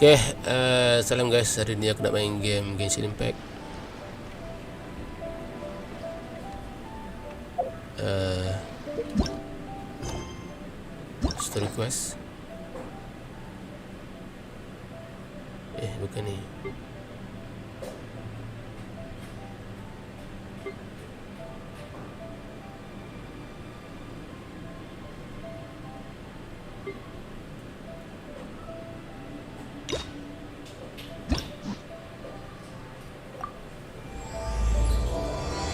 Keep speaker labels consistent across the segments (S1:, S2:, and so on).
S1: Okay, salam guys. Hari ni aku nak main game Genshin Impact. Story quest. Bukan ni.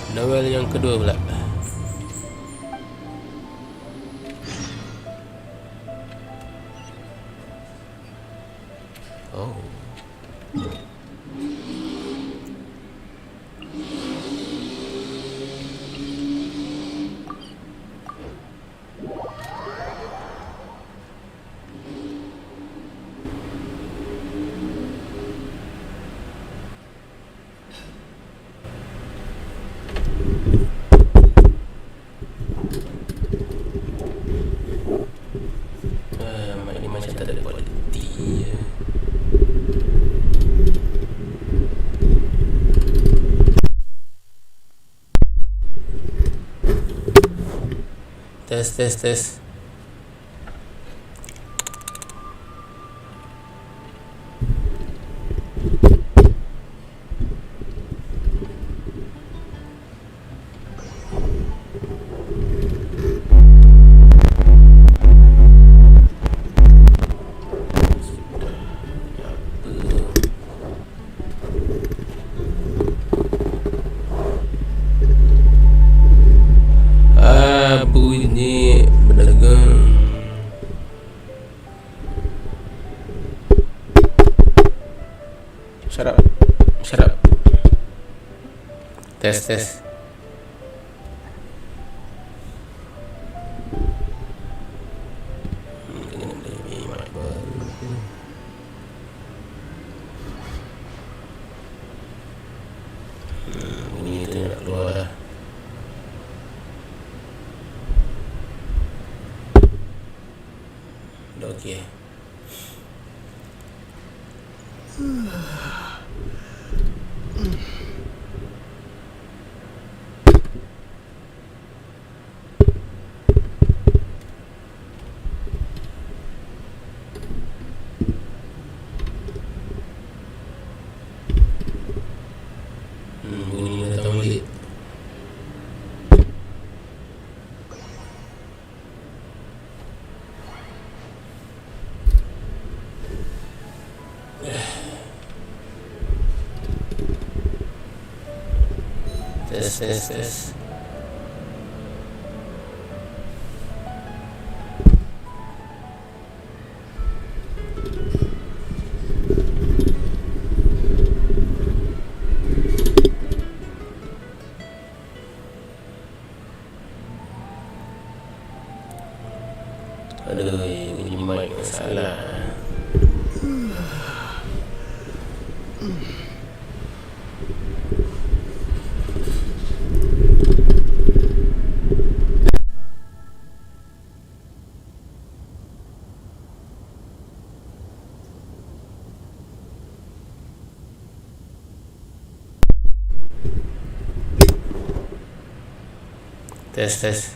S1: Noelle yang kedua pula. Oh. Ini macam tak ada kualiti ya. Tes. Bunyi berdagang. Shut up. Tes. Bunyi tu nak keluar dah. Okay. Bunyi datang balik. Tes. Aduh, ini mic masalah. Tes. Tes.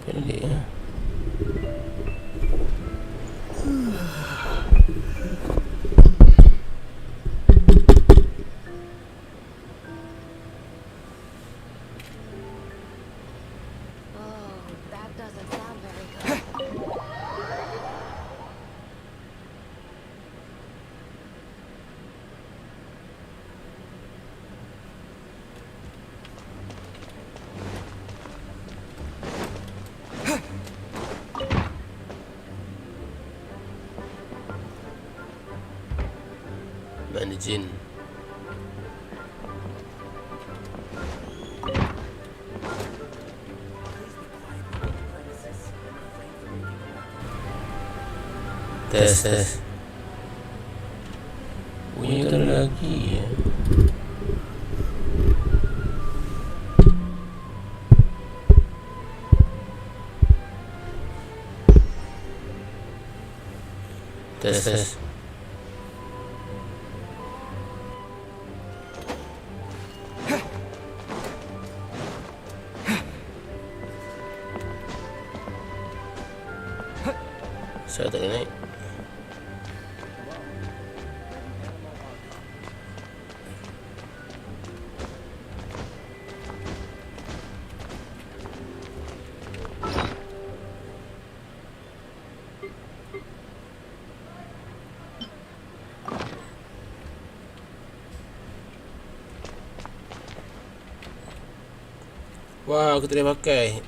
S1: Pendek ya. Ini jin. Tes. Bunyikan lagi ya. Tes. Saya tak naik. Wah, aku tak boleh pakai.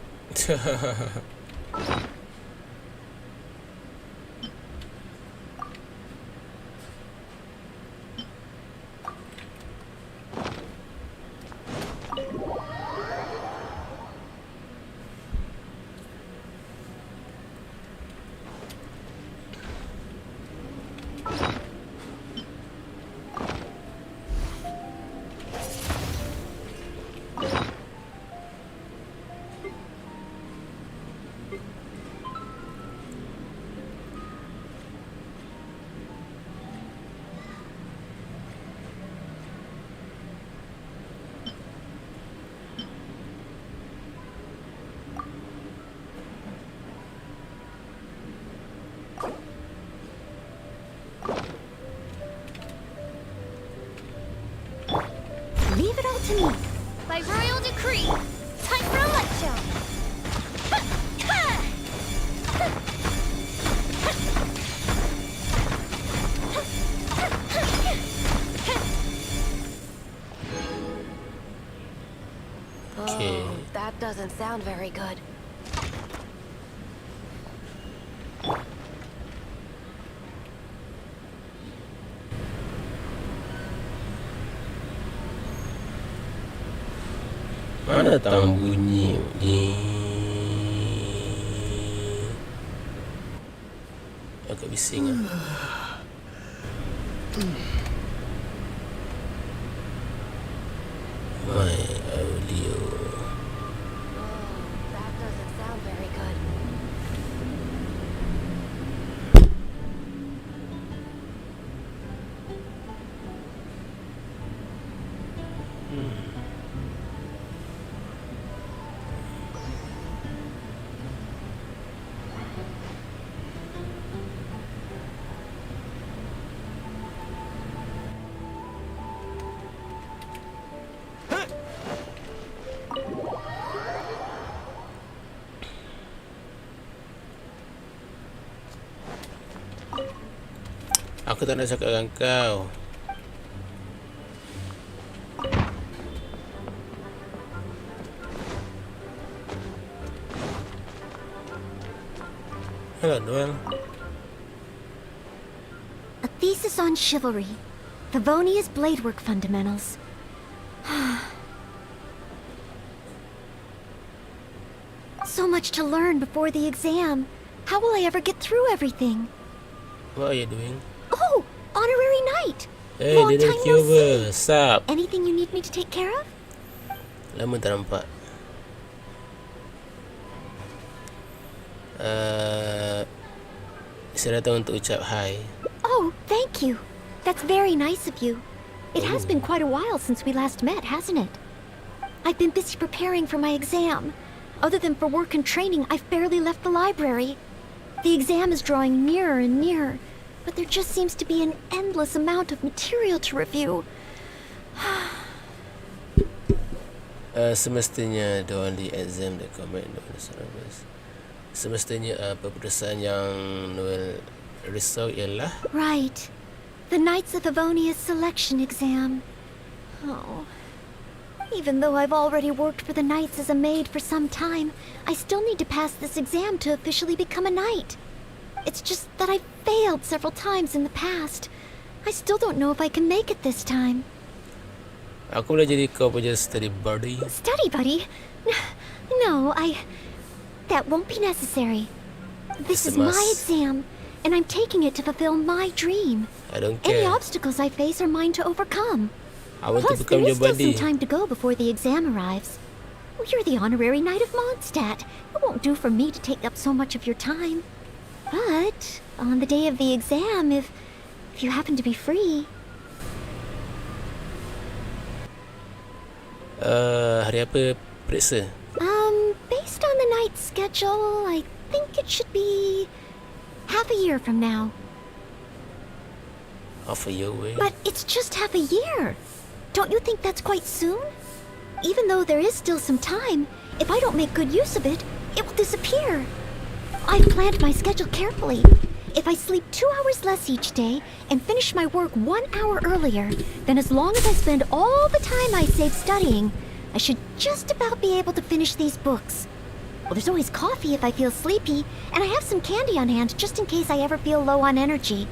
S2: Leave it all to me. By royal decree, time for a light show.
S1: Okay.
S2: Oh, that doesn't sound very good.
S1: Mana tahu bunyi ni? Agak bising ah. My audio.
S2: Oh, that doesn't sound very good.
S1: Aku tak nak cakap dengan kau. Hello, Noelle.
S2: A thesis on chivalry. Favonia's bladework fundamentals. So much to learn before the exam. How will I ever get through everything?
S1: What are you doing?
S2: Oh, honorary knight.
S1: Hey,
S2: Long
S1: little
S2: time no
S1: Vtuber. Sup?
S2: Anything you need me to take care of?
S1: Lama tak nampak. Saya datang untuk ucap hai.
S2: Oh, thank you. That's very nice of you. It has been quite a while since we last met, hasn't it? I've been busy preparing for my exam. Other than for work and training, I've barely left the library. The exam is drawing nearer and nearer, but there just seems to be an endless amount of material to review.
S1: Semestinya the only exam that Komen semestinya peperiksaan yang Noelle risau ialah
S2: Right. The Knights of Favonia's selection exam. Oh. Even though I've already worked for the Knights as a maid for some time, I still need to pass this exam to officially become a knight. It's just that I've failed several times in the past. I still don't know if I can make it this time.
S1: Aku boleh jadi kau punya study buddy.
S2: Study buddy? No, that won't be necessary. This is my exam, and I'm taking it to fulfill my dream.
S1: I don't
S2: Any
S1: care.
S2: obstacles I face are mine to overcome.
S1: I want
S2: Plus,
S1: to become
S2: there
S1: your
S2: is still
S1: buddy.
S2: some time to go before the exam arrives. Well, you're the honorary knight of Mondstadt. It won't do for me to take up so much of your time. But on the day of the exam, if you happen to be free...
S1: Hari apa periksa?
S2: Based on the night's schedule, I think it should be half a year from now.
S1: Half a year away.
S2: But it's just half a year. Don't you think that's quite soon? Even though there is still some time, if I don't make good use of it, it will disappear. I've planned my schedule carefully. If I sleep 2 hours less each day and finish my work 1 hour earlier, then as long as I spend all the time I save studying, I should just about be able to finish these books. Well, there's always coffee if I feel sleepy, and I have some candy on hand just in case I ever feel low on energy.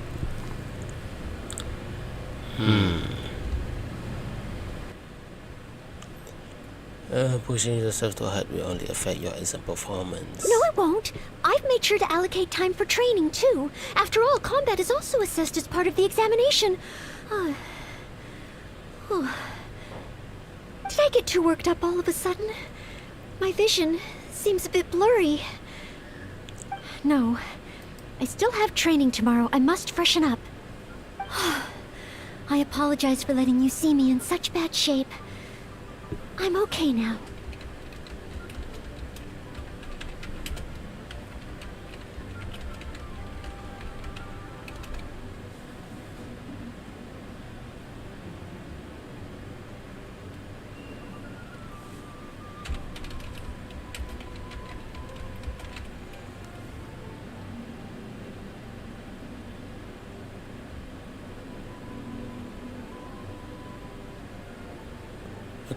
S1: Pushing yourself too hard will only affect your exam performance.
S2: No, it won't. I've made sure to allocate time for training, too. After all, combat is also assessed as part of the examination. Did I get too worked up all of a sudden? My vision seems a bit blurry. No, I still have training tomorrow. I must freshen up. I apologize for letting you see me in such bad shape. I'm okay now.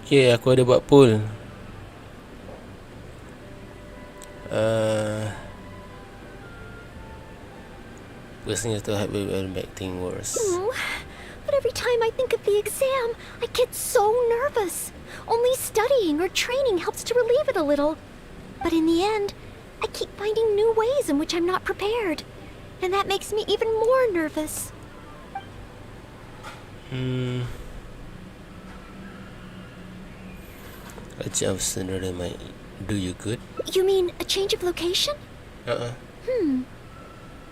S1: Okay, aku ada buat poll. Personally, to help will make things worse.
S2: Oh, but every time I think of the exam, I get so nervous. Only studying or training helps to relieve it a little. But in the end, I keep finding new ways in which I'm not prepared. And that makes me even more nervous.
S1: A job scenery might do you good.
S2: You mean a change of location?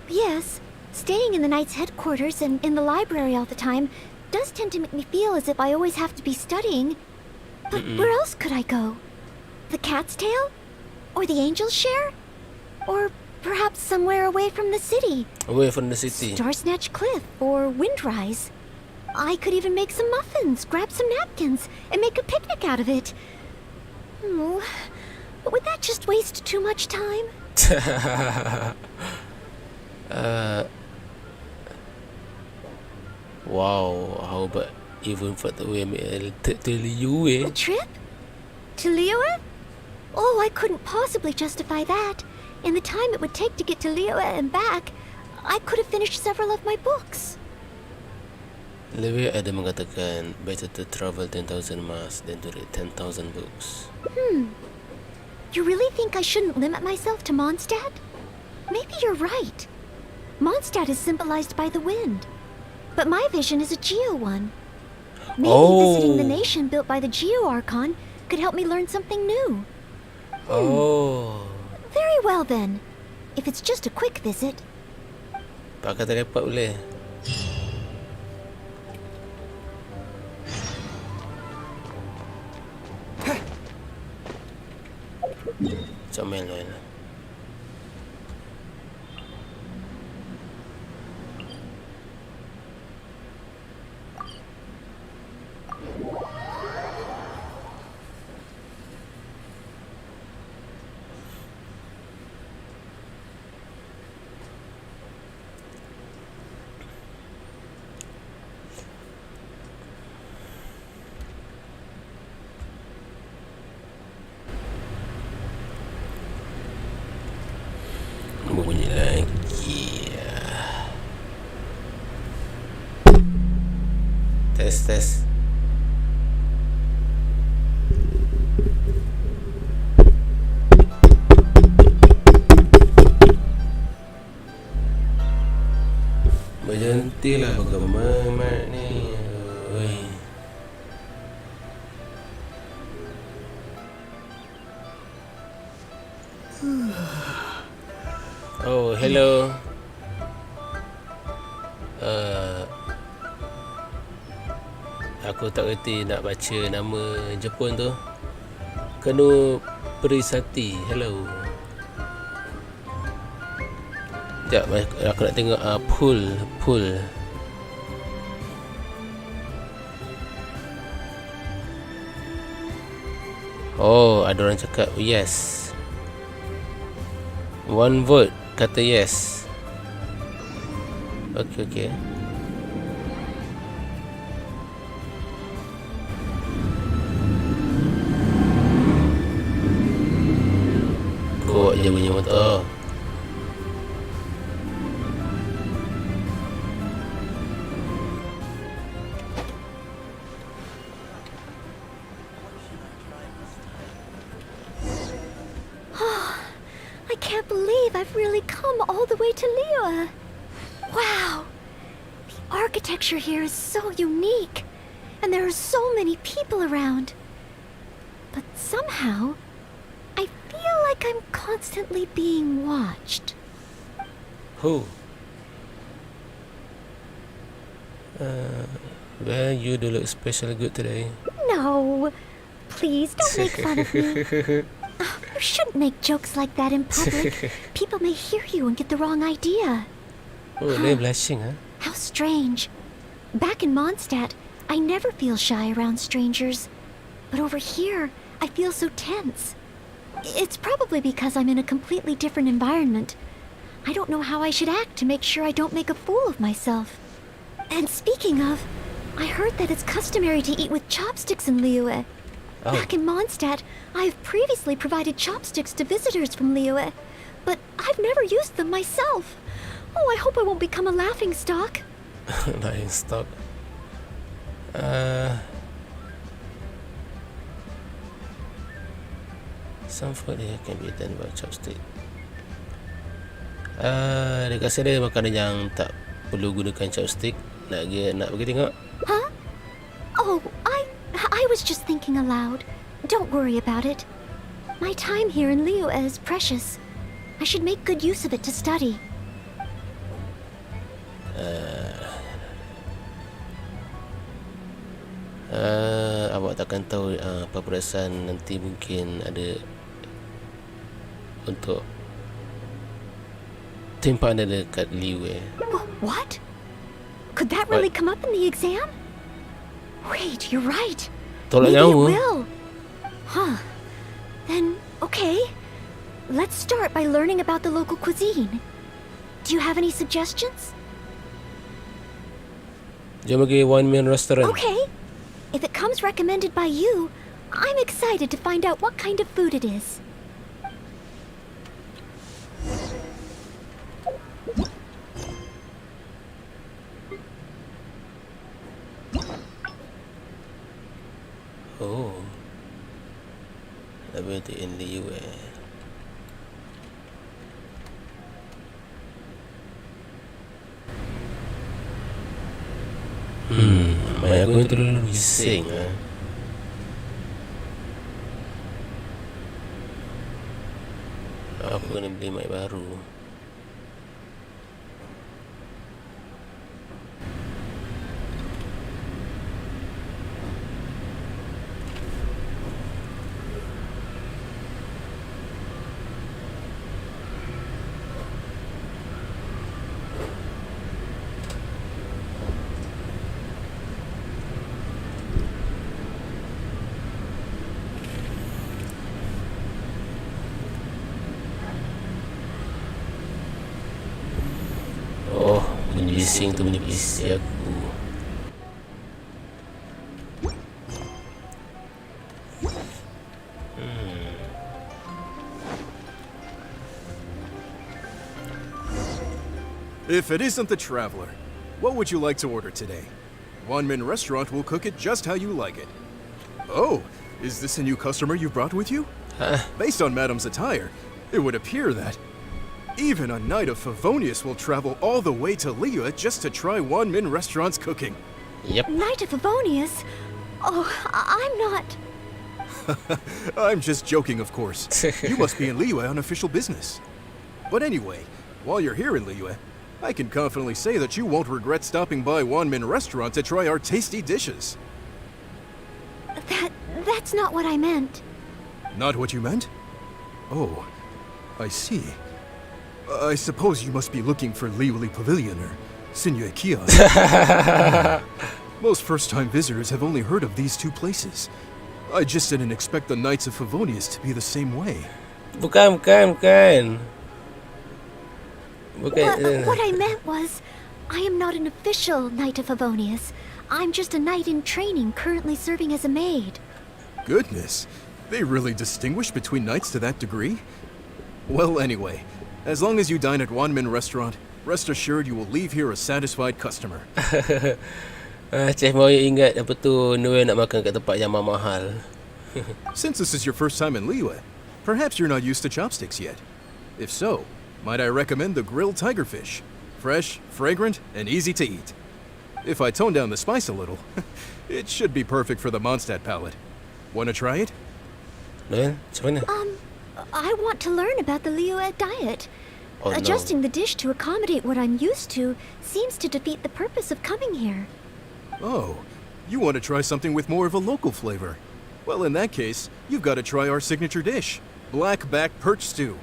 S2: Yes. Staying in the Knight's headquarters and in the library all the time does tend to make me feel as if I always have to be studying. But where else could I go? The Cat's Tail? Or the Angel's Share? Or perhaps somewhere away from the city?
S1: Away from the city.
S2: Starsnatch Cliff or Windrise. I could even make some muffins, grab some napkins, and make a picnic out of it. But would that just waste too much time?
S1: Wow, how about even further away to Liyue?
S2: A trip? To Liyue? Oh, I couldn't possibly justify that. In the time it would take to get to Liyue and back, I could have finished several of my books.
S1: Lebih ada mengatakan better to travel 10,000 miles than to read 10,000 books.
S2: You really think I shouldn't limit myself to Mondstadt? Maybe you're right. Mondstadt is symbolized by the wind. But my vision is a Geo one. Maybe visiting the nation built by the Geo Archon could help me learn something new. Very well then. If it's just a quick visit.
S1: Pakai teleport boleh. Comel lah. Tes. Berhentilah bergememat ni. Oi. Oh, hello. Aku tak reti nak baca nama Jepun tu. Kenu Perisati. Hello. Sekejap, aku nak tengok pool. Oh, ada orang cakap yes. One vote kata yes. Okay. Kok je bunyi motor.
S2: I can't believe I've really come all the way to Liyue. Wow! The architecture here is so unique, and there are so many people around. But somehow, I feel like I'm constantly being watched.
S1: Who? Well, you do look especially good today.
S2: No, please don't make fun of me. You shouldn't make jokes like that in public. People may hear you and get the wrong idea.
S1: Oh, they're blushing, huh?
S2: How strange. Back in Mondstadt, I never feel shy around strangers. But over here, I feel so tense. It's probably because I'm in a completely different environment. I don't know how I should act to make sure I don't make a fool of myself. And speaking of, I heard that it's customary to eat with chopsticks in Liyue.
S1: Oh.
S2: Back in Mondstadt, I have previously provided chopsticks to visitors from Liyue, but I've never used them myself. Oh, I hope I won't become a laughing stock.
S1: Laughing stock. Some food here can be done by chopstick. Dekat sini ada makanan yang tak perlu gunakan chopstick. Nak pergi tengok?
S2: Huh? Oh, I was just thinking aloud. Don't worry about it. My time here in Liyue is precious. I should make good use of it to study.
S1: Awak takkan tahu apa perasaan nanti mungkin ada untuk timpan ada dekat Liyue.
S2: What? Could that really come up in the exam? Wait, you're right.
S1: Tolak
S2: Maybe it
S1: nyawa.
S2: will. Huh. Then, okay. Let's start by learning about the local cuisine. Do you have any suggestions?
S1: Jom pergi one man restaurant.
S2: Okay. If it comes recommended by you, I'm excited to find out what kind of food it is.
S1: Oh, ability in the US. Mai aku terlalu bising ah. Aku kena beli mic baru. Bising tu menyepisi aku.
S3: If it isn't the traveler, what would you like to order today? Wanmin Restaurant will cook it just how you like it. Oh, is this a new customer you brought with you? Based on Madam's attire, it would appear that even a knight of Favonius will travel all the way to Liyue just to try Wanmin Restaurant's cooking.
S1: Yep.
S2: Knight of Favonius? Oh, I'm not.
S3: I'm just joking, of course. You must be in Liyue on official business. But anyway, while you're here in Liyue, I can confidently say that you won't regret stopping by Wanmin Restaurant to try our tasty dishes.
S2: That's not what I meant.
S3: Not what you meant? Oh, I see. I suppose you must be looking for Liyue Pavilion or Sinyue Kiosk. Most first-time visitors have only heard of these two places. I just didn't expect the Knights of Favonius to be the same way.
S1: Bukan.
S2: What I meant was, I am not an official Knight of Favonius. I'm just a knight in training currently serving as a maid.
S3: Goodness, they really distinguish between knights to that degree? Well, anyway, as long as you dine at Wanmin Restaurant, rest assured you will leave here a satisfied customer.
S1: Cik mau ingat apa tu Noelle nak makan kat tempat yang mahal.
S3: Since this is your first time in Liyue, perhaps you're not used to chopsticks yet. If so, might I recommend the grilled tigerfish? Fresh, fragrant, and easy to eat. If I tone down the spice a little, it should be perfect for the Mondstadt palate. Want to try it?
S1: Noelle, macam mana?
S2: I want to learn about the Liyue diet.
S1: Oh, no.
S2: Adjusting the dish to accommodate what I'm used to seems to defeat the purpose of coming here.
S3: Oh, you want to try something with more of a local flavor? Well, in that case, you've got to try our signature dish, black back perch stew.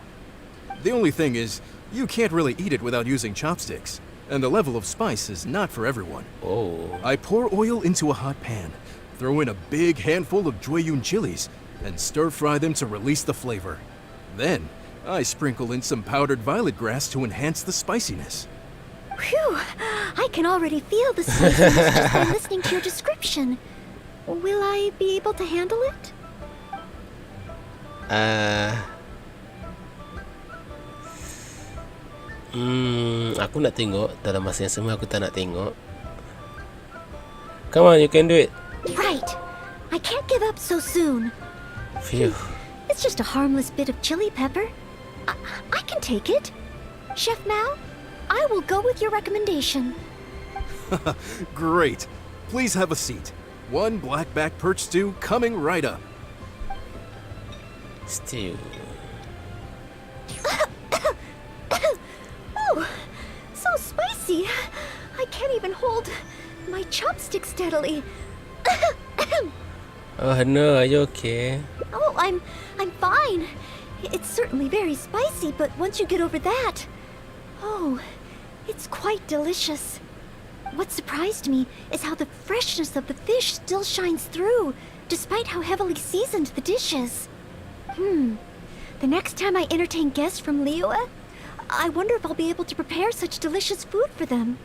S3: The only thing is, you can't really eat it without using chopsticks, and the level of spice is not for everyone.
S1: Oh.
S3: I pour oil into a hot pan, throw in a big handful of Jueyun chilies, and stir-fry them to release the flavor. Then, I sprinkle in some powdered violet grass to enhance the spiciness.
S2: Phew! I can already feel the spiciness just by listening to your description. Will I be able to handle it?
S1: Aku nak tengok. Dalam masa yang sama aku tak nak tengok. Come on, you can do it.
S2: Right. I can't give up so soon.
S1: Phew.
S2: It's just a harmless bit of chili pepper. I can take it. Chef Mao, I will go with your recommendation.
S3: Great. Please have a seat. One blackback perch stew coming right up.
S1: Stew.
S2: Oh, so spicy. I can't even hold my chopstick steadily.
S1: Oh no, are you okay?
S2: Oh, I'm fine. It's certainly very spicy, but once you get over that, oh, it's quite delicious. What surprised me is how the freshness of the fish still shines through, despite how heavily seasoned the dish is. The next time I entertain guests from Liyue, I wonder if I'll be able to prepare such delicious food for them.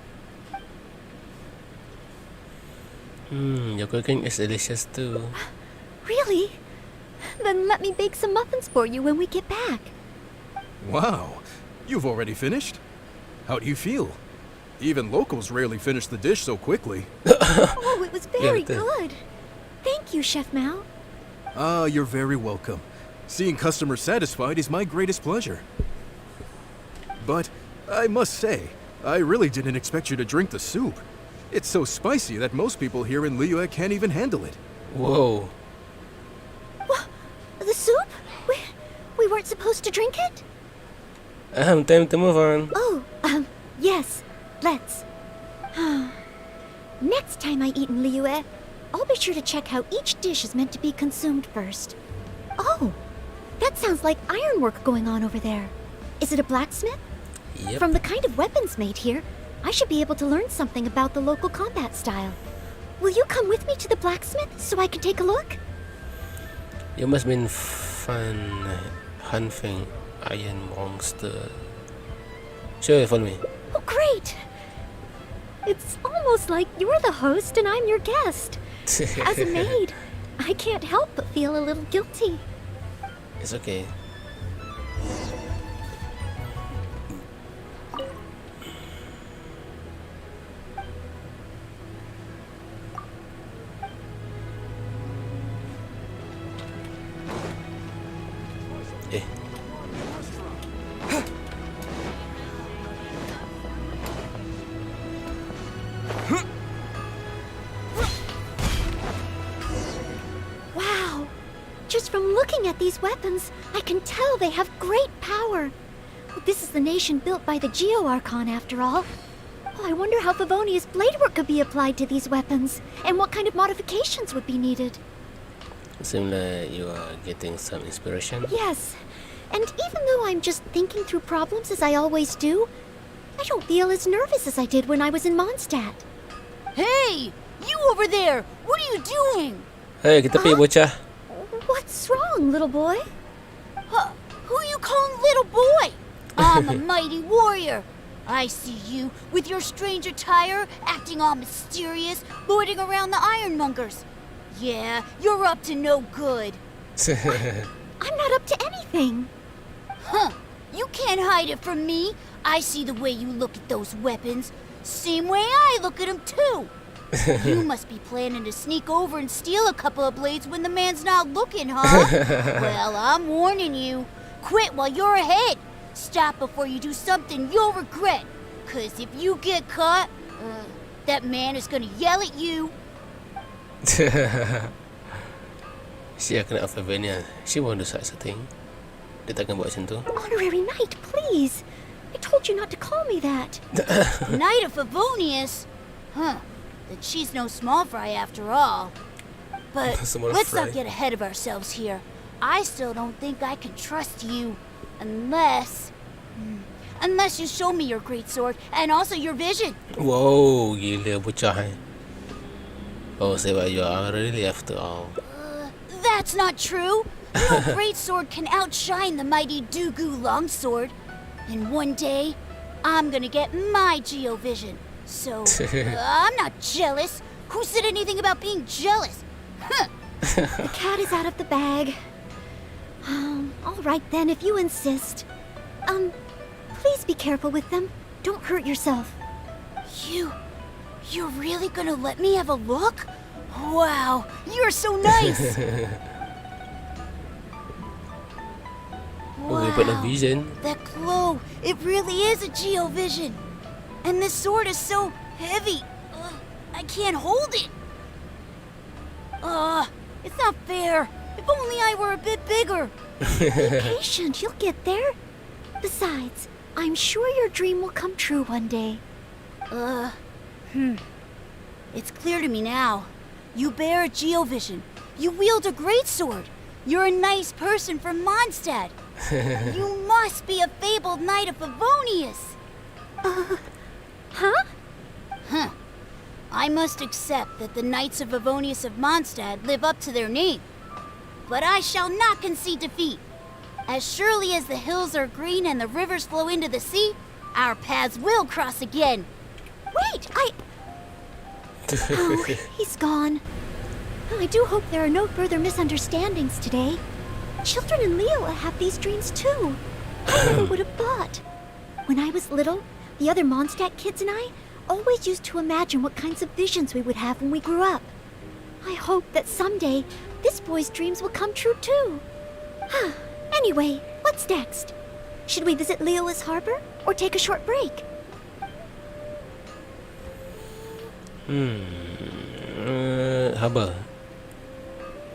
S1: Your cooking is delicious too.
S2: Really? Then let me bake some muffins for you when we get back.
S3: Wow, you've already finished? How do you feel? Even locals rarely finish the dish so quickly.
S2: Oh, it was very good. Thank you, Chef Mao.
S3: Ah, you're very welcome. Seeing customers satisfied is my greatest pleasure. But I must say, I really didn't expect you to drink the soup. It's so spicy that most people here in Liyue can't even handle it.
S1: Whoa.
S2: The soup? We weren't supposed to drink it?
S1: Time to move on.
S2: Oh, yes. Let's. Next time I eat in Liyue, I'll be sure to check how each dish is meant to be consumed first. Oh, that sounds like ironwork going on over there. Is it a blacksmith?
S1: Yep.
S2: From the kind of weapons made here, I should be able to learn something about the local combat style. Will you come with me to the blacksmith so I can take a look?
S1: You must been fun hunting iron monster. Sure, follow me.
S2: Oh, great! It's almost like you're the host and I'm your guest. As a maid, I can't help but feel a little guilty.
S1: It's okay. Eh,
S2: Wow! Just from looking at these weapons, I can tell they have great power. This is the nation built by the Geo-Archon, after all. Oh, I wonder how Favonia's blade work could be applied to these weapons, and what kind of modifications would be needed.
S1: seems like you are getting some inspiration.
S2: Yes, and even though I'm just thinking through problems as I always do, I don't feel as nervous as I did when I was in Mondstadt.
S4: Hey! You over there! What are you doing?
S1: Hey, kita pergi bocah.
S2: What's wrong, little boy?
S4: Who you calling little boy? I'm a mighty warrior. I see you with your strange attire, acting all mysterious, lording around the ironmongers. Yeah, you're up to no good.
S2: I'm not up to anything.
S4: Huh. You can't hide it from me. I see the way you look at those weapons. Same way I look at them too. You must be planning to sneak over and steal a couple of blades when the man's not looking, huh? Well, I'm warning you. Quit while you're ahead. Stop before you do something you'll regret. 'Cause if you get caught, that man is gonna yell at you.
S1: Si akan nak Favenia. She won't do such a thing. Dia takkan buat macam tu.
S2: Honorary Knight, please. I told you not to call me that.
S4: Knight of Favonius? Huh. Then she's no small fry after all. But
S1: Small
S4: let's
S1: fry.
S4: not get ahead of ourselves here. I still don't think I can trust you. Unless you show me your great sword and also your vision.
S1: Wow, gila bocah eh. Oh, sebab you are really after all.
S4: That's not true. No great sword can outshine the mighty Dugu longsword. And one day, I'm gonna get my Geo vision. So, I'm not jealous. Who said anything about being jealous? Huh.
S2: The cat is out of the bag. All right then, if you insist. Please be careful with them. Don't hurt yourself.
S4: You're really gonna let me have a look? Wow, you're so nice.
S1: Oh, you put a vision.
S4: That glow, it really is a Geo vision. And this sword is so heavy. I can't hold it. It's not fair. If only I were a bit bigger.
S2: Be patient, you'll get there. Besides, I'm sure your dream will come true one day.
S4: It's clear to me now. You bear a Geo vision. You wield a great sword. You're a nice person from Mondstadt. You must be a fabled knight of Favonius.
S2: Huh?
S4: Huh. I must accept that the Knights of Favonius of Mondstadt live up to their name. But I shall not concede defeat. As surely as the hills are green and the rivers flow into the sea, our paths will cross again.
S2: Wait, Oh, he's gone. Well, I do hope there are no further misunderstandings today. Children in Leola have these dreams too. I never would have thought. When I was little, the other Mondstadt kids and I always used to imagine what kinds of visions we would have when we grew up. I hope that someday this boy's dreams will come true too. Anyway, what's next? Should we visit Leola's harbor or take a short break?
S1: Haba.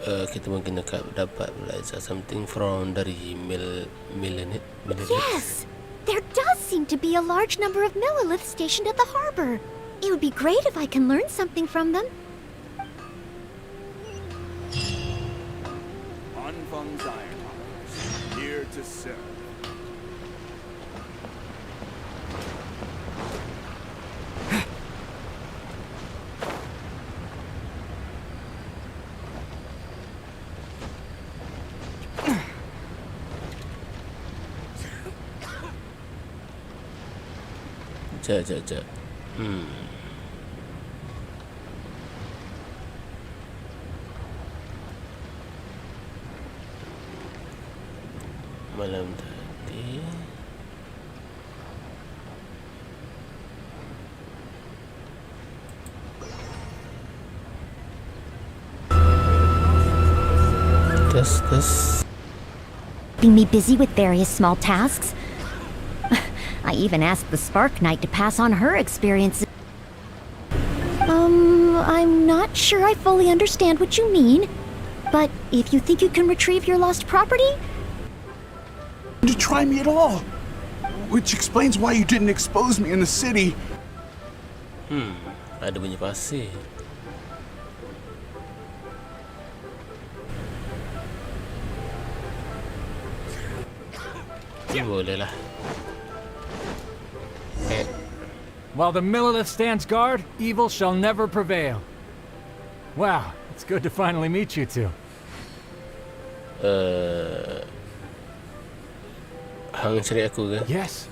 S1: Kita mungkin dapat belajar something from dari Millennium.
S2: Yes! There does seem to be a large number of milliliths stationed at the harbor. It would be great if I can learn something from them.
S5: Anfang's Ironhawkers, here to serve.
S1: Jap. Malam tadi tes
S2: keeping me busy with various small tasks. I even asked the Spark Knight to pass on her experiences. I'm not sure I fully understand what you mean, but if you think you can retrieve your lost property...
S5: To try me at all. Which explains why you didn't expose me in the city.
S1: Ada bunyi pasir. Boleh lah.
S6: While the Millilith stands guard, evil shall never prevail. Wow, it's good to finally meet you two.
S1: Hang cari aku ke?
S6: Yes.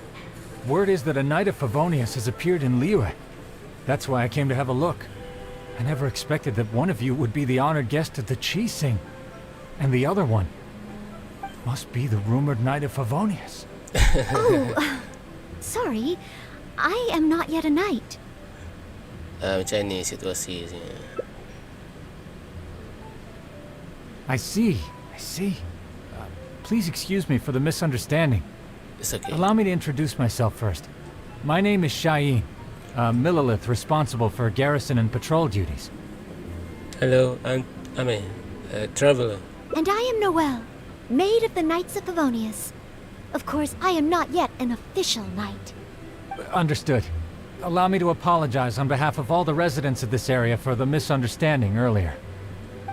S6: Word is that a Knight of Favonius has appeared in Liyue. That's why I came to have a look. I never expected that one of you would be the honored guest at the Chi-Sing. And the other one must be the rumored Knight of Favonius.
S2: Sorry, I am not yet a knight.
S1: Macam ni situasi ni.
S6: I see. Please excuse me for the misunderstanding.
S1: It's okay.
S6: Allow me to introduce myself first. My name is Shayin, a Millilith responsible for garrison and patrol duties.
S1: Hello, I'm a traveler.
S2: And I am Noelle, maid of the Knights of Favonius. Of course, I am not yet an official knight.
S6: Understood. Allow me to apologize on behalf of all the residents of this area for the misunderstanding earlier.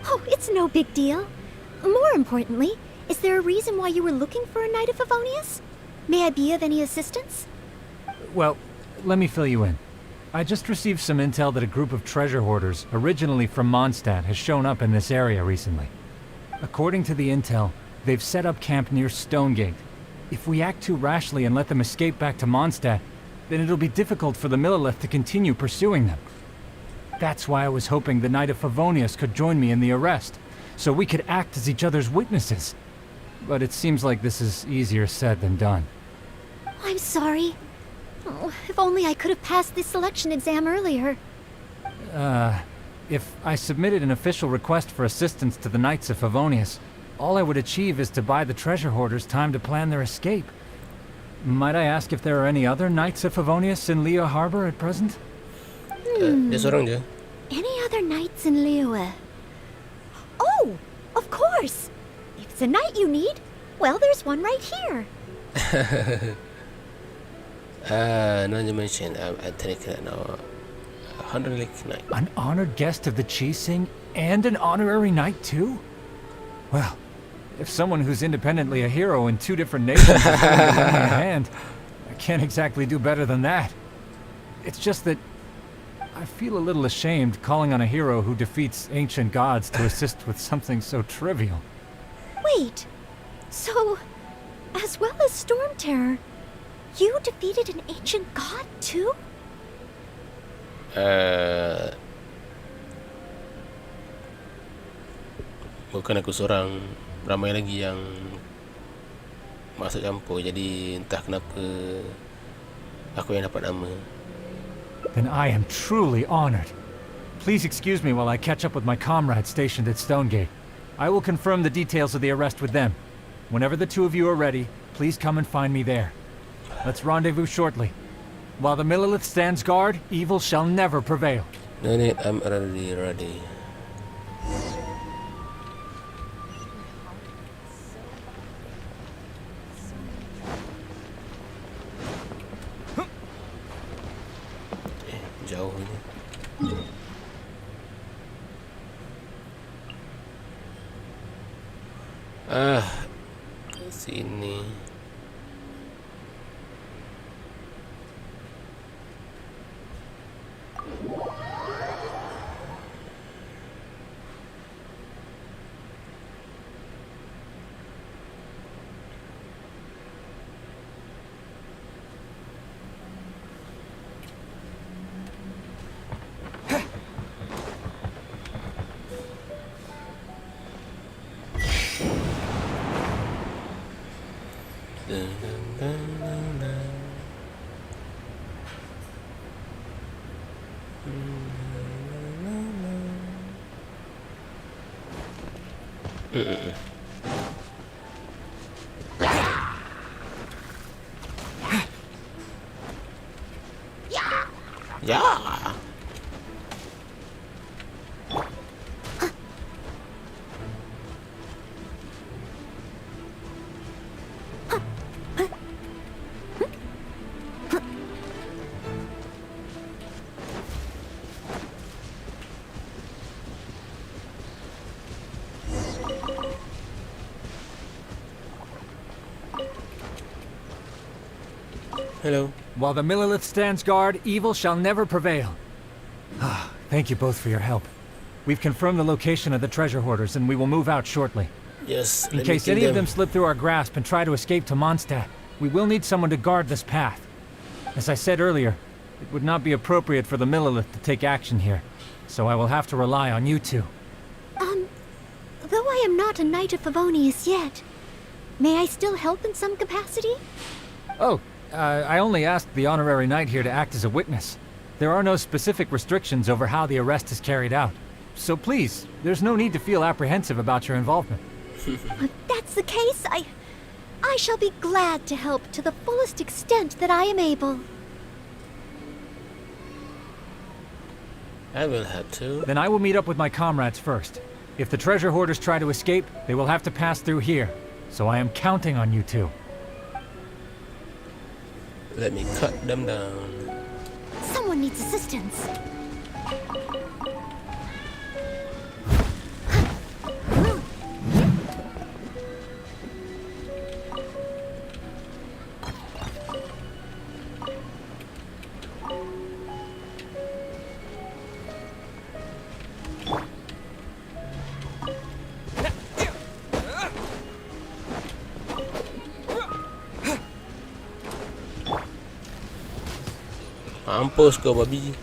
S2: Oh, it's no big deal. More importantly, is there a reason why you were looking for a Knight of Favonius? May I be of any assistance?
S6: Well, let me fill you in. I just received some intel that a group of treasure hoarders, originally from Mondstadt, has shown up in this area recently. According to the intel, they've set up camp near Stonegate. If we act too rashly and let them escape back to Mondstadt, then it'll be difficult for the Millilith to continue pursuing them. That's why I was hoping the Knight of Favonius could join me in the arrest, so we could act as each other's witnesses. But it seems like this is easier said than done.
S2: I'm sorry. Oh, if only I could have passed this selection exam earlier.
S6: If I submitted an official request for assistance to the Knights of Favonius, all I would achieve is to buy the treasure hoarders time to plan their escape. Might I ask if there are any other Knights of Favonius in Liyue Harbor at present?
S1: Dia seorang je.
S2: Any other knights in Liyue? Oh, of course! If it's a knight you need, well, there's one right here.
S1: No, you mentioned I think now 100 knight.
S6: An honored guest of the Chi-Sing and an honorary knight too? Well, if someone who's independently a hero in two different nations is willing to lend me a hand, I can't exactly do better than that. It's just that I feel a little ashamed calling on a hero who defeats ancient gods to assist with something so trivial.
S2: Wait, so, as well as Storm Terror, you defeated an ancient god too?
S1: Bukan aku seorang, ramai lagi yang masuk campur, jadi entah kenapa aku yang dapat nama.
S6: Then I am truly honored. Please excuse me while I catch up with my comrades stationed at Stonegate. I will confirm the details of the arrest with them. Whenever the two of you are ready, please come and find me there. Let's rendezvous shortly. While the Millilith stands guard, evil shall never prevail.
S1: No need, I'm already ready. Jauh ni. Ke sini. Hello.
S6: While the Millelith stands guard, evil shall never prevail. Thank you both for your help. We've confirmed the location of the treasure hoarders and we will move out shortly.
S1: Yes.
S6: In case any of them slip through our grasp and try to escape to Mondstadt, we will need someone to guard this path. As I said earlier, it would not be appropriate for the Millelith to take action here, so I will have to rely on you two.
S2: Though I am not a Knight of Favonius yet, may I still help in some capacity?
S6: Oh, I only asked the honorary knight here to act as a witness. There are no specific restrictions over how the arrest is carried out. So please, there's no need to feel apprehensive about your involvement.
S2: If that's the case, I shall be glad to help to the fullest extent that I am able.
S1: I will have to.
S6: Then I will meet up with my comrades first. If the treasure hoarders try to escape, they will have to pass through here. So I am counting on you two.
S1: Let me cut them down.
S2: Someone needs assistance.
S1: Mampus kau babi.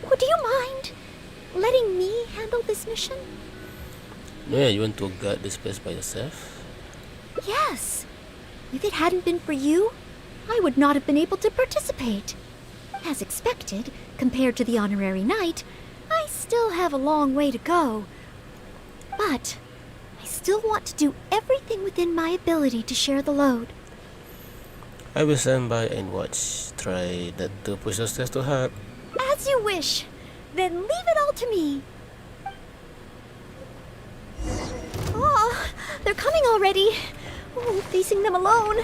S2: Would you mind letting me handle this mission?
S1: No, yeah, you want to guard this place by yourself?
S2: Yes. If it hadn't been for you, I would not have been able to participate. As expected, compared to the honorary knight, I still have a long way to go. But I still want to do everything within my ability to share the load.
S1: I will stand by and watch. Try not to push the stairs too hard.
S2: As you wish. Then leave it all to me. Oh, they're coming already. Oh, facing them alone.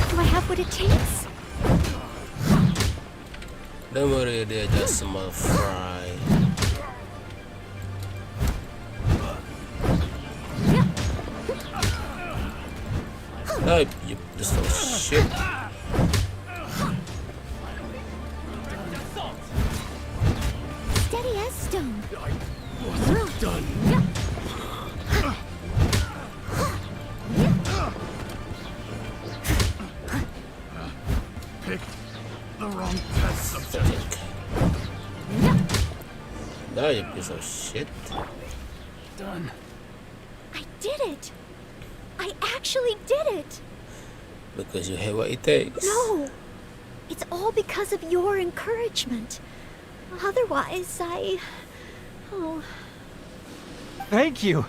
S2: Do I have what it takes?
S1: Don't worry, they're just small fry. Oh, you this little shit.
S2: Steady as stone.
S3: Done.
S5: Picked the wrong test subject.
S1: Pathetic. Die, you piece of shit.
S5: Done.
S2: I did it. I actually did it.
S1: Because you have what it takes.
S2: No. It's all because of your encouragement. Otherwise, Oh.
S6: Thank you!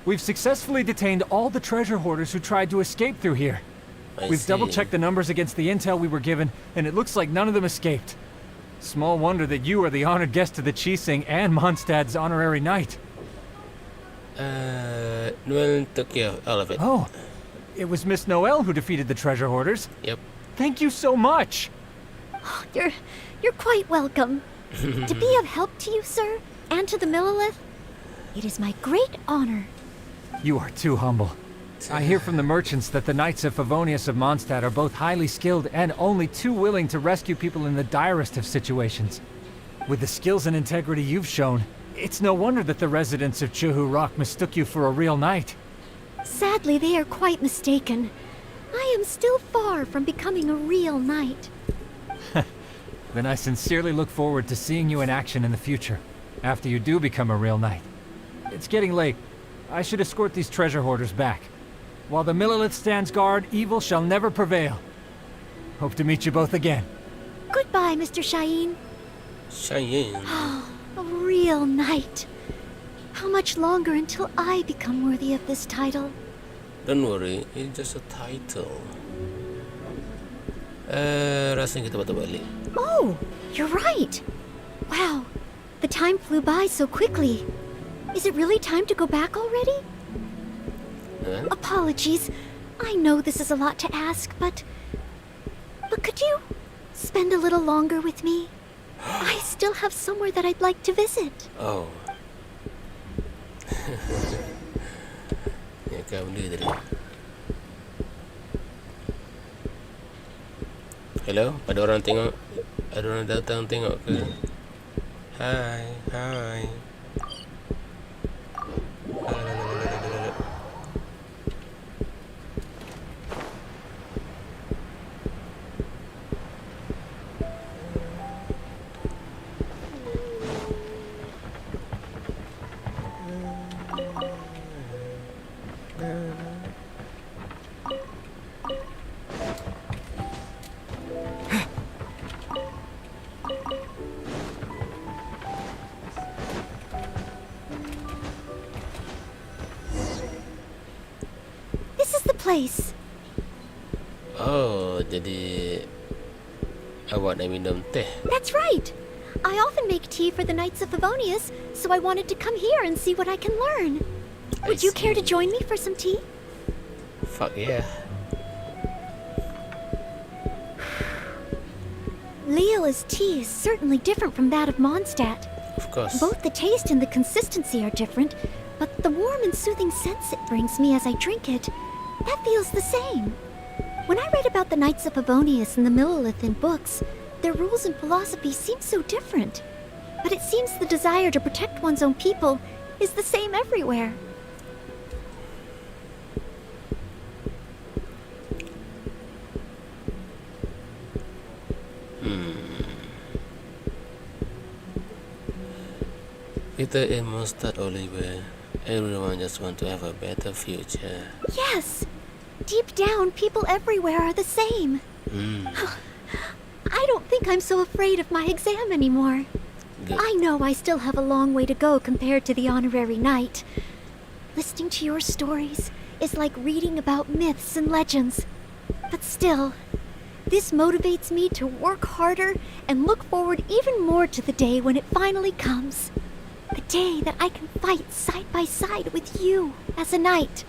S6: We've successfully detained all the treasure hoarders who tried to escape through here. We've double-checked the numbers against the intel we were given, and it looks like none of them escaped. Small wonder that you are the honored guest of the Chising and Mondstadt's honorary knight.
S1: Noelle took care of all of it.
S6: Oh, it was Miss Noelle who defeated the treasure hoarders.
S1: Yep.
S6: Thank you so much!
S2: You're quite welcome. To be of help to you, sir, and to the Millelith, it is my great honor.
S6: You are too humble. I hear from the merchants that the Knights of Favonius of Mondstadt are both highly skilled and only too willing to rescue people in the direst of situations. With the skills and integrity you've shown, it's no wonder that the residents of Chuhu Rock mistook you for a real knight.
S2: Sadly, they are quite mistaken. I am still far from becoming a real knight.
S6: Then I sincerely look forward to seeing you in action in the future, after you do become a real knight. It's getting late. I should escort these treasure hoarders back. While the Millelith stands guard, evil shall never prevail. Hope to meet you both again.
S2: Goodbye, Mr. Cheyenne.
S1: Cheyenne.
S2: A real knight. How much longer until I become worthy of this title?
S1: Don't worry, it's just a title. Rasanya kita patah balik.
S2: Oh, you're right. Wow, the time flew by so quickly. Is it really time to go back already?
S1: Huh?
S2: Apologies. I know this is a lot to ask, but could you spend a little longer with me? I still have somewhere that I'd like to visit.
S1: Oh. Ya kan benda tadi. Hello, ada orang tengok? Ada orang datang tengok ke? Hai, hai.
S2: This is the place.
S1: Oh, jadi awak nak minum teh?
S2: That's right. I often make tea for the Knights of Favonius, so I wanted to come here and see what I can learn. Would you care to join me for some tea?
S1: Fuck yeah.
S2: Leola's tea is certainly different from that of Mondstadt.
S1: Of course.
S2: Both the taste and the consistency are different, but the warm and soothing sense it brings me as I drink it, that feels the same. When I read about the Knights of Favonius and the Millelith in books, their rules and philosophy seem so different. But it seems the desire to protect one's own people is the same everywhere.
S1: Kita in Mondstadt, Oliver. Everyone just want to have a better future.
S2: Yes! Deep down, people everywhere are the same. I don't think I'm so afraid of my exam anymore.
S1: Good.
S2: I know I still have a long way to go compared to the honorary knight. Listening to your stories is like reading about myths and legends. But still, this motivates me to work harder and look forward even more to the day when it finally comes. The day that I can fight side by side with you as a knight.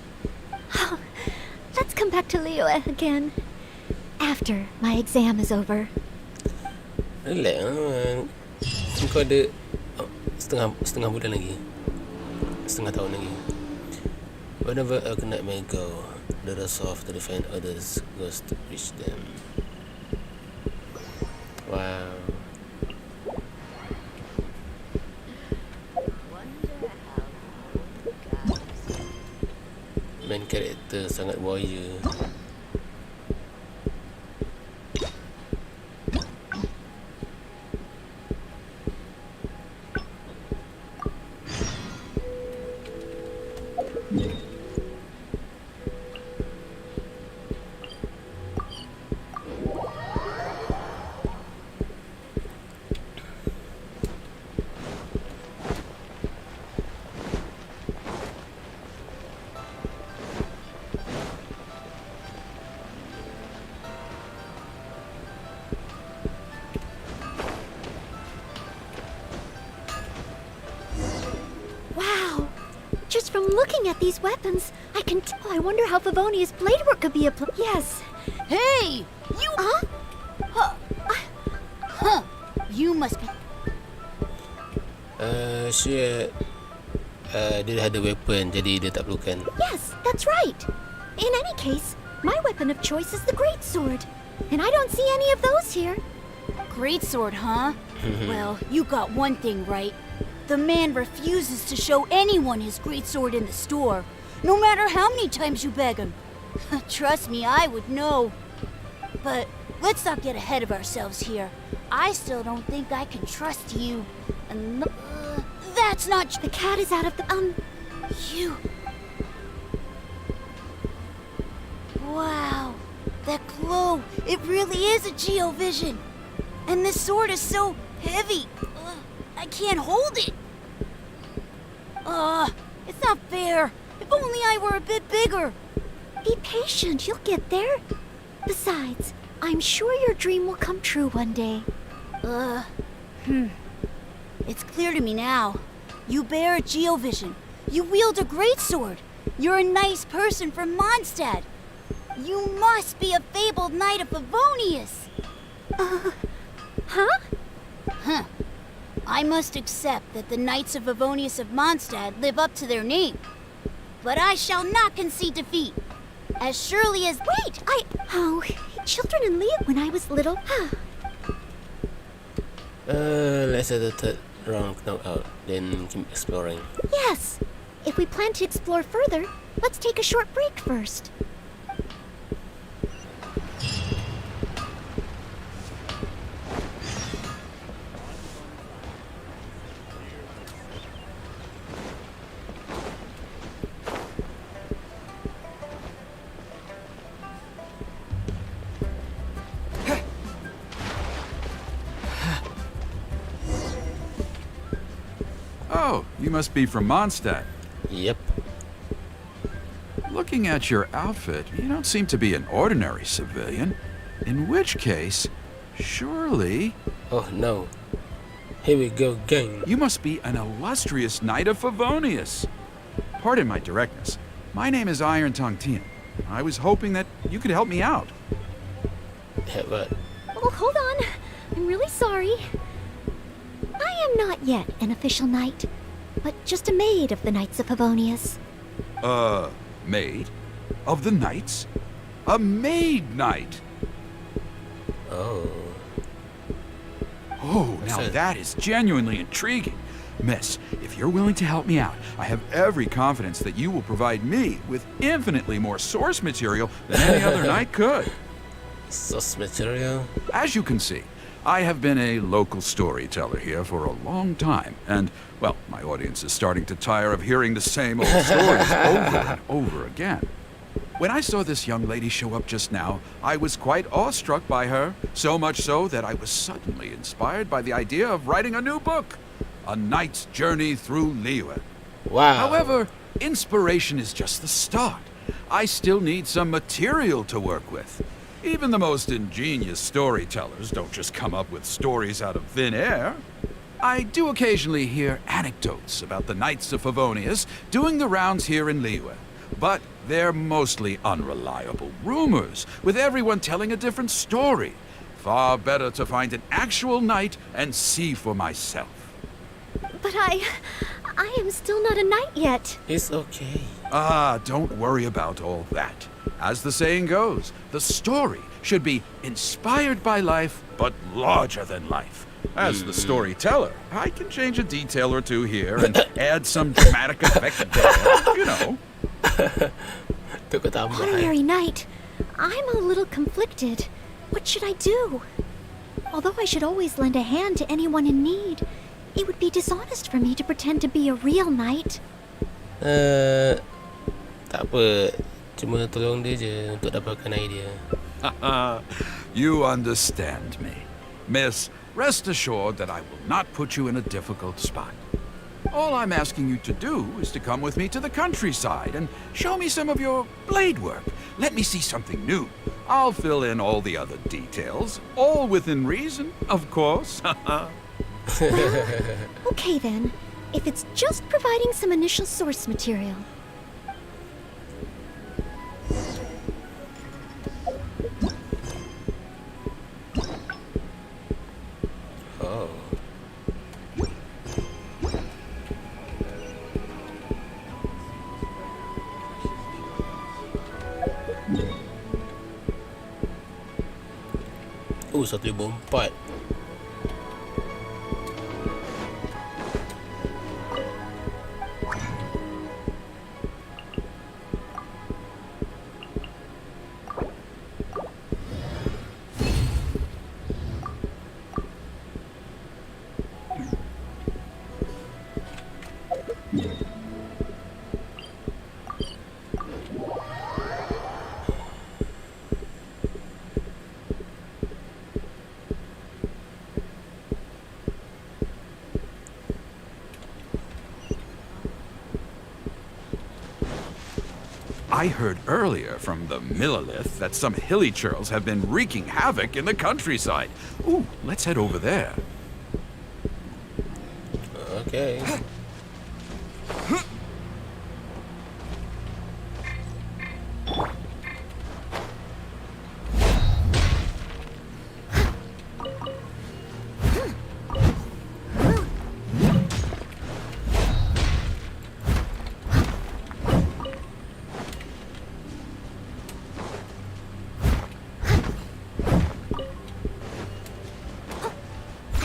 S2: Let's come back to Liyue again. After my exam is over.
S1: Relax. Kau ada setengah bulan lagi. Setengah tahun lagi. Whenever a knight may go, the resolve to defend others goes to reach them. Wow. Main karakter sangat warrior.
S2: Just from looking at these weapons, I can tell. I wonder how Favonius blade work could be applied. Yes.
S4: Hey! You...
S2: Huh?
S4: Huh. You must be...
S1: Dia dah ada weapon, jadi dia tak perlukan.
S2: Yes, that's right. In any case, my weapon of choice is the greatsword. And I don't see any of those here.
S4: Greatsword, huh? Well, you got one thing right. The man refuses to show anyone his greatsword in the store, no matter how many times you beg him. Trust me, I would know. But let's not get ahead of ourselves here. I still don't think I can trust you. And that's not...
S2: The cat is out of the...
S4: You... Wow, that glow, it really is a geovision. And this sword is so heavy. I can't hold it. It's not fair. If only I were a bit bigger.
S2: Be patient, you'll get there. Besides, I'm sure your dream will come true one day.
S4: It's clear to me now. You bear a geovision. You wield a greatsword. You're a nice person from Mondstadt. You must be a fabled knight of Favonius.
S2: Huh?
S4: I I must accept that the Knights of Favonius of Mondstadt live up to their name. But I shall not concede defeat. As surely as...
S2: Wait, Oh, children in Leah when I was little.
S1: Let's say the third round knock out, then keep exploring.
S2: Yes. If we plan to explore further, let's take a short break first.
S7: Oh, you must be from Mondstadt.
S1: Yep.
S7: Looking at your outfit, you don't seem to be an ordinary civilian. In which case, surely...
S1: Oh no. Here we go again.
S7: You must be an illustrious Knight of Favonius. Pardon my directness. My name is Iron Tongue Tien. I was hoping that you could help me out.
S1: Yeah, but
S2: Oh, hold on. I'm really sorry. I am not yet an official knight, but just a maid of the Knights of Favonius.
S7: Maid? Of the Knights? A maid knight?
S1: oh.
S7: Oh, now
S1: So-
S7: that is genuinely intriguing. Miss, if you're willing to help me out, I have every confidence that you will provide me with infinitely more source material than any other knight could.
S1: Source material.
S7: As you can see, I have been a local storyteller here for a long time, and, well, my audience is starting to tire of hearing the same old stories over and over again. When I saw this young lady show up just now, I was quite awestruck by her, so much so that I was suddenly inspired by the idea of writing a new book, A Knight's Journey Through Liyue.
S1: Wow.
S7: However, inspiration is just the start. I still need some material to work with. Even the most ingenious storytellers don't just come up with stories out of thin air. I do occasionally hear anecdotes about the Knights of Favonius doing the rounds here in Liyue, but they're mostly unreliable rumors, with everyone telling a different story. Far better to find an actual knight and see for myself.
S2: But I am still not a knight yet.
S1: It's okay.
S7: Don't worry about all that. As the saying goes, the story should be inspired by life, but larger than life. As the storyteller, I can change a detail or two here and add some dramatic effect there, you know.
S1: Tu kau tambah
S2: Honorary knight, I'm a little conflicted. What should I do? Although I should always lend a hand to anyone in need, it would be dishonest for me to pretend to be a real knight.
S1: Tak apa. Cuma tolong dia je untuk dapatkan idea.
S7: You understand me. Miss, rest assured that I will not put you in a difficult spot. All I'm asking you to do is to come with me to the countryside and show me some of your blade work. Let me see something new. I'll fill in all the other details, all within reason, of course.
S2: Okay then, if it's just providing some initial source material.
S1: Oh. Oh, 1,004.
S7: I heard earlier from the Millilith that some hilly churls have been wreaking havoc in the countryside. Ooh, let's head over there.
S1: Okay.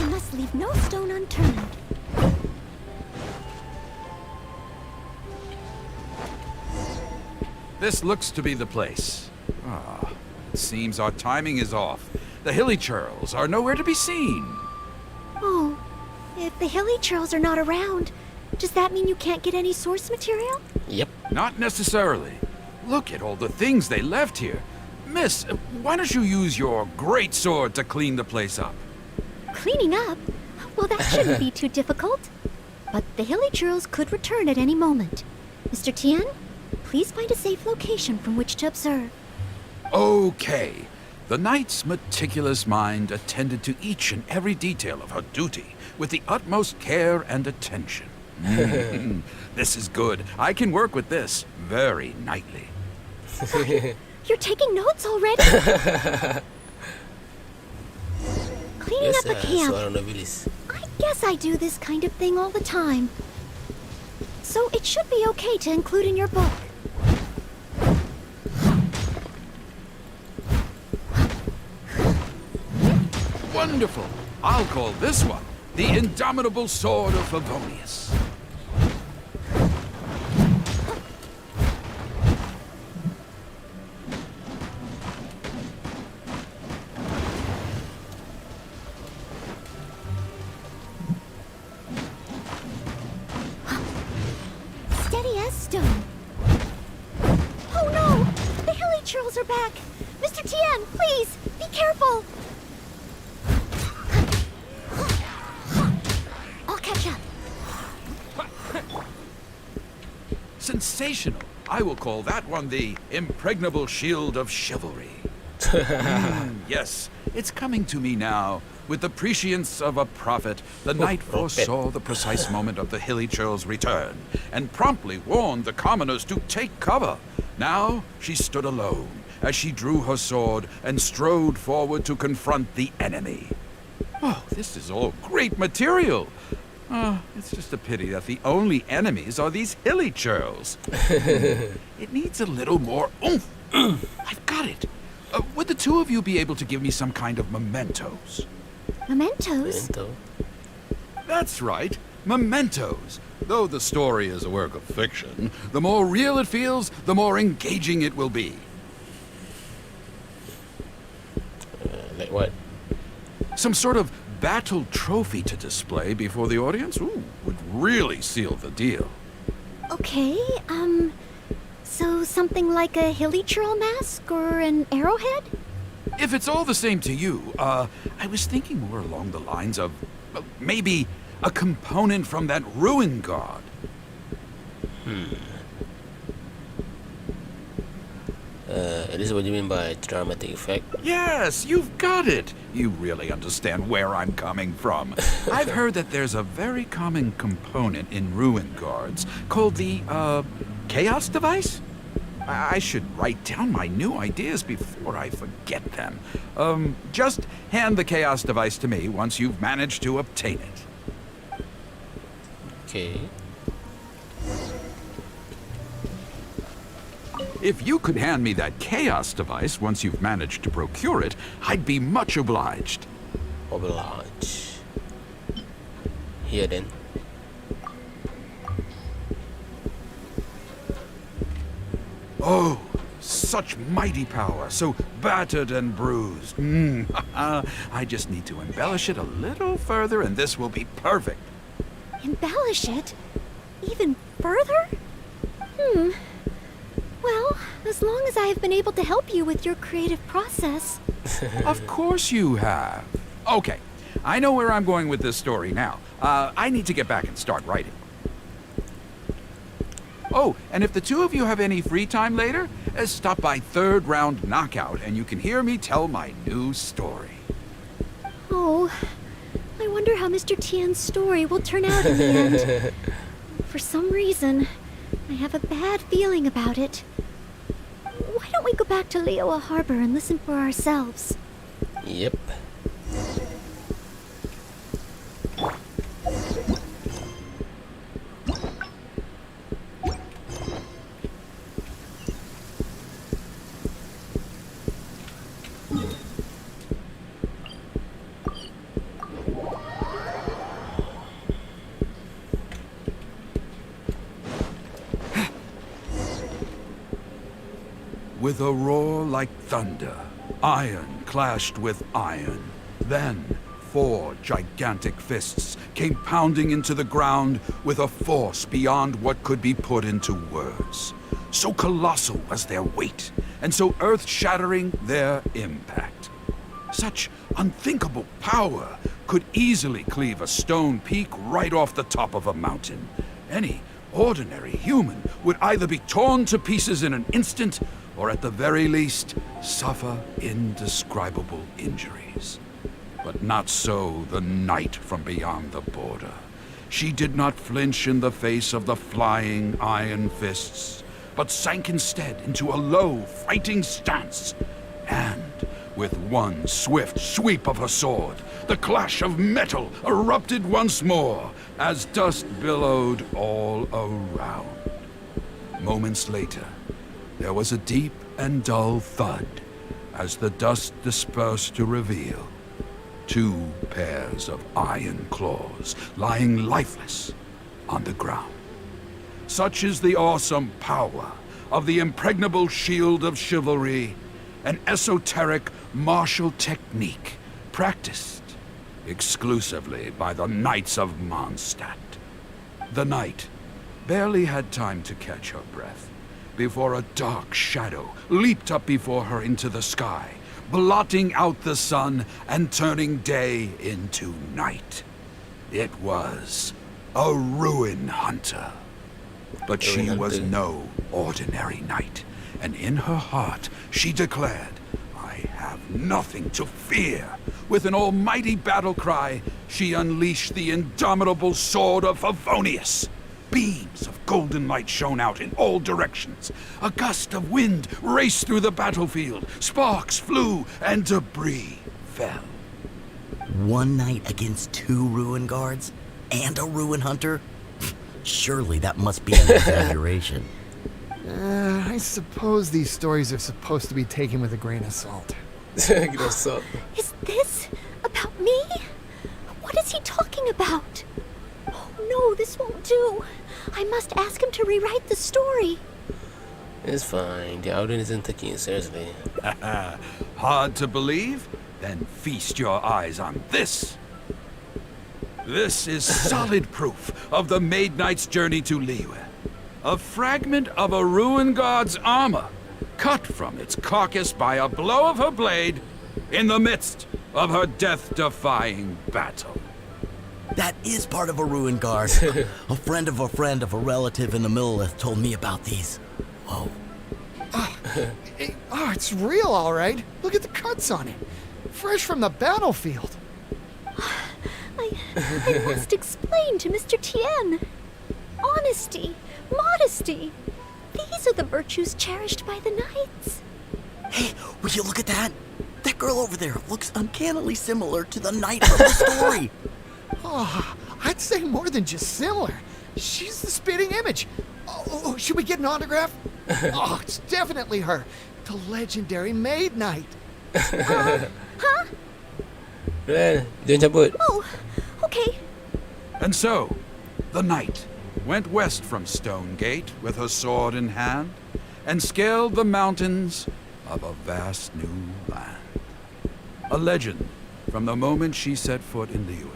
S2: I must leave no stone unturned.
S7: This looks to be the place. Ah, it seems our timing is off. The hilly churls are nowhere to be seen.
S2: Oh, if the hilly churls are not around, does that mean you can't get any source material?
S1: Yep.
S7: Not necessarily. Look at all the things they left here. Miss, why don't you use your great sword to clean the place up?
S2: Cleaning up? Well, that shouldn't be too difficult. But the hilly churls could return at any moment. Mr. Tian, please find a safe location from which to observe.
S7: Okay. The knight's meticulous mind attended to each and every detail of her duty with the utmost care and attention. This is good. I can work with this very knightly.
S2: You're taking notes already? Cleaning up a camp.
S1: Seorang novelis.
S2: I guess I do this kind of thing all the time. So it should be okay to include in your book.
S7: Wonderful. I'll call this one the Indomitable Sword of Favonius.
S2: Steady as stone. Oh no! The hilly churls are back! Mr. Tian, please, be careful! I'll catch up.
S7: Sensational. I will call that one the Impregnable Shield of Chivalry. Yes, it's coming to me now. With the prescience of a prophet, the knight foresaw the precise moment of the hilly churl's return, and promptly warned the commoners to take cover. Now she stood alone, as she drew her sword and strode forward to confront the enemy. Oh, this is all great material. It's just a pity that the only enemies are these hilly churls. It needs a little more oomph. I've got it. Would the two of you be able to give me some kind of mementos?
S2: Mementos?
S1: Mento.
S7: That's right, mementos. Though the story is a work of fiction, the more real it feels, the more engaging it will be.
S1: Like what?
S7: Some sort of battle trophy to display before the audience? Ooh, would really seal the deal.
S2: Okay, so something like a hilly churl mask or an arrowhead?
S7: If it's all the same to you, I was thinking more along the lines of maybe a component from that ruin god.
S1: This is what you mean by dramatic effect?
S7: Yes, you've got it. You really understand where I'm coming from. I've heard that there's a very common component in ruin guards called the, chaos device? I should write down my new ideas before I forget them. Just hand the chaos device to me once you've managed to obtain it.
S1: Okay.
S7: If you could hand me that chaos device once you've managed to procure it, I'd be much obliged.
S1: Oblige. Here then.
S7: Oh, such mighty power, so battered and bruised. I just need to embellish it a little further and this will be perfect.
S2: Embellish it? Even further? Well, as long as I have been able to help you with your creative process.
S7: Of course you have. Okay, I know where I'm going with this story now. I need to get back and start writing. Oh, and if the two of you have any free time later, stop by Third Round Knockout and you can hear me tell my new story.
S2: Oh, I wonder how Mr. Tian's story will turn out in the end. For some reason, I have a bad feeling about it. Why don't we go back to Lioa Harbor and listen for ourselves?
S1: Yep.
S7: With a roar like thunder, iron clashed with iron. Then, 4 gigantic fists came pounding into the ground with a force beyond what could be put into words. So colossal was their weight, and so earth-shattering their impact. Such unthinkable power could easily cleave a stone peak right off the top of a mountain. Any ordinary human would either be torn to pieces in an instant, or at the very least, suffer indescribable injuries. But not so the knight from beyond the border. She did not flinch in the face of the flying iron fists, but sank instead into a low, fighting stance. And, with one swift sweep of her sword, the clash of metal erupted once more as dust billowed all around. Moments later, there was a deep and dull thud as the dust dispersed to reveal 2 pairs of iron claws lying lifeless on the ground. Such is the awesome power of the impregnable shield of chivalry, an esoteric martial technique practiced exclusively by the Knights of Mondstadt. The knight barely had time to catch her breath before a dark shadow leaped up before her into the sky, blotting out the sun and turning day into night. It was a ruin hunter. But she was no ordinary knight, and in her heart she declared, "I have nothing to fear." With an almighty battle cry, she unleashed the indomitable sword of Favonius. Beams of golden light shone out in all directions. A gust of wind raced through the battlefield. Sparks flew and debris fell.
S8: One knight against 2 ruin guards? And a ruin hunter? Surely that must be an exaggeration.
S9: I suppose these stories are supposed to be taken with a grain of salt.
S2: Is this about me? What is he talking about? Oh no, this won't do. I must ask him to rewrite the story.
S1: It's fine. The audience isn't taking it seriously.
S7: Hard to believe? Then feast your eyes on this. This is solid proof of the Maid Knight's journey to Liyue. A fragment of a ruin god's armor, cut from its carcass by a blow of her blade in the midst of her death-defying battle.
S8: That is part of a ruin guard. A friend of a relative in the Millith told me about these. Whoa.
S9: It's real, all right. Look at the cuts on it. Fresh from the battlefield.
S2: I must explain to Mr. Tien. Honesty, modesty. These are the virtues cherished by the knights.
S8: Hey, would you look at that? That girl over there looks uncannily similar to the knight from the story.
S9: I'd say more than just similar. She's the spitting image. Oh, should we get an autograph? It's definitely her. The legendary Maid Knight.
S2: Huh?
S1: Jangan cabut.
S2: Oh, okay.
S7: And so, the knight went west from Stone Gate with her sword in hand and scaled the mountains of a vast new land. A legend from the moment she set foot in Liyue.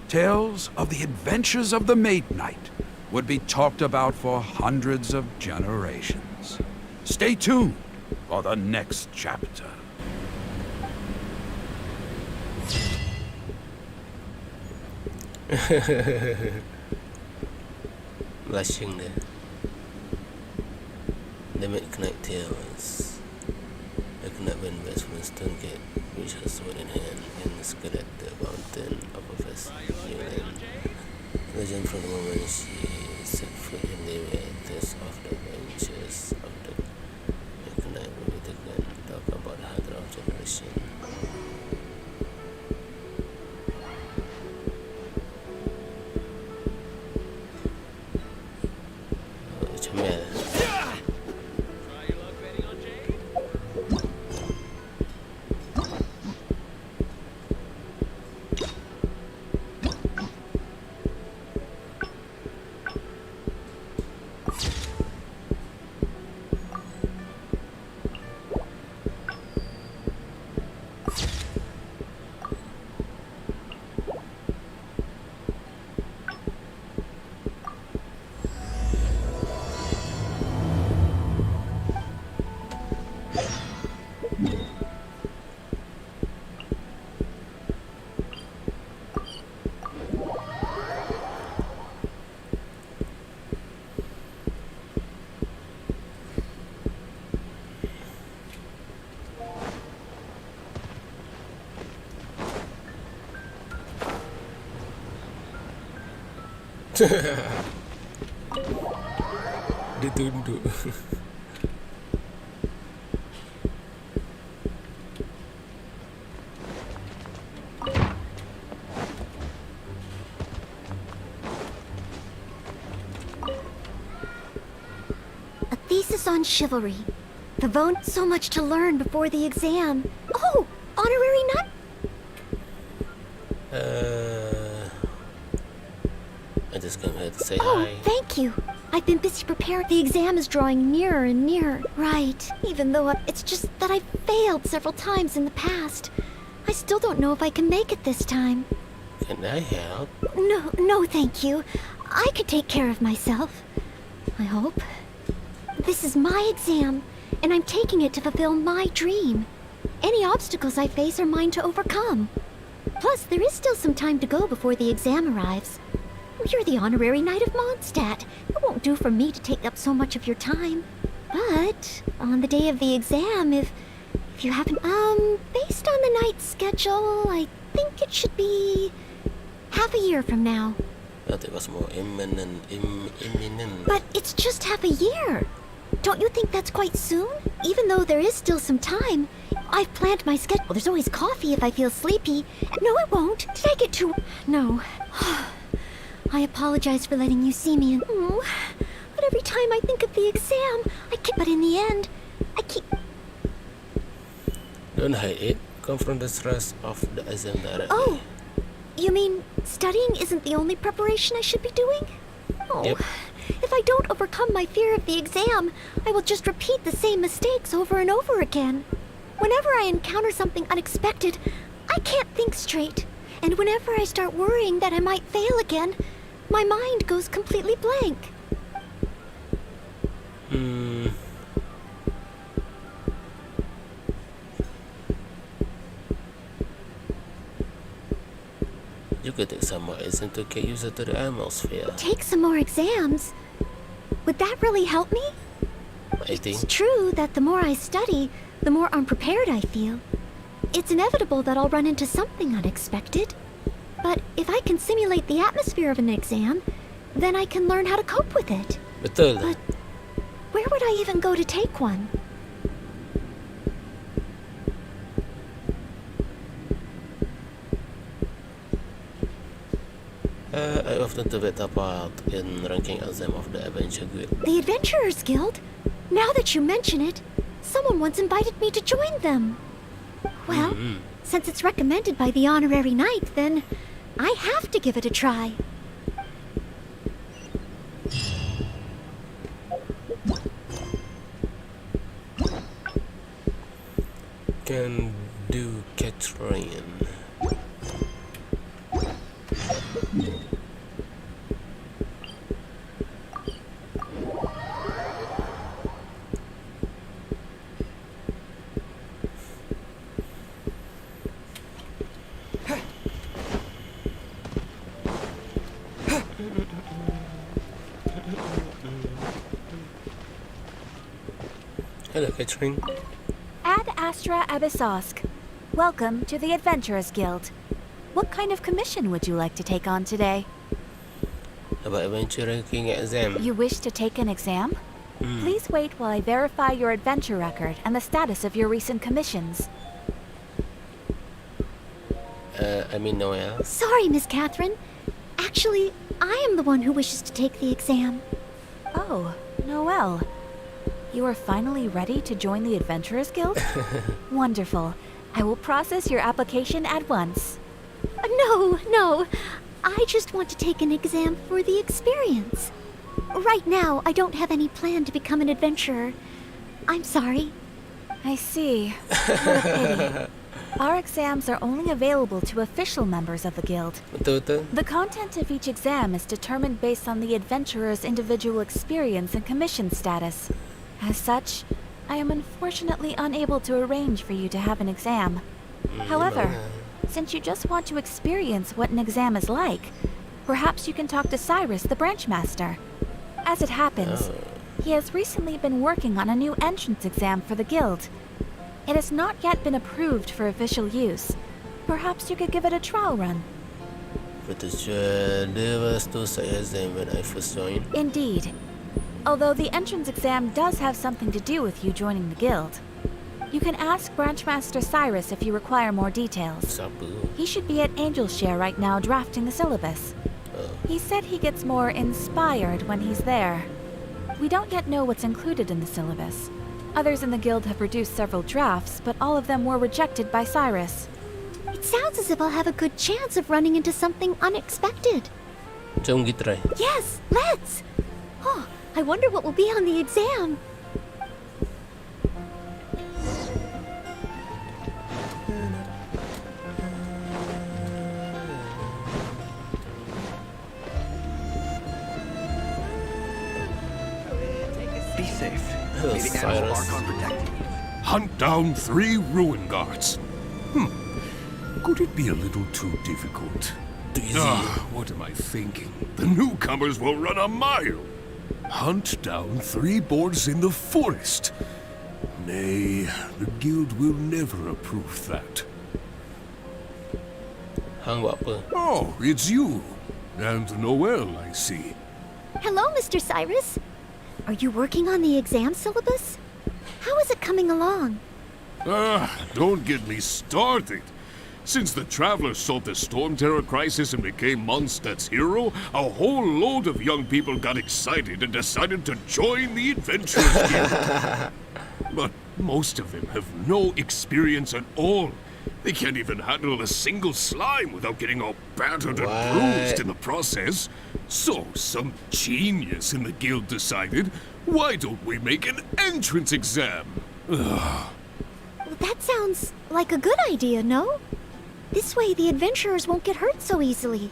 S7: Tales of the adventures of the Maid Knight would be talked about for hundreds of generations. Stay tuned for the next chapter.
S1: Blushing there. The Midnight Tales. The knight went west from Stone Gate, which has sword in hand, and scaled the mountain of a vast new land. Legend from the moment she set foot in the tales of the adventures of the Midnight will be taken talk about the hundred of generation. Dia tunduk.
S2: A thesis on chivalry. Pavone, so much to learn before the exam. Oh, honorary nut?
S1: I just came here to say
S2: Oh,
S1: hi.
S2: thank you. I've been busy preparing. The exam is drawing nearer and nearer. Right. Even though it's just that I've failed several times in the past. I still don't know if I can make it this time.
S1: Can I help?
S2: No, thank you. I could take care of myself. I hope. This is my exam, and I'm taking it to fulfill my dream. Any obstacles I face are mine to overcome. Plus, there is still some time to go before the exam arrives. You're the honorary knight of Mondstadt. It won't do for me to take up so much of your time. But on the day of the exam, if you happen, based on the night's schedule, I think it should be half a year from now.
S1: That it was more imminent.
S2: But it's just half a year. Don't you think that's quite soon? Even though there is still some time, I've planned my schedule. There's always coffee if I feel sleepy. No, it won't. Did I get too... No. I apologize for letting you see me and... Oh, but every time I think of the exam, I can't... But in the end, I keep...
S1: Don't hide it. Confront the stress of the exam directly.
S2: Oh, you mean studying isn't the only preparation I should be doing? Oh,
S1: Yep.
S2: If I don't overcome my fear of the exam, I will just repeat the same mistakes over and over again. Whenever I encounter something unexpected, I can't think straight. And whenever I start worrying that I might fail again, my mind goes completely blank.
S1: You could take some more exam to get used to the atmosphere.
S2: Take some more exams? Would that really help me?
S1: I think.
S2: It's true that the more I study, the more unprepared I feel. It's inevitable that I'll run into something unexpected. But if I can simulate the atmosphere of an exam, then I can learn how to cope with it.
S1: Betul.
S2: But where would I even go to take one?
S1: I often take part in ranking exam of the Adventure Guild.
S2: The Adventurers Guild? Now that you mention it, someone once invited me to join them. Well, since it's recommended by the honorary knight, then I have to give it a try.
S1: Can do catching. Hello, catching.
S10: Ad Astra Abyssosk. Welcome to the Adventurers Guild. What kind of commission would you like to take on today?
S1: About adventure ranking exam.
S10: You wish to take an exam? Please wait while I verify your adventure record and the status of your recent commissions.
S1: I mean Noelle.
S2: Sorry, Miss Catherine. Actually, I am the one who wishes to take the exam.
S10: Oh, Noelle. You are finally ready to join the Adventurers Guild? Wonderful. I will process your application at once.
S2: No. I just want to take an exam for the experience. Right now, I don't have any plan to become an adventurer. I'm sorry.
S10: I see. What a pity. Our exams are only available to official members of the guild.
S1: Betul.
S10: The content of each exam is determined based on the adventurer's individual experience and commission status. As such, I am unfortunately unable to arrange for you to have an exam. However, since you just want to experience what an exam is like, perhaps you can talk to Cyrus, the branch master. As it happens, he has recently been working on a new entrance exam for the guild. It has not yet been approved for official use. Perhaps you could give it a trial run.
S1: Betul. There was two side exam when I first joined.
S10: Indeed. Although the entrance exam does have something to do with you joining the guild. You can ask Branchmaster Cyrus if you require more details.
S1: Siapa?
S10: He should be at Angel Share right now drafting the syllabus. He said he gets more inspired when he's there. We don't yet know what's included in the syllabus. Others in the guild have produced several drafts, but all of them were rejected by Cyrus.
S2: It sounds as if I'll have a good chance of running into something unexpected.
S1: Jom kita try.
S2: Yes, let's! Oh, I wonder what will be on the exam.
S11: Be safe.
S1: Hello,
S11: May the animal
S1: Cyrus.
S11: Archon protect you.
S12: Hunt down 3 ruin guards. Could it be a little too difficult?
S1: Too easy.
S12: What am I thinking? The newcomers will run a mile. Hunt down 3 boars in the forest. Nay, the guild will never approve that.
S1: Hang buat apa?
S12: Oh, it's you. And Noelle, I see.
S2: Hello, Mr. Cyrus. Are you working on the exam syllabus? How is it coming along?
S12: Don't get me started. Since the Travelers solved the Storm Terror crisis and became Mondstadt's hero, a whole load of young people got excited and decided to join the Adventurers Guild. But most of them have no experience at all. They can't even handle a single slime without getting all battered and bruised in the process. So some genius in the guild decided, why don't we make an entrance exam?
S2: That sounds like a good idea, no? This way the adventurers won't get hurt so easily.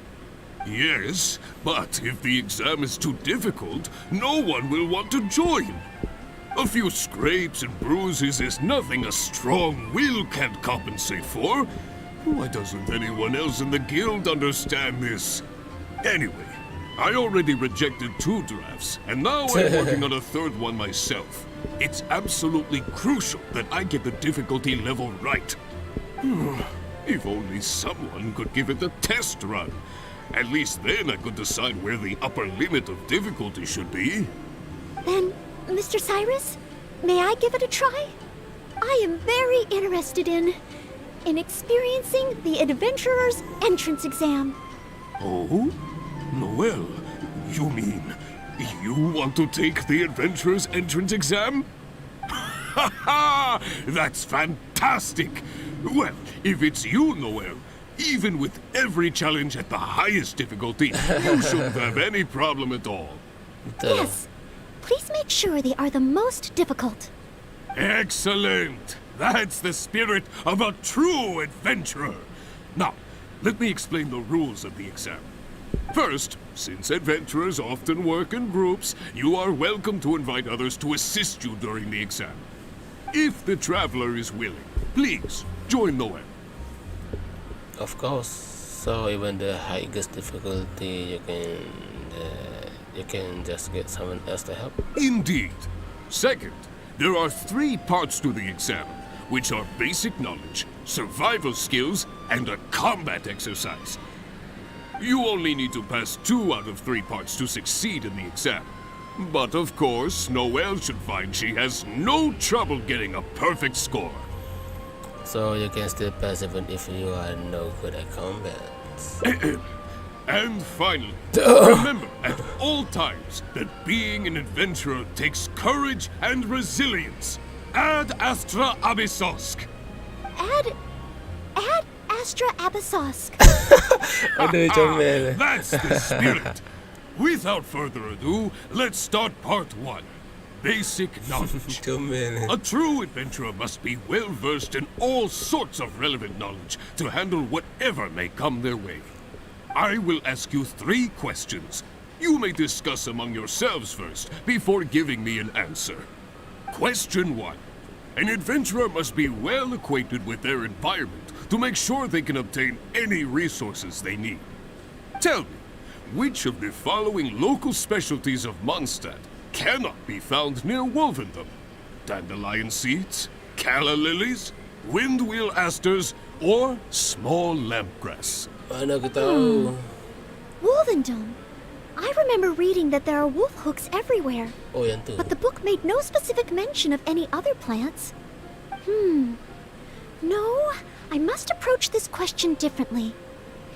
S12: Yes, but if the exam is too difficult, no one will want to join. A few scrapes and bruises is nothing a strong will can't compensate for. Why doesn't anyone else in the guild understand this? Anyway, I already rejected 2 drafts, and now I'm working on a 3rd one myself. It's absolutely crucial that I get the difficulty level right. If only someone could give it a test run. At least then I could decide where the upper limit of difficulty should be.
S2: Then, Mr. Cyrus, may I give it a try? I am very interested in experiencing the adventurer's entrance exam.
S12: Oh? Noelle, you mean you want to take the adventurer's entrance exam? Ha ha! That's fantastic! Well, if it's you, Noelle, even with every challenge at the highest difficulty, you shouldn't have any problem at all.
S2: Yes. Please make sure they are the most difficult.
S12: Excellent! That's the spirit of a true adventurer. Now, let me explain the rules of the exam. First, since adventurers often work in groups, you are welcome to invite others to assist you during the exam. If the traveler is willing, please join Noelle.
S1: Of course. So even the highest difficulty, you can just get someone else to help.
S12: Indeed. Second, there are 3 parts to the exam, which are basic knowledge, survival skills, and a combat exercise. You only need to pass 2 out of 3 parts to succeed in the exam. But of course, Noelle should find she has no trouble getting a perfect score.
S1: So you can still pass even if you are no good at combat.
S12: And finally, remember at all times that being an adventurer takes courage and resilience. Ad Astra Abyssosk.
S2: Add Astra Abyssosk.
S12: That's the spirit. Without further ado, let's start part 1. Basic knowledge. A true adventurer must be well versed in all sorts of relevant knowledge to handle whatever may come their way. I will ask you 3 questions. You may discuss among yourselves first before giving me an answer. Question 1. An adventurer must be well acquainted with their environment to make sure they can obtain any resources they need. Tell me, which of the following local specialties of Mondstadt cannot be found near Wolvendom? Dandelion seeds, calla lilies, windwheel asters, or small lampgrass?
S1: Mana aku tahu.
S2: Wolvendom. I remember reading that there are wolf hooks everywhere,
S1: Oh, yang tu.
S2: but the book made no specific mention of any other plants. No, I must approach this question differently.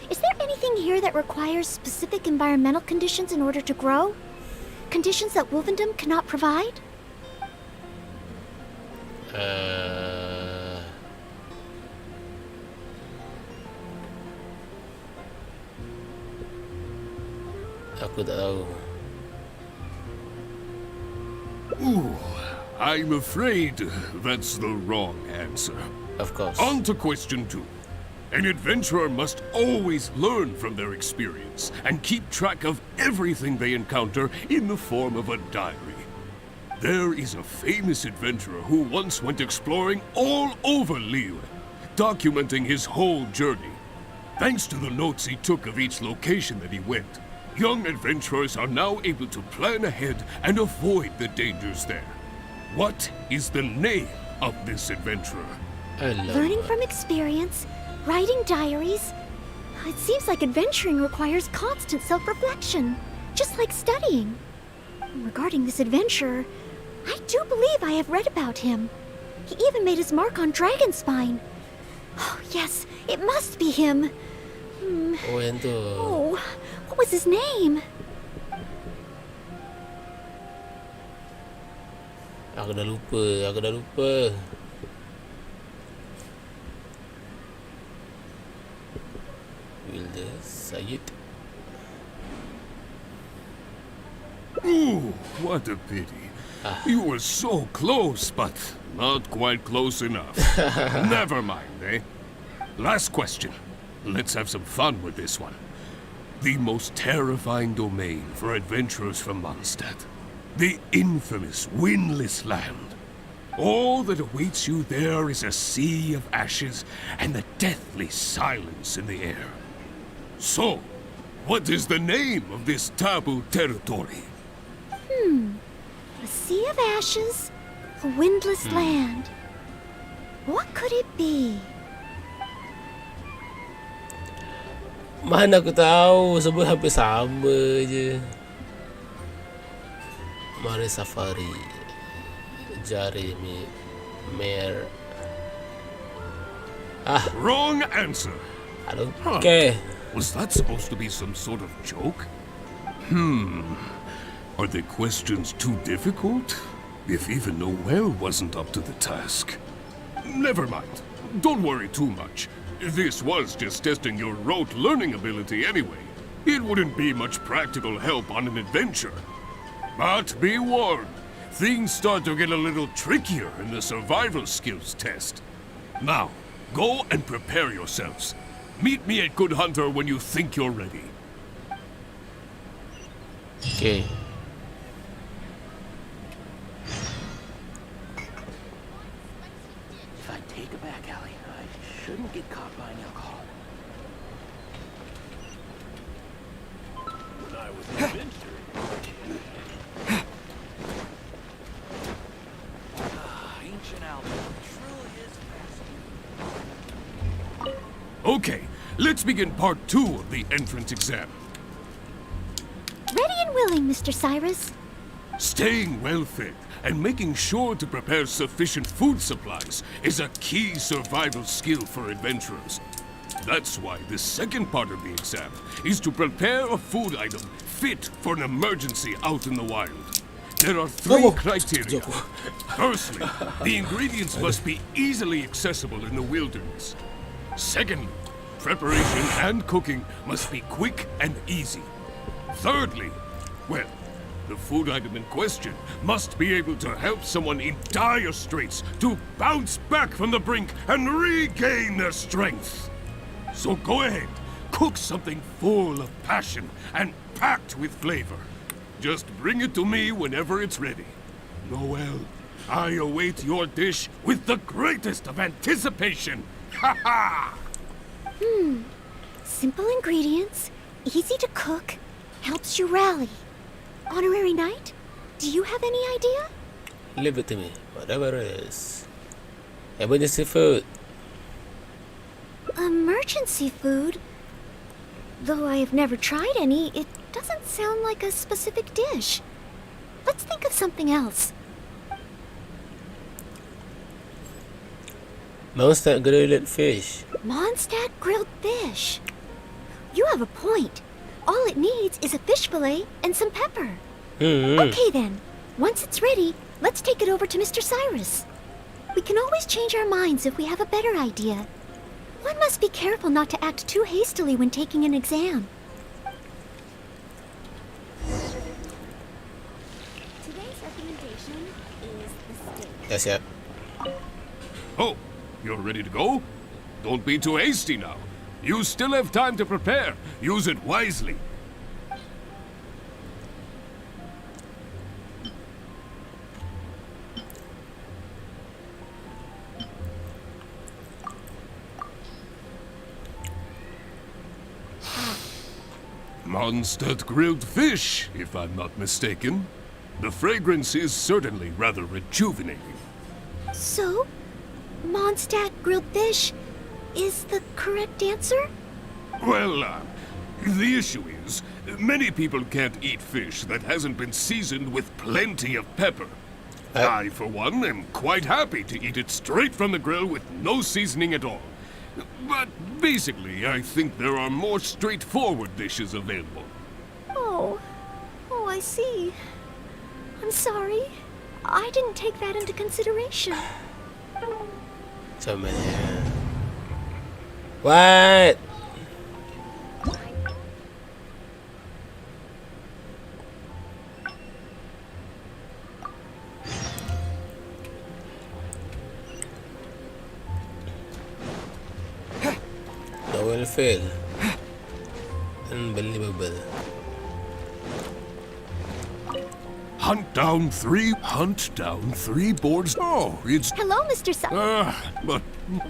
S2: Is there anything here that requires specific environmental conditions in order to grow? Conditions that Wolvendom cannot provide?
S1: Aku tak tahu.
S12: Ooh, I'm afraid that's the wrong answer.
S1: Of course.
S12: On to question 2. An adventurer must always learn from their experience and keep track of everything they encounter in the form of a diary. There is a famous adventurer who once went exploring all over Lille, documenting his whole journey. Thanks to the notes he took of each location that he went, young adventurers are now able to plan ahead and avoid the dangers there. What is the name of this adventurer?
S2: Learning from experience, writing diaries. It seems like adventuring requires constant self-reflection, just like studying. Regarding this adventurer, I do believe I have read about him. He even made his mark on Dragonspine. Oh, yes, it must be him.
S1: Oh, yang tu.
S2: Oh, what was his name?
S1: Aku dah lupa. Wilder Said.
S12: Ooh, what a pity. You were so close, but not quite close enough. Never mind, eh? Last question. Let's have some fun with this one. The most terrifying domain for adventurers from Mondstadt. The infamous Windless Land. All that awaits you there is a sea of ashes and the deathly silence in the air. So, what is the name of this taboo territory?
S2: A sea of ashes, a windless land. What could it be?
S1: Mana aku tahu, sebut hampir sama je. Mari Safari, Jeremy, Mare.
S12: Wrong answer.
S1: I don't care.
S12: Was that supposed to be some sort of joke? Are the questions too difficult? If even Noelle wasn't up to the task. Never mind. Don't worry too much. This was just testing your rote learning ability anyway. It wouldn't be much practical help on an adventure. But be warned, things start to get a little trickier in the survival skills test. Now, go and prepare yourselves. Meet me at Good Hunter when you think you're ready.
S1: Okay.
S8: If I take a back alley, I shouldn't get caught by an alcohol.
S12: When I was adventuring.
S8: Ancient Albion truly is fascinating.
S12: Okay, let's begin part 2 of the entrance exam.
S2: Ready and willing, Mr. Cyrus.
S12: Staying well-fed and making sure to prepare sufficient food supplies is a key survival skill for adventurers. That's why the second part of the exam is to prepare a food item fit for an emergency out in the wild. There are 3 criteria. Firstly, the ingredients must be easily accessible in the wilderness. Secondly, preparation and cooking must be quick and easy. Thirdly, well, the food item in question must be able to help someone in dire straits to bounce back from the brink and regain their strength. So go ahead, cook something full of passion and packed with flavor. Just bring it to me whenever it's ready. Noelle, I await your dish with the greatest of anticipation. Ha ha!
S2: Simple ingredients, easy to cook, helps you rally. Honorary Knight, do you have any idea?
S1: Leave it to me, whatever it is. Emergency food.
S2: Emergency food? Though I have never tried any, it doesn't sound like a specific dish. Let's think of something else.
S1: Mondstadt grilled fish.
S2: Mondstadt grilled fish. You have a point. All it needs is a fish fillet and some pepper. Okay then. Once it's ready, let's take it over to Mr. Cyrus. We can always change our minds if we have a better idea. One must be careful not to act too hastily when taking an exam. Today's recommendation is the steak.
S1: Yes, yeah.
S12: Oh, you're ready to go? Don't be too hasty now. You still have time to prepare. Use it wisely. Mondstadt grilled fish, if I'm not mistaken. The fragrance is certainly rather rejuvenating.
S2: So, Mondstadt grilled fish is the correct answer?
S12: Well, the issue is, many people can't eat fish that hasn't been seasoned with plenty of pepper. I, for one, am quite happy to eat it straight from the grill with no seasoning at all. But basically, I think there are more straightforward dishes available.
S2: Oh, I see. I'm sorry. I didn't take that into consideration.
S1: So many. What? Noelle fail. Unbelievable.
S12: Hunt down three boards. Oh, it's...
S2: Hello, Mr.
S12: but...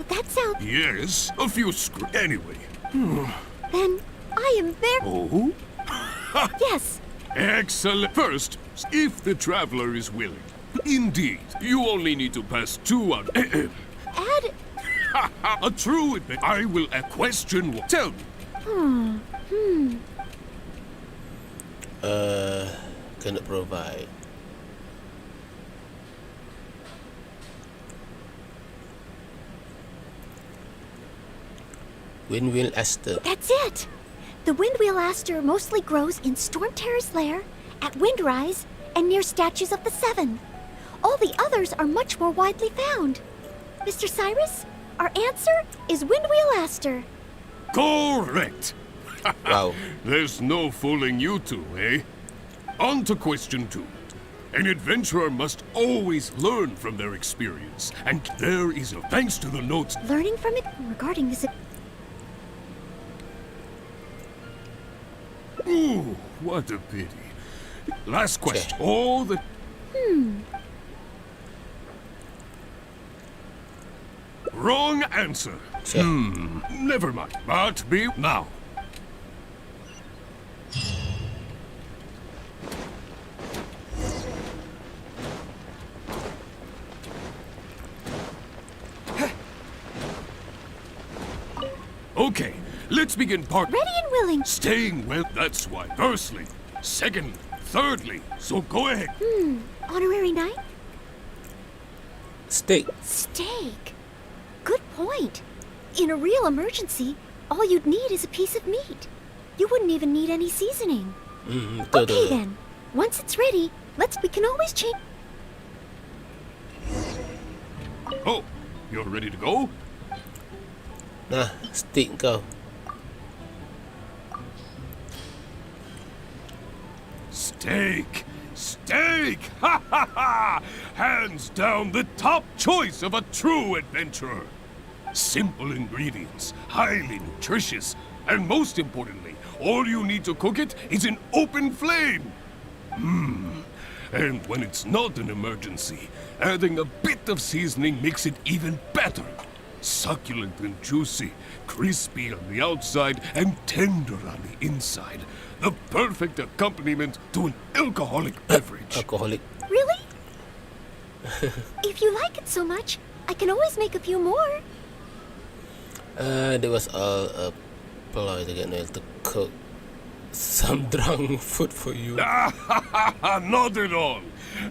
S2: That sounds...
S12: Yes, a few Anyway.
S2: Then I am very...
S12: Oh?
S2: Yes.
S12: Excellent. First, if the traveler is willing. Indeed, you only need to pass 2 out...
S2: Add...
S12: A true adventure. I will question... Tell me.
S1: Cannot provide. Windwheel aster.
S2: That's it! The windwheel aster mostly grows in Storm Terror's lair, at Windrise, and near statues of the Seven. All the others are much more widely found. Mr. Cyrus, our answer is windwheel aster.
S12: Correct!
S1: Wow.
S12: There's no fooling you two, eh? On to question 2. An adventurer must always learn from their experience, and there is a thanks to the notes.
S2: Learning from it regarding this...
S12: Ooh, what a pity. Last question. All the... Wrong answer. Never mind. But be now. Okay, let's begin part...
S2: Ready and willing.
S12: Staying well, that's why. Firstly, secondly, thirdly, so go ahead.
S2: Honorary knight?
S1: Steak.
S2: Steak. Good point. In a real emergency, all you'd need is a piece of meat. You wouldn't even need any seasoning. Okay then. Once it's ready, we can always change...
S12: Oh, you're ready to go?
S1: Nah, steak kau.
S12: Steak! Steak! Ha ha ha! Hands down the top choice of a true adventurer. Simple ingredients, highly nutritious, and most importantly, all you need to cook it is an open flame. And when it's not an emergency, adding a bit of seasoning makes it even better. Succulent and juicy, crispy on the outside and tender on the inside. The perfect accompaniment to an alcoholic beverage.
S1: Alcoholic.
S2: Really? If you like it so much, I can always make a few more.
S1: That was all a ploy to get Noelle to cook some drunk food for you.
S12: Not at all.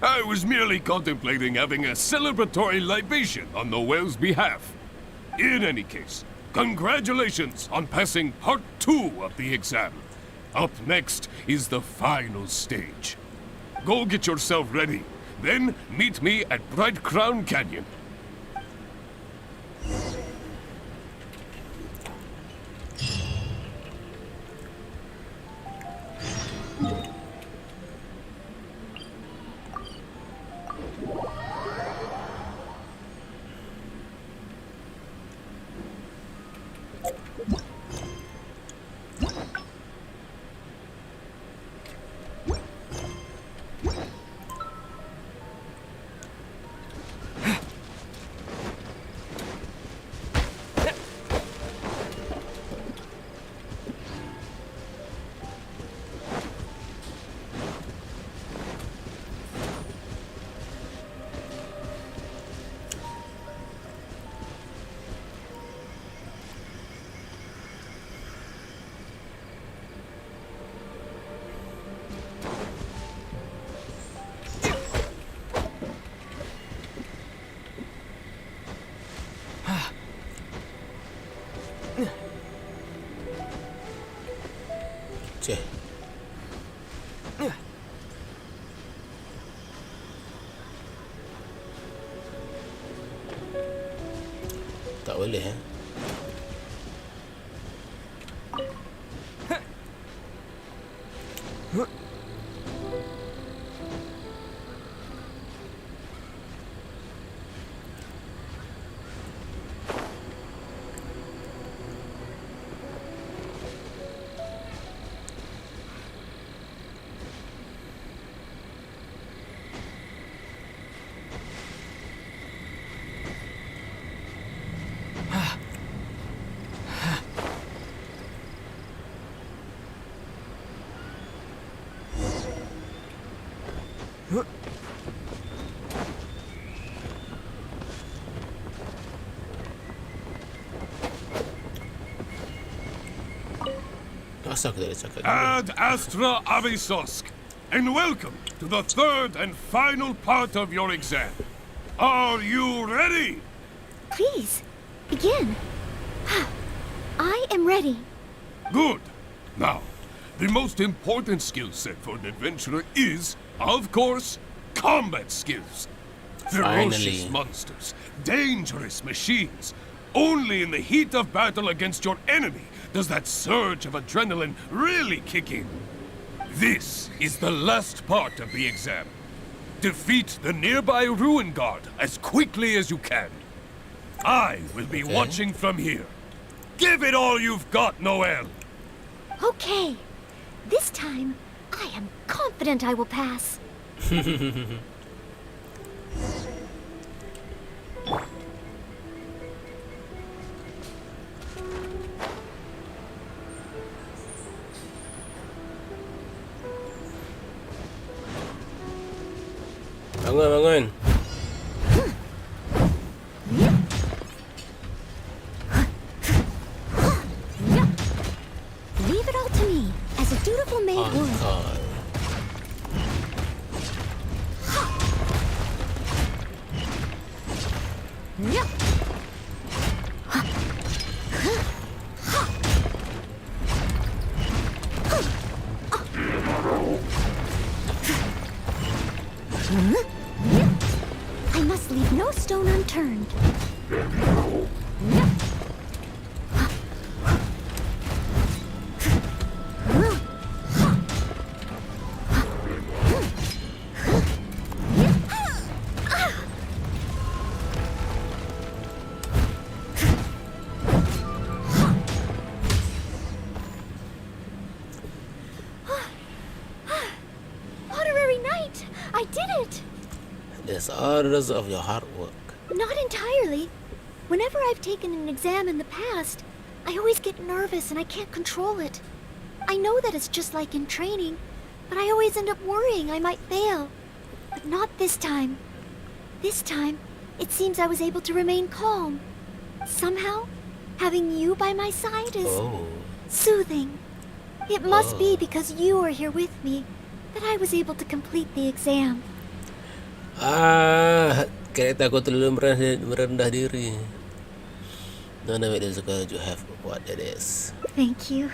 S12: I was merely contemplating having a celebratory libation on Noelle's behalf. In any case, congratulations on passing part 2 of the exam. Up next is the final stage. Go get yourself ready. Then meet me at Bright Crown Canyon.
S1: Cih. Tak boleh Asal aku tak boleh cakap
S12: Ad Astra Avisosk, and welcome to the third and final part of your exam. Are you ready?
S2: Please, begin. I am ready.
S12: Good. Now, the most important skill set for an adventurer is, of course, combat skills. Ferocious monsters, dangerous machines. Only in the heat of battle against your enemy does that surge of adrenaline really kick in. This is the last part of the exam. Defeat the nearby ruin guard as quickly as you can. I will be watching from here. Give it all you've got, Noelle.
S2: Okay. This time, I am confident I will pass.
S1: Bangun, bangun.
S2: Leave it all to me, as a dutiful maid would. I must leave no stone unturned. Honorary knight! I did it!
S1: That's all the result of your hard work.
S2: Not entirely. Whenever I've taken an exam in the past, I always get nervous and I can't control it. I know that it's just like in training, but I always end up worrying I might fail. But not this time. This time, it seems I was able to remain calm. Somehow, having you by my side is... Soothing. It must be because you are here with me that I was able to complete the exam.
S1: Karakter aku terlalu merendah diri. None of it is because you have what it is.
S2: Thank you.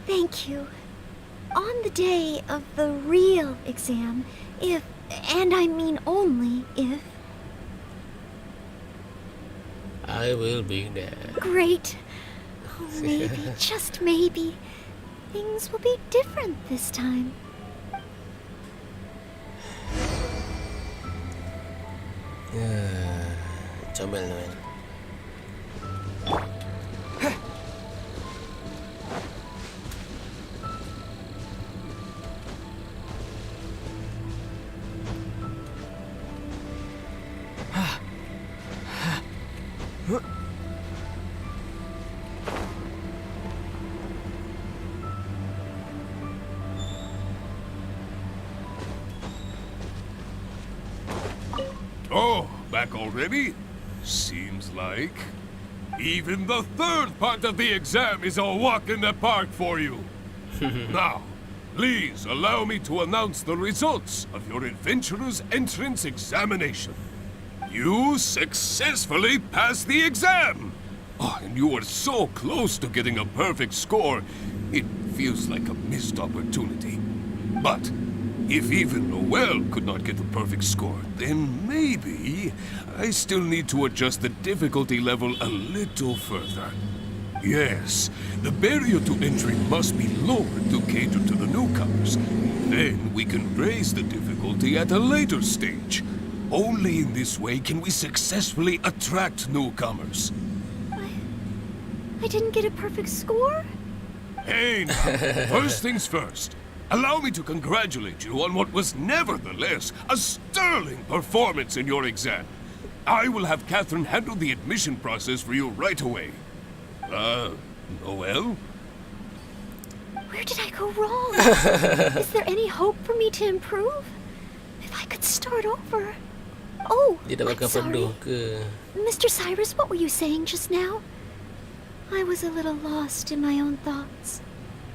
S2: Thank you. On the day of the real exam, if, and I mean only if...
S1: I will be there.
S2: Great. Oh, maybe, just maybe, things will be different this time.
S1: Comel Noelle.
S12: Oh, back already? Seems like. Even the third part of the exam is a walk in the park for you. Now, please allow me to announce the results of your adventurer's entrance examination. You successfully passed the exam! Oh, and you were so close to getting a perfect score, it feels like a missed opportunity. But if even Noelle could not get the perfect score, then maybe I still need to adjust the difficulty level a little further. Yes, the barrier to entry must be lowered to cater to the newcomers. Then we can raise the difficulty at a later stage. Only in this way can we successfully attract newcomers.
S2: I didn't get a perfect score?
S12: Hey, now, first things first. Allow me to congratulate you on what was nevertheless a sterling performance in your exam. I will have Catherine handle the admission process for you right away. Noelle?
S2: Where did I go wrong? Is there any hope for me to improve? If I could start over. Oh,
S1: Dia dah
S2: I'm
S1: makan
S2: sorry.
S1: penuh ke?
S2: Mr. Cyrus, what were you saying just now? I was a little lost in my own thoughts.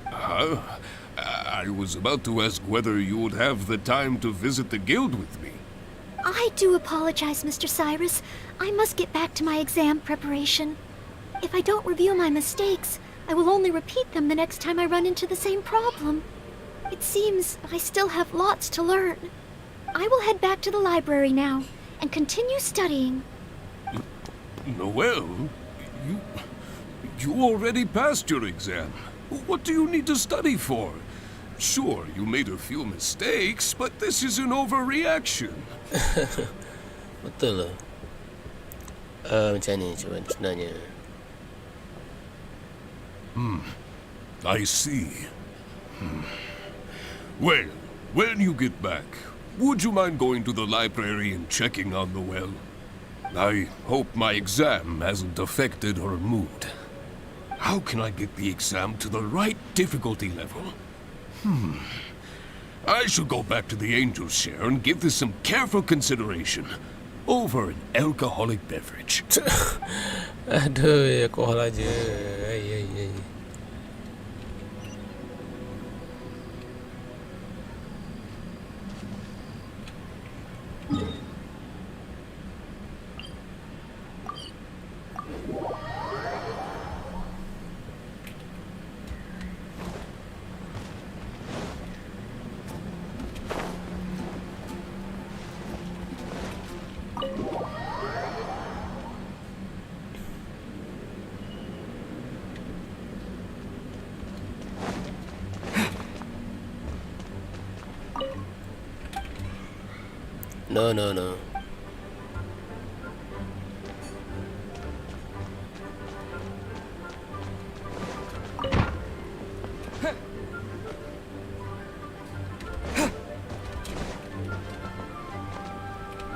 S12: I was about to ask whether you would have the time to visit the guild with me.
S2: I do apologize, Mr. Cyrus. I must get back to my exam preparation. If I don't review my mistakes, I will only repeat them the next time I run into the same problem. It seems I still have lots to learn. I will head back to the library now and continue studying.
S12: Noelle, you already passed your exam. What do you need to study for? Sure, you made a few mistakes, but this is an overreaction.
S1: Betul lah. Macam ni cuba sebenarnya.
S12: I see. Well, when you get back, would you mind going to the library and checking on Noelle? I hope my exam hasn't affected her mood. How can I get the exam to the right difficulty level? I should go back to the Angel's Share and give this some careful consideration over an alcoholic beverage.
S1: Aduh, alkohol aja. Ay. No.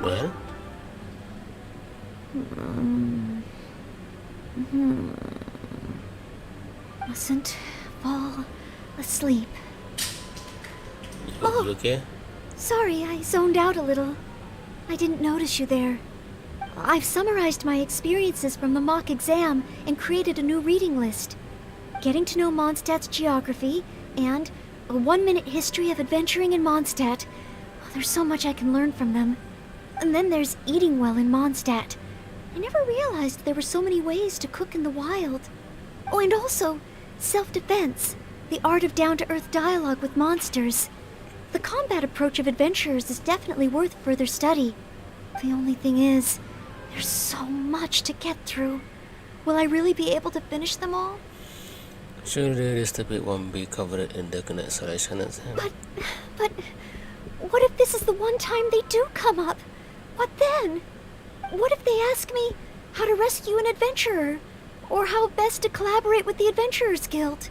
S1: Well?
S2: Mustn't fall asleep.
S1: You okay?
S2: Sorry, I zoned out a little. I didn't notice you there. I've summarized my experiences from the mock exam and created a new reading list. getting to know Mondstadt's geography, and a 1-minute history of adventuring in Mondstadt. Oh, there's so much I can learn from them. And then there's eating well in Mondstadt. I never realized there were so many ways to cook in the wild. Oh, and also, self-defense, the art of down-to-earth dialogue with monsters. The combat approach of adventurers is definitely worth further study. The only thing is, there's so much to get through. Will I really be able to finish them all?
S1: Surely this topic won't be covered in the next selection.
S2: But, what if this is the one time they do come up? What then? What if they ask me how to rescue an adventurer? Or how best to collaborate with the Adventurers Guild?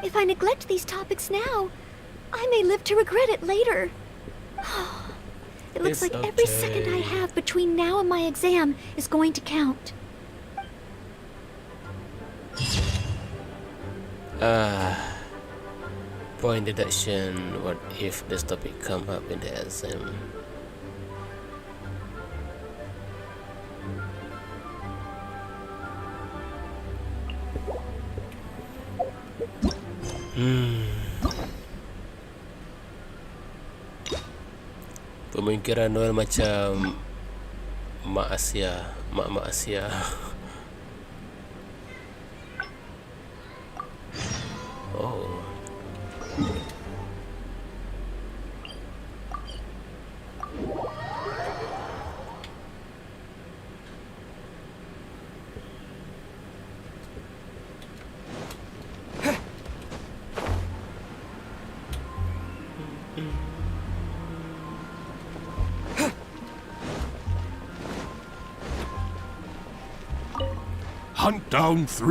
S2: If I neglect these topics now, I may live to regret it later. It looks like every second I have between now and my exam is going to count.
S1: Point deduction. What if this topic come up in the exam? Pemikiran Noelle macam Mak Asia. Mak Asia. Oh.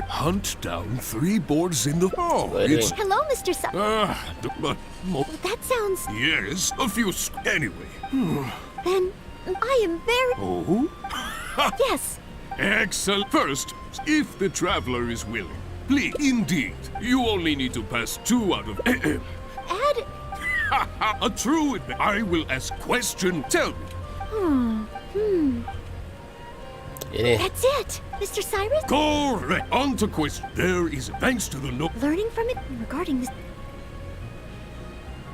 S12: Hunt down three boards in the... Oh, it's...
S2: Hello, Mr.
S12: But...
S2: That sounds...
S12: Yes, a few... Anyway.
S2: Then, I am very...
S12: Oh?
S2: Yes.
S12: Excellent. First, if the traveler is willing, please, indeed, you only need to pass 2 out of...
S2: Add...
S12: A true... I will ask question. Tell me.
S2: That's it, Mr. Cyrus?
S12: Correct. On to question. There is, thanks to the note...
S2: Learning from it regarding this...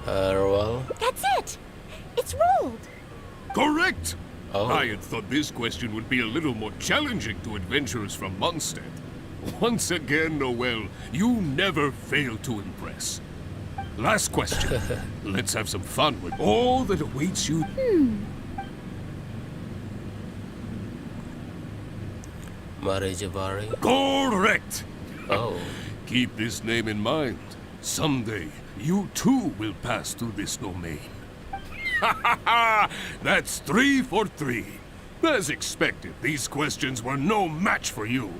S1: Well...
S2: That's it! It's rolled!
S12: Correct!
S1: Oh.
S12: I had thought this question would be a little more challenging to adventurers from Mondstadt. Once again, Noelle, you never fail to impress. Last question. Let's have some fun with all that awaits you.
S1: Marejabari.
S12: Correct!
S1: Oh.
S12: Keep this name in mind. Someday, you too will pass through this domain. That's 3 for 3. As expected, these questions were no match for you.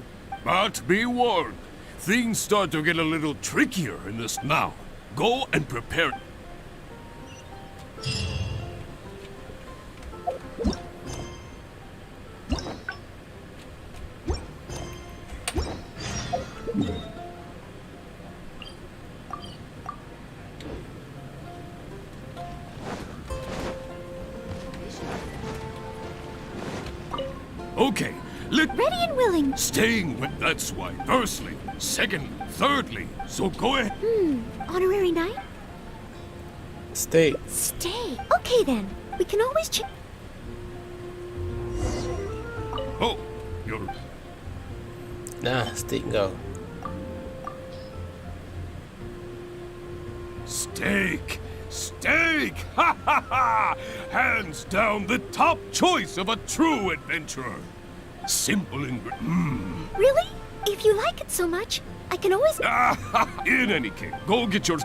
S12: But be warned, things start to get a little trickier in this now. Go and prepare. Okay,
S2: Ready and willing.
S12: staying with that's why. Firstly, secondly, thirdly. So go ahead.
S2: Honorary knight?
S1: Stay.
S2: Stay. Okay then. We can always
S12: Oh, you're
S1: Nah, stick go.
S12: steak. Steak! Ha ha ha! Hands down the top choice of a true adventurer. Simple and
S2: Really? If you like it so much, I can always...
S12: In any case, go get your...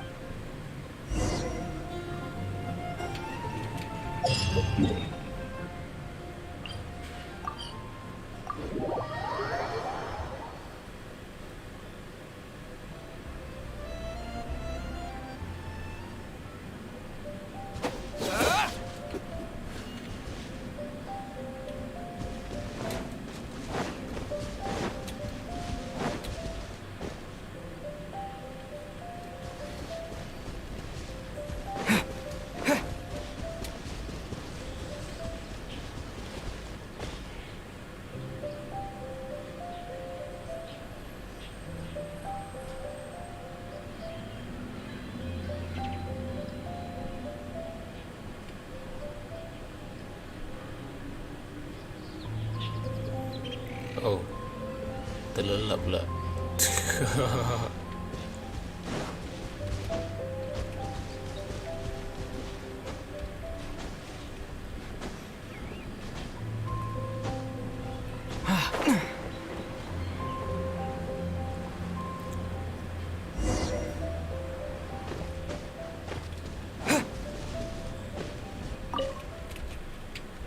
S1: lelap pula.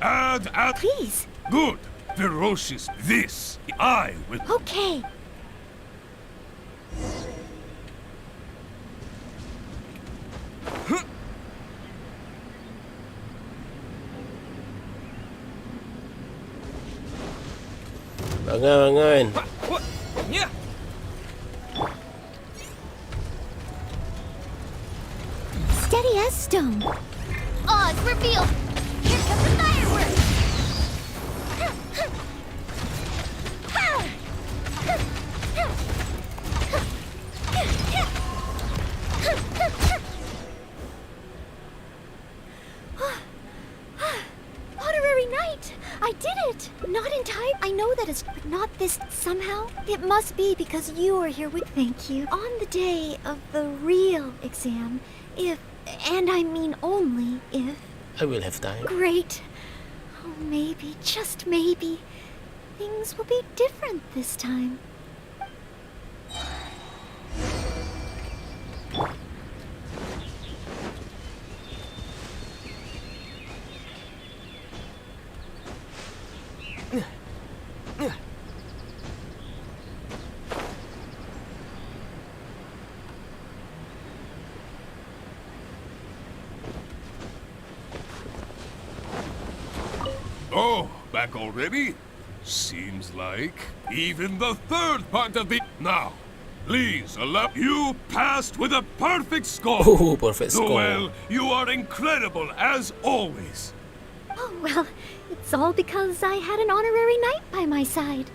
S12: Add.
S2: Please.
S12: Good. Ferocious. This. I will.
S2: Okay.
S1: Bangun.
S2: Steady as stone.
S4: Oh, it's revealed. Here comes the fireworks.
S2: Honorary Knight! I did it! Not in time. I know that it's not this somehow. It must be because you are here with thank you. On the day of the real exam, if, and I mean only if...
S1: I will have time.
S2: Great. Oh, maybe, just maybe, things will be different this time.
S12: Oh, back already? Seems like even the third part of the... Now, please allow... You passed with a perfect score.
S1: Oh, perfect score.
S12: Noelle, you are incredible as always.
S2: Oh, well, it's all because I had an honorary knight by my side.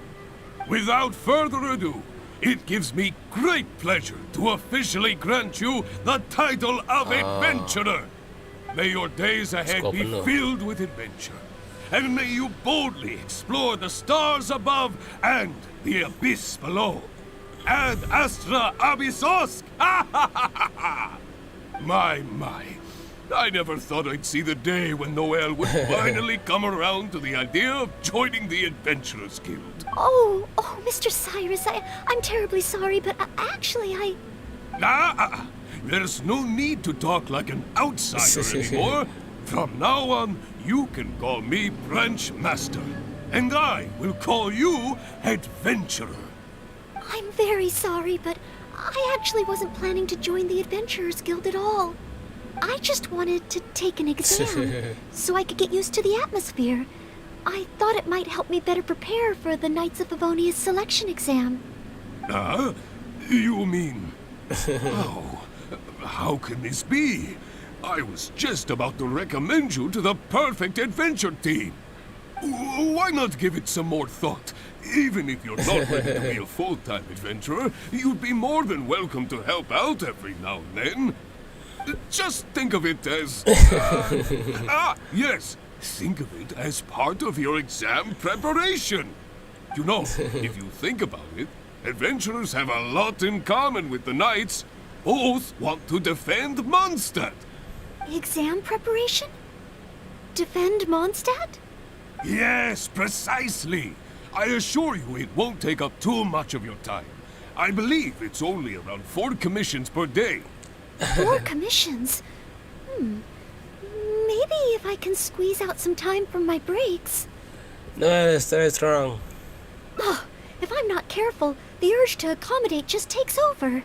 S12: Without further ado, it gives me great pleasure to officially grant you the title of Adventurer. May your days ahead be filled with adventure. And may you boldly explore the stars above and the abyss below. Ad astra abyssos! My. I never thought I'd see the day when Noelle would finally come around to the idea of joining the Adventurers Guild.
S2: Oh, Mr. Cyrus, I'm terribly sorry, but actually
S12: There's no need to talk like an outsider anymore. From now on, you can call me Branch Master, and I will call you Adventurer.
S2: I'm very sorry, but I actually wasn't planning to join the Adventurers Guild at all. I just wanted to take an exam so I could get used to the atmosphere. I thought it might help me better prepare for the Knights of Favonia's selection exam.
S12: You mean... Oh, how can this be? I was just about to recommend you to the perfect adventure team. Why not give it some more thought? Even if you're not ready to be a full-time adventurer, you'd be more than welcome to help out every now and then. Just think of it as... yes, think of it as part of your exam preparation. You know, if you think about it, adventurers have a lot in common with the knights. Both want to defend Mondstadt.
S2: Exam preparation? Defend Mondstadt?
S12: Yes, precisely. I assure you it won't take up too much of your time. I believe it's only around 4 commissions per day.
S2: 4 commissions? Maybe if I can squeeze out some time from my breaks.
S1: No, that's wrong.
S2: Oh, if I'm not careful, the urge to accommodate just takes over.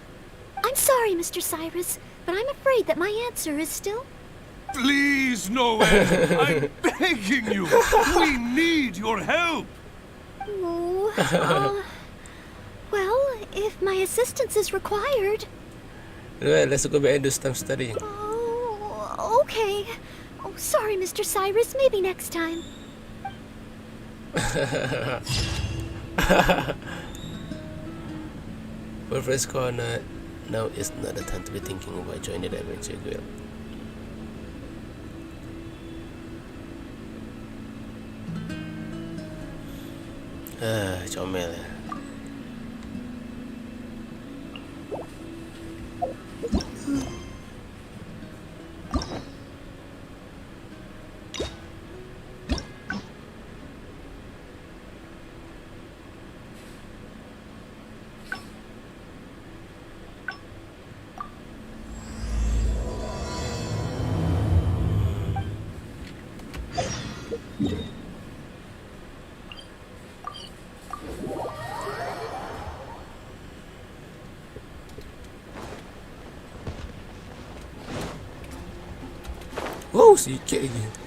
S2: I'm sorry, Mr. Cyrus, but I'm afraid that my answer is still...
S12: Please, Noelle, I'm begging you. We need your help.
S2: Oh, well, if my assistance is required...
S1: Well, let's go back and do some studying.
S2: Oh, okay. Oh, sorry, Mr. Cyrus. Maybe next time.
S1: Perfect score not. Now is not the time to be thinking about joining the adventure guild. Comel. Wow, sikit lagi.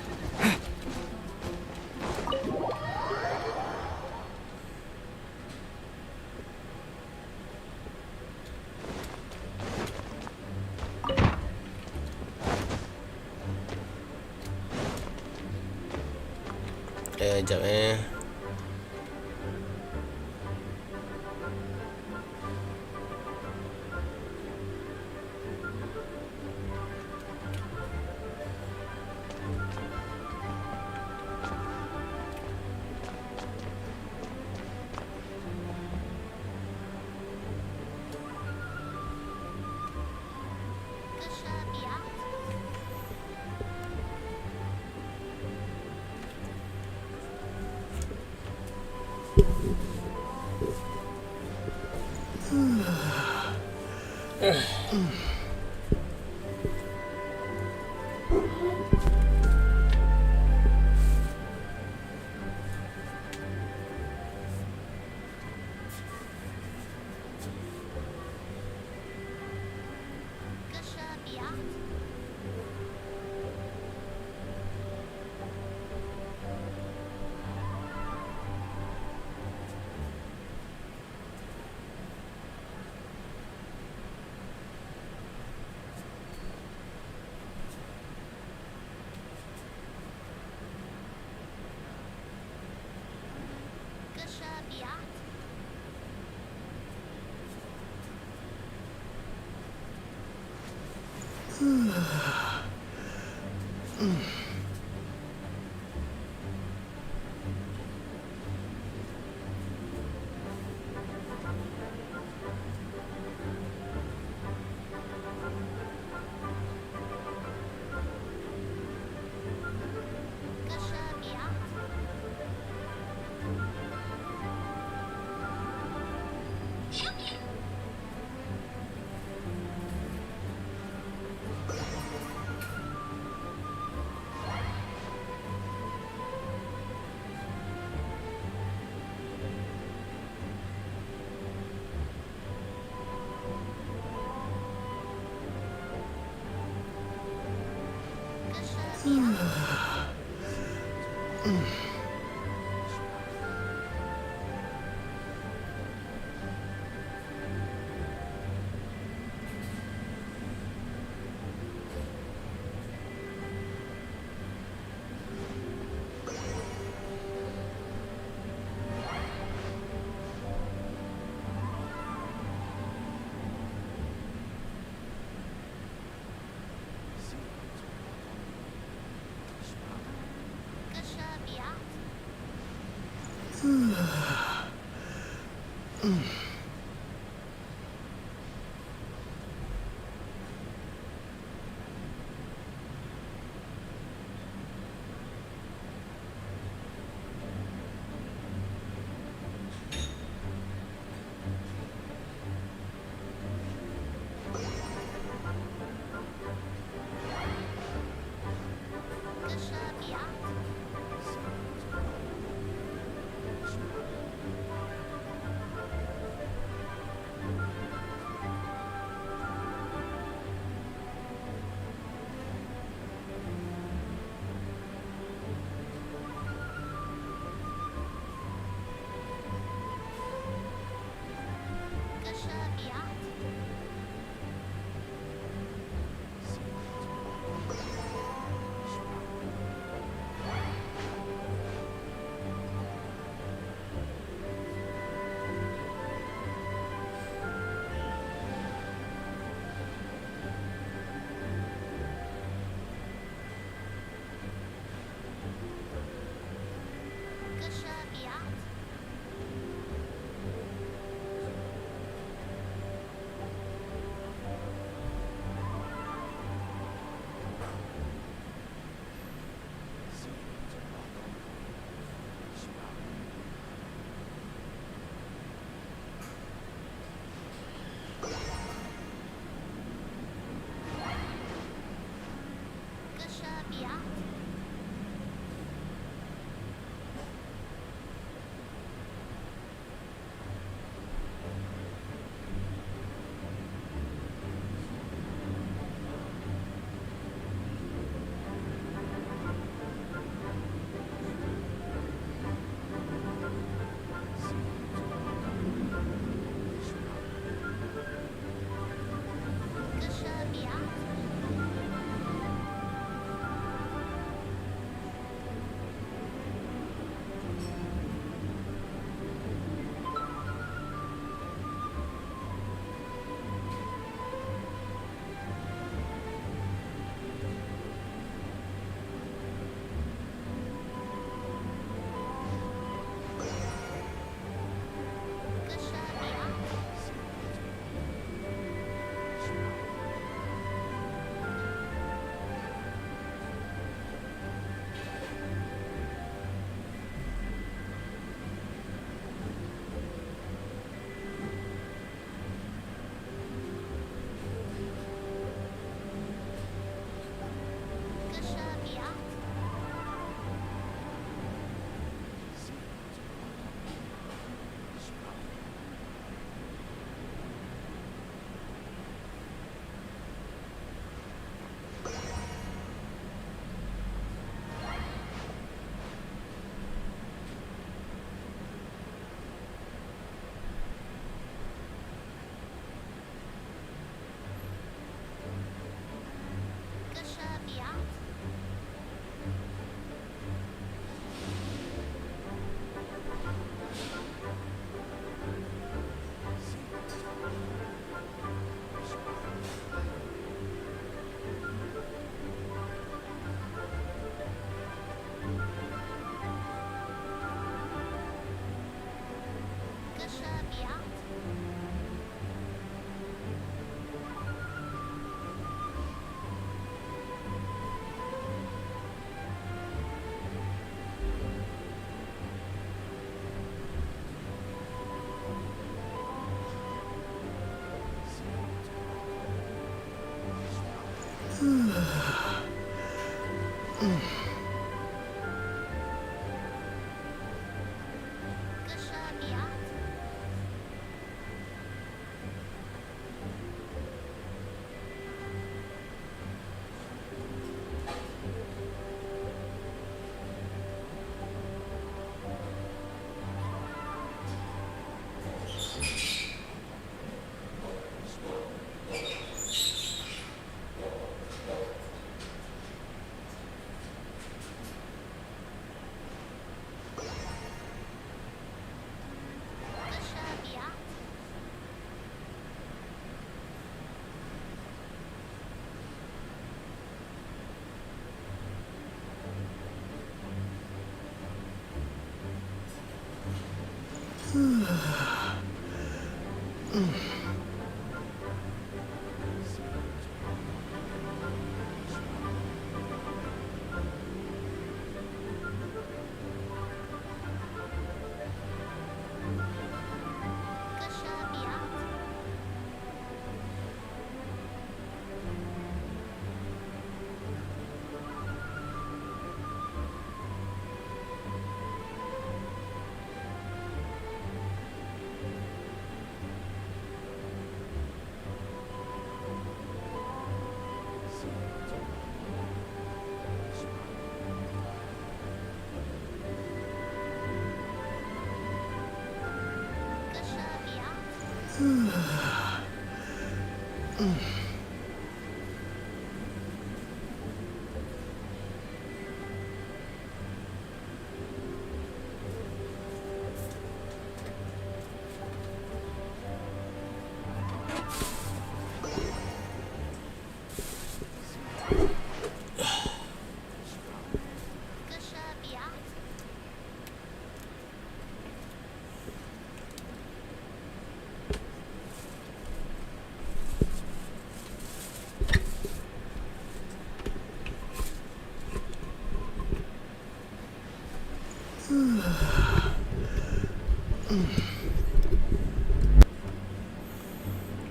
S1: Sekejap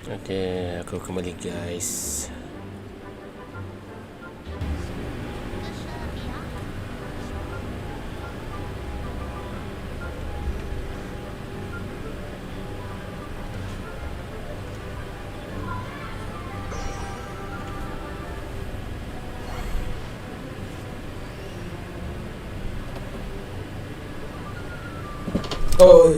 S1: Okay, aku kembali guys. Oh,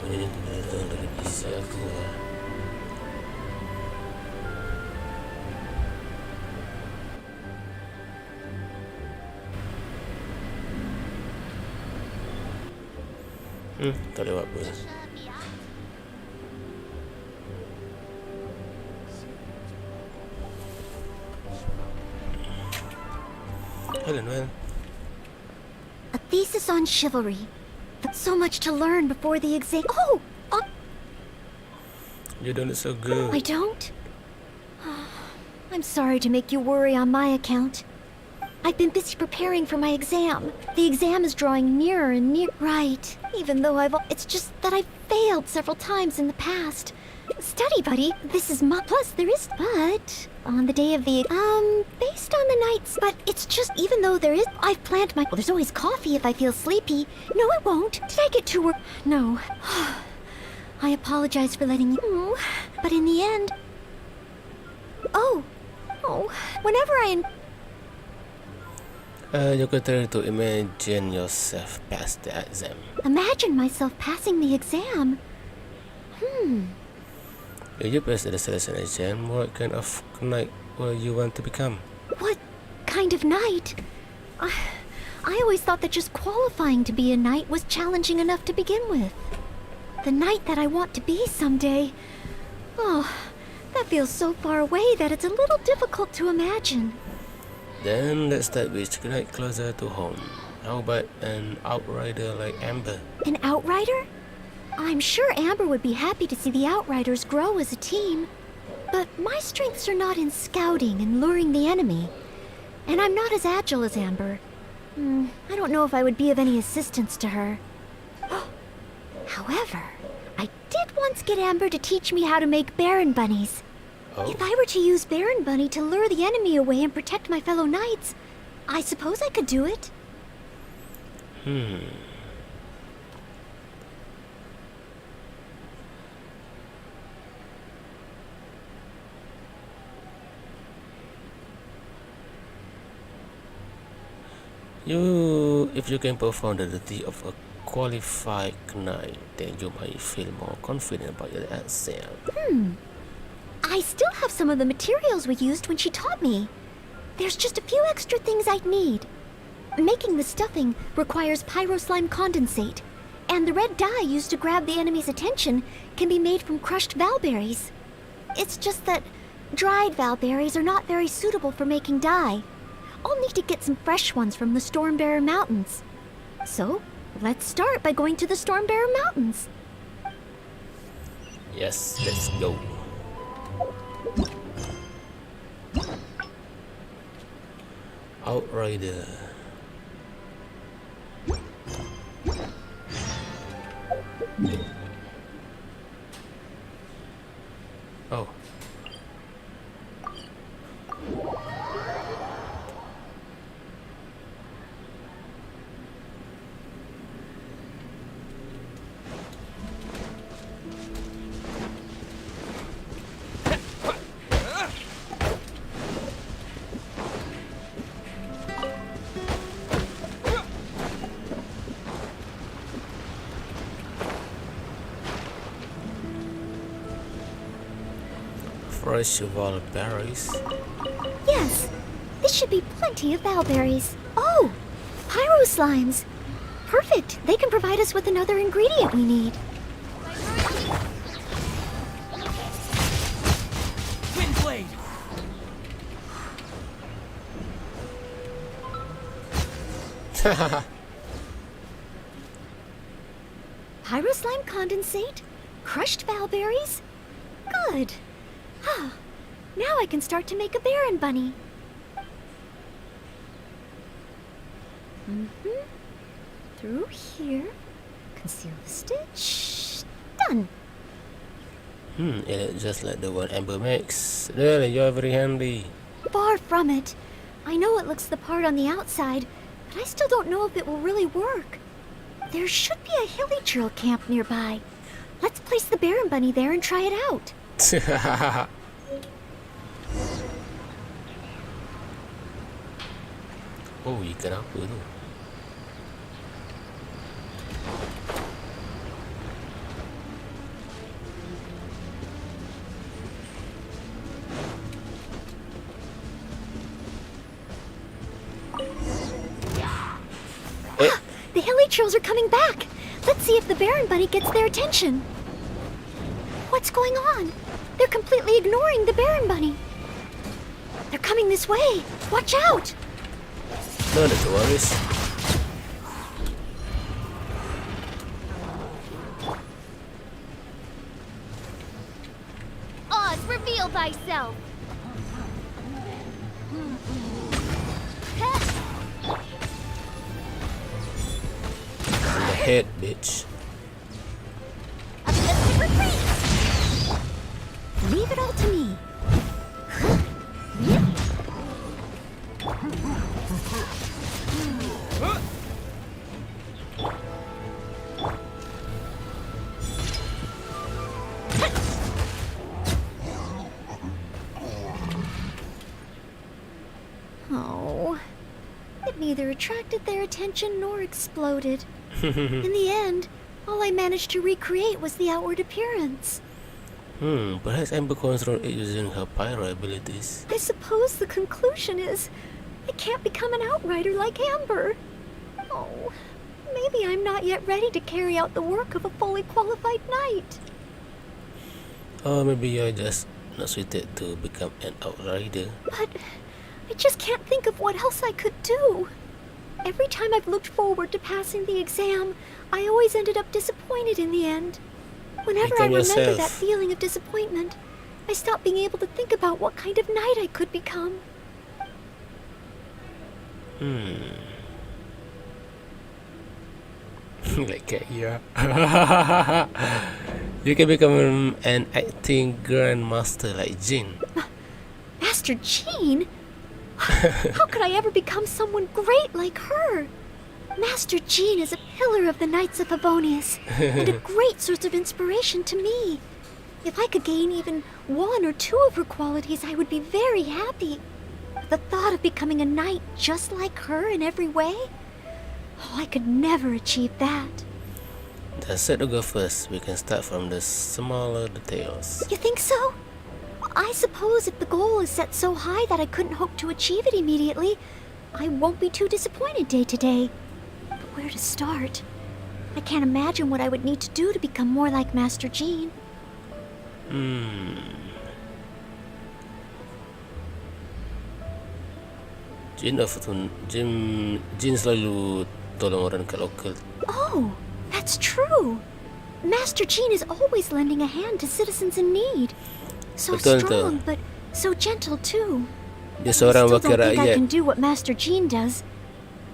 S1: ini datang dari kisah aku. Tak lewat apa. Hello, Noelle.
S2: A thesis on chivalry. So much to learn before the exam. Oh!
S1: You don't look so good.
S2: I don't? I'm sorry to make you worry on my account. I've been busy preparing for my exam. The exam is drawing nearer and nearer. Right. Even though it's just that I've failed several times in the past. Study buddy, this is my plus there is but on the day of the based on the nights, but it's just even though there is I've planned my there's always coffee if I feel sleepy. No, it won't. Did I get too work? No. I apologize for letting you but in the end whenever
S1: You could try to imagine yourself pass the exam.
S2: imagine myself passing the exam.
S1: If you pass the selection exam, what kind of knight will you want to become?
S2: What kind of knight? I always thought that just qualifying to be a knight was challenging enough to begin with. The knight that I want to be someday. Oh, that feels so far away that it's a little difficult to imagine.
S1: Then let's start with knight closer to home. How about an outrider like Amber?
S2: An outrider? I'm sure Amber would be happy to see the outriders grow as a team. But my strengths are not in scouting and luring the enemy. And I'm not as agile as Amber. I don't know if I would be of any assistance to her. However, I did once get Amber to teach me how to make Baron bunnies.
S1: Oh.
S2: If I were to use Baron Bunny to lure the enemy away and protect my fellow knights, I suppose I could do it.
S1: If you can perform the duty of a qualified knight, then you might feel more confident about your exam.
S2: I still have some of the materials we used when she taught me. There's just a few extra things I'd need. Making the stuffing requires pyro slime condensate, and the red dye used to grab the enemy's attention can be made from crushed valberries. It's just that dried valberries are not very suitable for making dye. I'll need to get some fresh ones from the Stormbearer Mountains. So, let's start by going to the Stormbearer Mountains.
S1: Yes, let's go. Outrider. Oh. Fresh berries.
S2: Yes, this should be plenty of valberries. Oh, pyro slimes. Perfect. They can provide us with another ingredient we need.
S11: Windblade.
S2: Pyro slime condensate, crushed valberries. Good. Now I can start to make a Baron bunny. Through here. Conceal the stitch. Done.
S1: It just like the one Amber makes. Really, you're very handy.
S2: Far from it. I know it looks the part on the outside, but I still don't know if it will really work. There should be a hilly trail camp nearby. Let's place the Baron bunny there and try it out.
S1: Oh, ikan apa tu?
S2: The hilly trails are coming back. Let's see if the Baron bunny gets their attention. What's going on? They're completely ignoring the Baron bunny. They're coming this way. Watch out!
S1: No need to worry.
S4: Oz, reveal thyself.
S1: On the head, bitch.
S2: Leave it all to me. Oh, it neither attracted their attention nor exploded. In the end, all I managed to recreate was the outward appearance.
S1: Perhaps Amber controlled it using her pyro abilities.
S2: I suppose the conclusion is I can't become an outrider like Amber. Oh, maybe I'm not yet ready to carry out the work of a fully qualified knight.
S1: Or maybe you're just not suited to become an outrider.
S2: But I just can't think of what else I could do. Every time I've looked forward to passing the exam, I always ended up disappointed in the end. Whenever I remember that feeling of disappointment, I stop being able to think about what kind of knight I could become.
S1: Like yeah. You can become an acting grandmaster like Jin.
S2: Master Jean? How could I ever become someone great like her? Master Jean is a pillar of the Knights of Favonius and a great source of inspiration to me. If I could gain even one or two of her qualities, I would be very happy. The thought of becoming a knight just like her in every way? Oh, I could never achieve that.
S1: Let's set the goal first. We can start from the smaller details.
S2: You think so? I suppose if the goal is set so high that I couldn't hope to achieve it immediately, I won't be too disappointed day to day. But where to start? I can't imagine what I would need to do to become more like Master Jean.
S1: Jin selalu tolong orang kat lokal.
S2: Oh, that's true. Master Jean is always lending a hand to citizens in need. So
S1: Betul
S2: strong,
S1: tu.
S2: but so gentle too.
S1: Dia
S2: I
S1: seorang
S2: still
S1: wakil
S2: don't think I
S1: rakyat.
S2: can do what Master Jean does,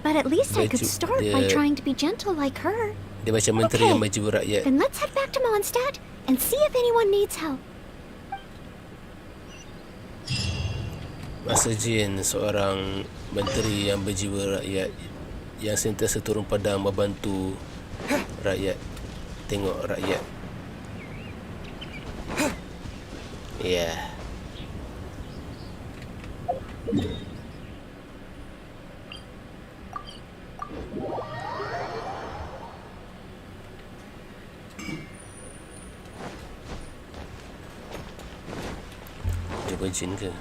S2: but at least I could
S1: Baju-
S2: start by
S1: dia-
S2: trying to be gentle like her.
S1: Dia macam menteri
S2: Okay.
S1: yang baju rakyat.
S2: Then let's head back to Mondstadt and see if anyone needs help.
S1: Master Jin seorang menteri yang berjiwa rakyat, yang sentiasa turun padang membantu rakyat, tengok rakyat. Ya. Yeah. Jumpa Jin ke?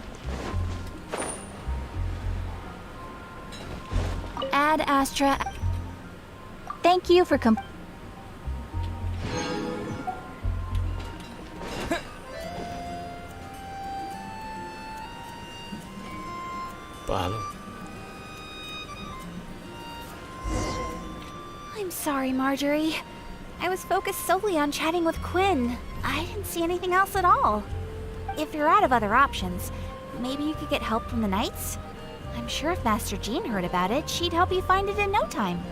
S10: Ad Astra. Thank you for
S1: Pahala.
S10: I'm sorry, Marjorie. I was focused solely on chatting with Quinn. I didn't see anything else at all. If you're out of other options, maybe you could get help from the Knights? I'm sure if Master Jean heard about it, she'd help you find it in no time.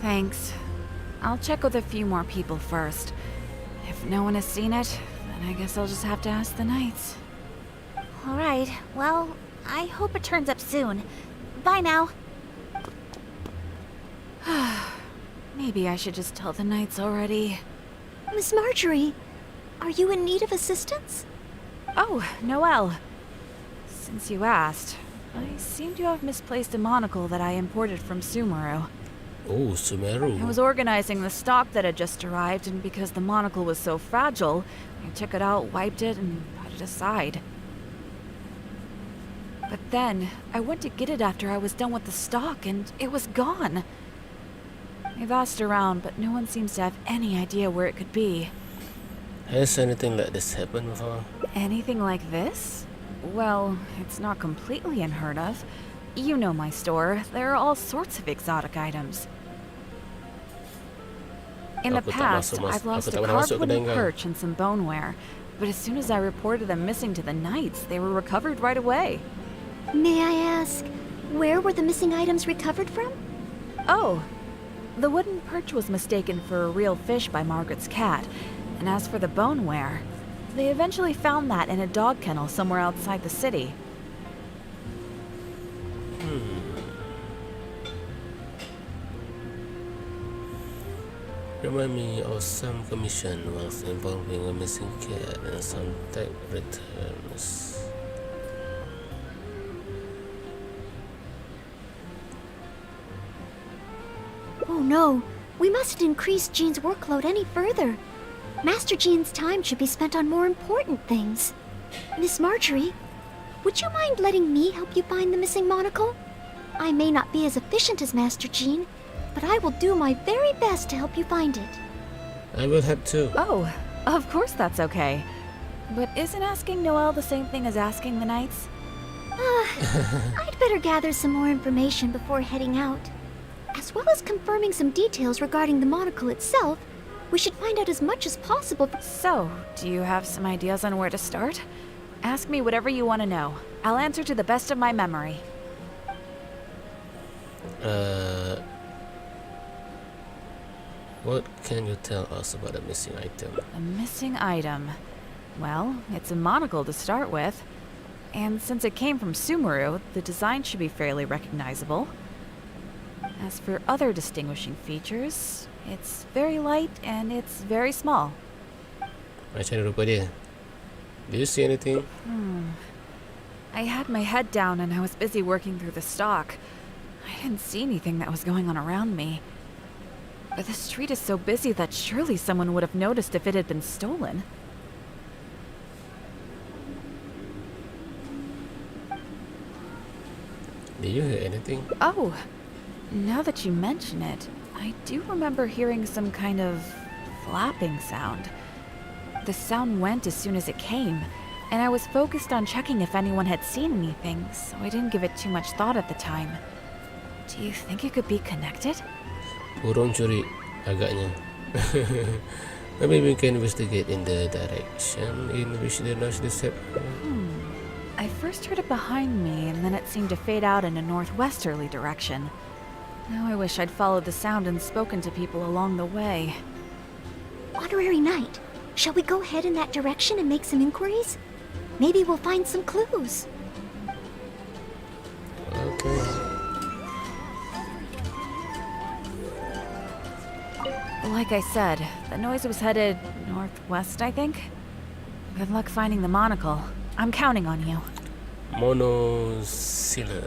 S10: Thanks. I'll check with a few more people first. If no one has seen it, then I guess I'll just have to ask the Knights. Alright, well, I hope it turns up soon. Bye now. Maybe I should just tell the Knights already.
S2: Miss Marjorie, are you in need of assistance?
S10: Oh, Noelle. Since you asked, I seem to have misplaced a monocle that I imported from Sumeru.
S1: Oh, Sumeru.
S10: I was organizing the stock that had just arrived, and because the monocle was so fragile, I took it out, wiped it, and put it aside. But then, I went to get it after I was done with the stock, and it was gone. I've asked around, but no one seems to have any idea where it could be.
S1: Has anything like this happened before?
S10: Anything like this? Well, it's not completely unheard of. You know my store. There are all sorts of exotic items. In the
S1: Aku tak
S10: past,
S1: masuk-
S10: I've lost
S1: aku
S10: a
S1: tak pernah masuk
S10: carved wooden
S1: kedai kau.
S10: perch and some boneware. But as soon as I reported them missing to the Knights, they were recovered right away.
S2: May I ask, where were the missing items recovered from?
S10: Oh, the wooden perch was mistaken for a real fish by Margaret's cat. And as for the boneware, they eventually found that in a dog kennel somewhere outside the city.
S1: Remind me of some commission was involving a missing cat and some type returns.
S2: Oh no, we mustn't increase Jean's workload any further. Master Jean's time should be spent on more important things. Miss Marjorie, would you mind letting me help you find the missing monocle? I may not be as efficient as Master Jean, but I will do my very best to help you find it.
S1: I will help too.
S10: Oh, of course that's okay. But isn't asking Noelle the same thing as asking the Knights?
S2: I'd better gather some more information before heading out. As well as confirming some details regarding the monocle itself, we should find out as much as possible.
S10: So, do you have some ideas on where to start? Ask me whatever you want to know. I'll answer to the best of my memory.
S1: What can you tell us about the missing item?
S10: A missing item. Well, it's a monocle to start with. And since it came from Sumeru, the design should be fairly recognizable. As for other distinguishing features, it's very light and it's very small.
S1: Macam rupa dia. Do you see anything?
S10: I had my head down and I was busy working through the stock. I didn't see anything that was going on around me. But the street is so busy that surely someone would have noticed if it had been stolen.
S1: Did you hear anything?
S10: Oh, now that you mention it, I do remember hearing some kind of flapping sound. The sound went as soon as it came, and I was focused on checking if anyone had seen anything, so I didn't give it too much thought at the time. Do you think it could be connected?
S1: Burung curi agaknya. Maybe we can investigate in the direction in which the noise happened.
S10: I first heard it behind me, and then it seemed to fade out in a northwesterly direction. Now I wish I'd followed the sound and spoken to people along the way.
S2: Honorary Knight, shall we go ahead in that direction and make some inquiries? Maybe we'll find some clues.
S1: Okay.
S10: Like I said, the noise was headed northwest, I think. Good luck finding the monocle. I'm counting on you.
S1: Monosilla.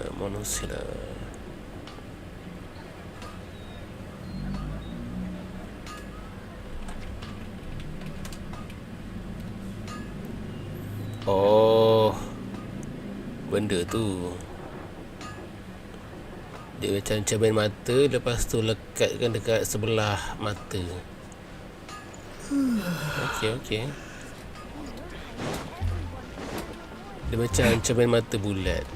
S1: Oh, benda tu. Dia macam cermin mata, lepas tu lekatkan dekat sebelah mata. Okay. Dia macam cermin mata bulat.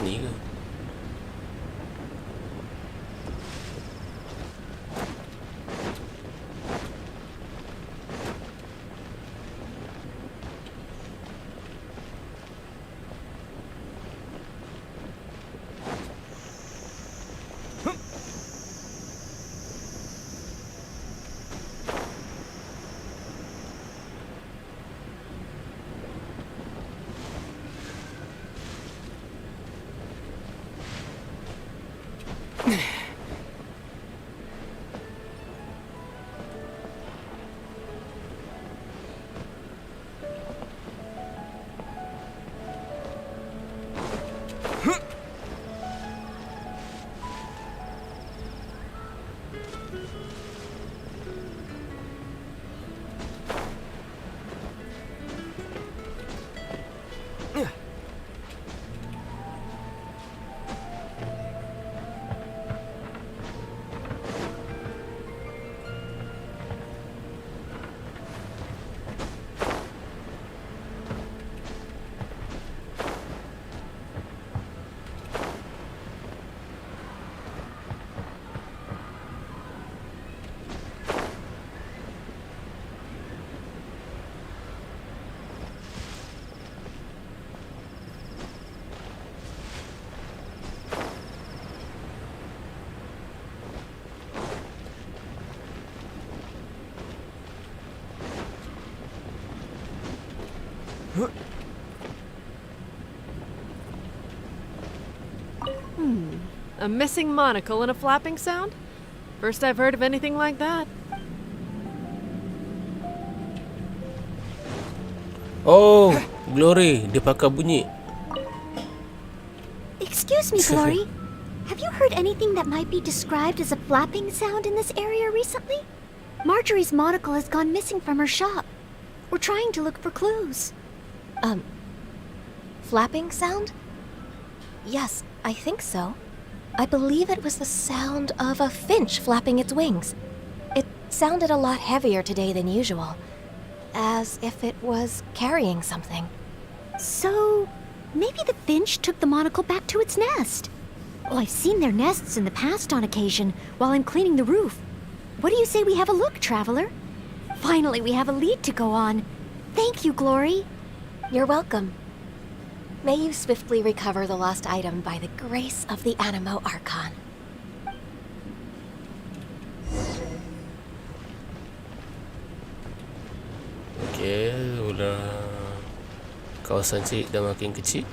S1: sini ke?
S11: A missing monocle and a flapping sound? First I've heard of anything like that.
S1: Oh, Glory, dia pakai bunyi.
S2: Excuse me, Glory. Have you heard anything that might be described as a flapping sound in this area recently? Marjorie's monocle has gone missing from her shop. We're trying to look for clues.
S13: Flapping sound? Yes, I think so. I believe it was the sound of a finch flapping its wings. It sounded a lot heavier today than usual, as if it was carrying something.
S2: So, maybe the finch took the monocle back to its nest. Oh, I've seen their nests in the past on occasion while I'm cleaning the roof. What do you say we have a look, traveler? Finally, we have a lead to go on. Thank you, Glory.
S13: You're welcome. May you swiftly recover the lost item by the grace of the Animo Archon.
S1: Okay, udah kawasan cik dah makin kecil.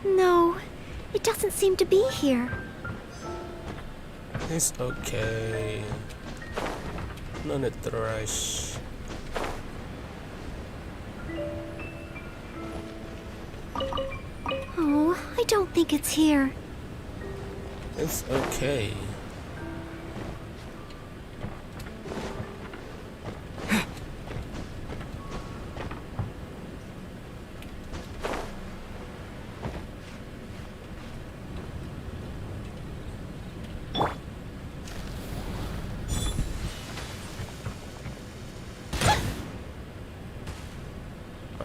S2: No, it doesn't seem to be here.
S1: It's okay. No need to rush.
S2: Oh, I don't think it's here.
S1: It's okay.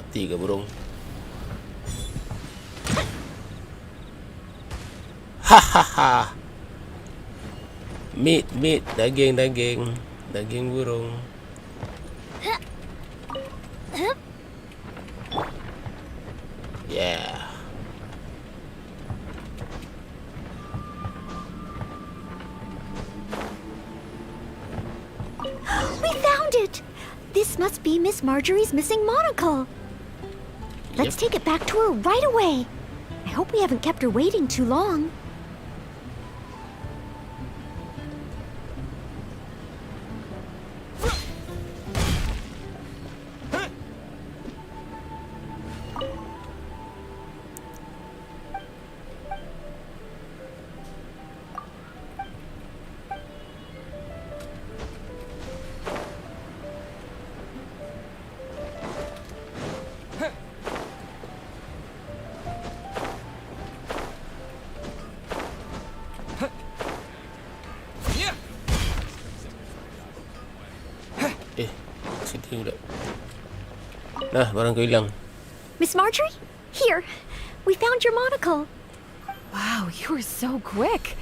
S1: Mati ke burung? Hahaha. Meat, daging burung. Yeah.
S2: We found it! This must be Miss Marjorie's missing monocle. Let's take it back to her right away. I hope we haven't kept her waiting too long.
S1: Sedih pula. Nah, barang kau hilang.
S2: Miss Marjorie? Here. We found your monocle.
S10: Wow, you were so quick.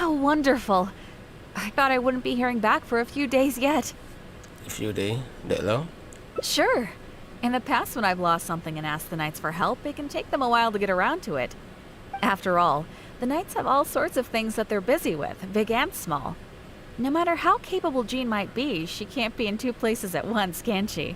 S10: How wonderful. I thought I wouldn't be hearing back for a few days yet.
S1: A few days? That long?
S10: Sure. In the past, when I've lost something and asked the Knights for help, it can take them a while to get around to it. After all, the Knights have all sorts of things that they're busy with, big and small. No matter how capable Jean might be, she can't be in two places at once, can she?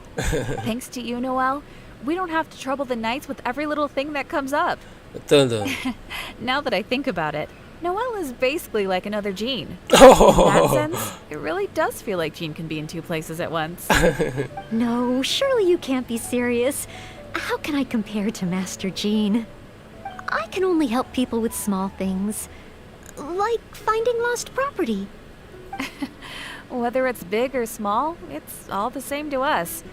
S10: Thanks to you, Noelle, we don't have to trouble the Knights with every little thing that comes up.
S1: Betul tu.
S10: Now that I think about it, Noelle is basically like another Jean. In that sense, it really does feel like Jean can be in two places at once.
S2: No, surely you can't be serious. How can I compare to Master Jean? I can only help people with small things, like finding lost property.
S10: Whether it's big or small, it's all the same to us.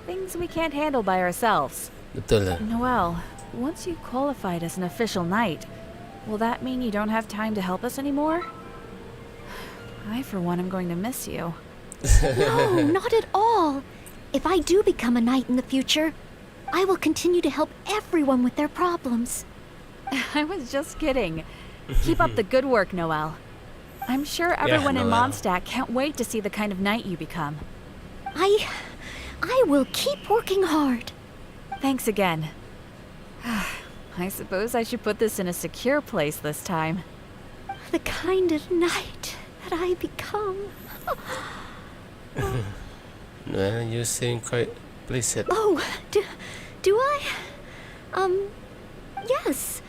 S10: Things we can't handle by ourselves.
S1: Betul lah.
S10: Noelle, once you've qualified as an official knight, will that mean you don't have time to help us anymore? I, for one, am going to miss you.
S2: No, not at all. If I do become a knight in the future, I will continue to help everyone with their problems.
S10: I was just kidding. Keep up the good work, Noelle. I'm sure everyone in
S1: Noelle.
S10: Mondstadt can't wait to see the kind of knight you become.
S2: I will keep working hard.
S10: Thanks again. I suppose I should put this in a secure place this time.
S2: The kind of knight that I become.
S1: Well, you seem quite pleased.
S2: Oh, do I? Yes.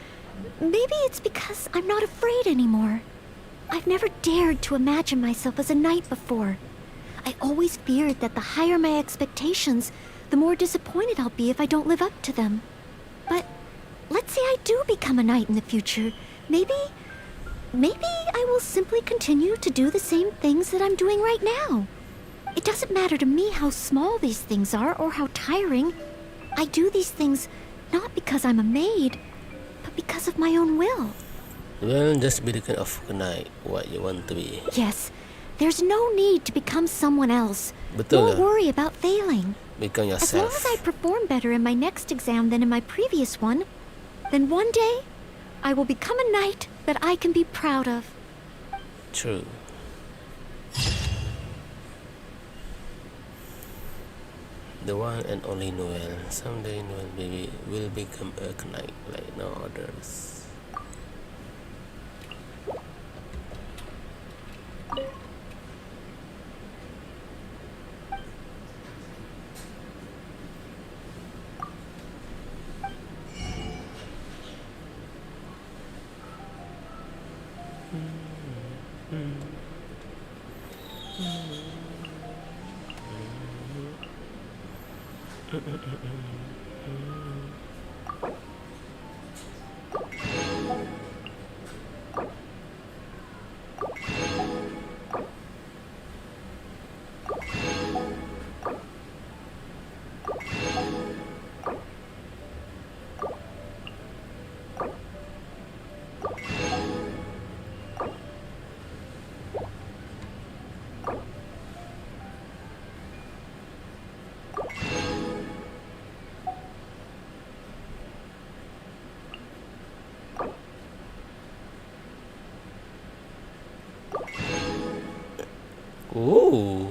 S2: Maybe it's because I'm not afraid anymore. I've never dared to imagine myself as a knight before. I always feared that the higher my expectations, the more disappointed I'll be if I don't live up to them. But let's say I do become a knight in the future. Maybe I will simply continue to do the same things that I'm doing right now. It doesn't matter to me how small these things are or how tiring. I do these things not because I'm a maid, but because of my own will.
S1: Well, just be the kind of knight what you want to be.
S2: Yes, there's no need to become someone else.
S1: Betul
S2: Don't
S1: lah.
S2: worry about failing.
S1: Become
S2: As long
S1: yourself.
S2: as I perform better in my next exam than in my previous one, then one day I will become a knight that I can be proud of.
S1: True. The one and only Noelle. Someday Noelle baby will become a knight like no others. Ooh.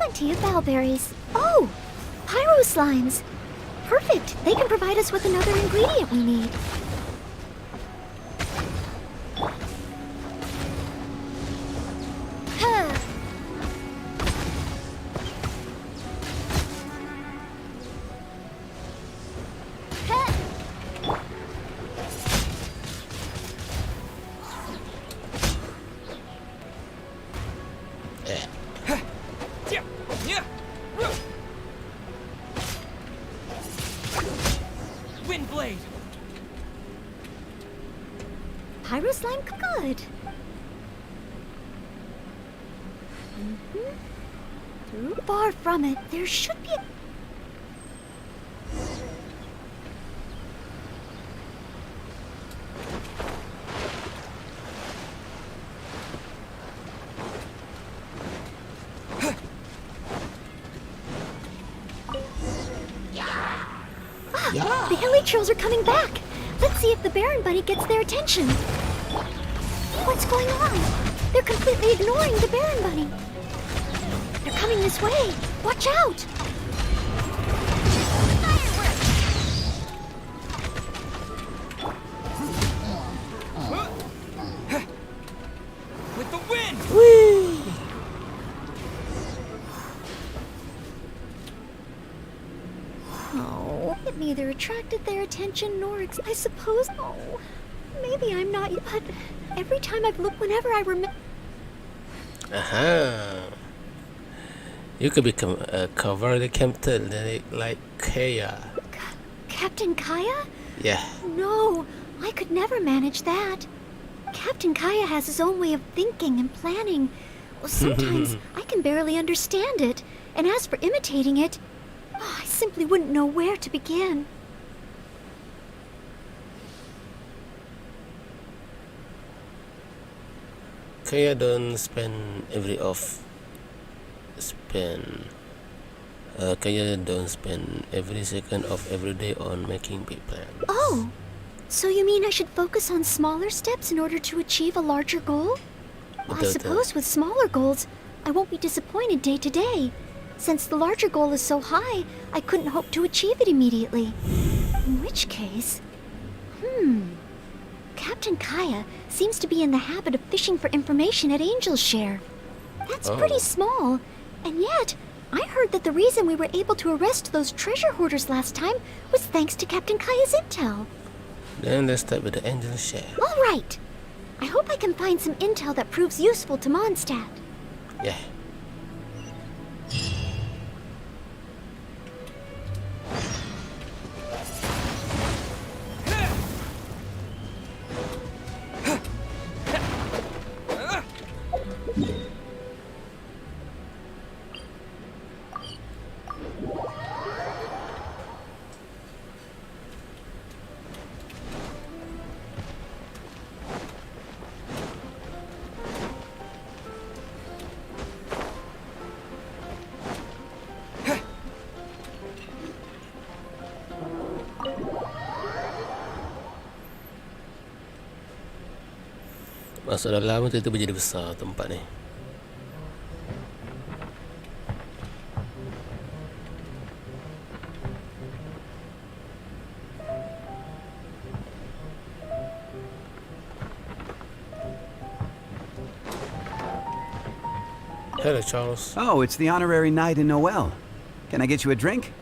S2: plenty of bellberries. Oh, pyro slimes. Perfect. They can provide us with another ingredient we need.
S14: Windblade.
S2: Pyro slime, good. Far from it, there should be a... The hilly trolls are coming back. Let's see if the Baron Bunny gets their attention. What's going on? They're completely ignoring the Baron Bunny. They're coming this way. Watch out!
S14: With the wind!
S1: Whee!
S2: Oh, it neither attracted their attention nor I suppose. Oh, maybe I'm not. But every time I've looked, whenever I remember.
S1: Aha. You could become a cover the captain like Kaya.
S2: Captain Kaya?
S1: Yeah.
S2: No, I could never manage that. Captain Kaya has his own way of thinking and planning. Well, sometimes I can barely understand it. And as for imitating it, I simply wouldn't know where to begin.
S1: Kaya don't spend every off. Kaya don't spend every second of every day on making big plans.
S2: Oh, so you mean I should focus on smaller steps in order to achieve a larger goal? Well, I suppose with smaller goals, I won't be disappointed day to day. Since the larger goal is so high, I couldn't hope to achieve it immediately. In which case... Captain Kaya seems to be in the habit of fishing for information at Angel's Share. That's pretty small. And yet, I heard that the reason we were able to arrest those treasure hoarders last time was thanks to Captain Kaya's intel.
S1: Then let's start with the Angel's Share.
S2: All right. I hope I can find some intel that proves useful to Mondstadt.
S1: Yeah. Masuk dalam tu menjadi besar tempat ni. Hello, Charles.
S15: Oh, it's the honorary knight in Noelle. Can I get you a drink?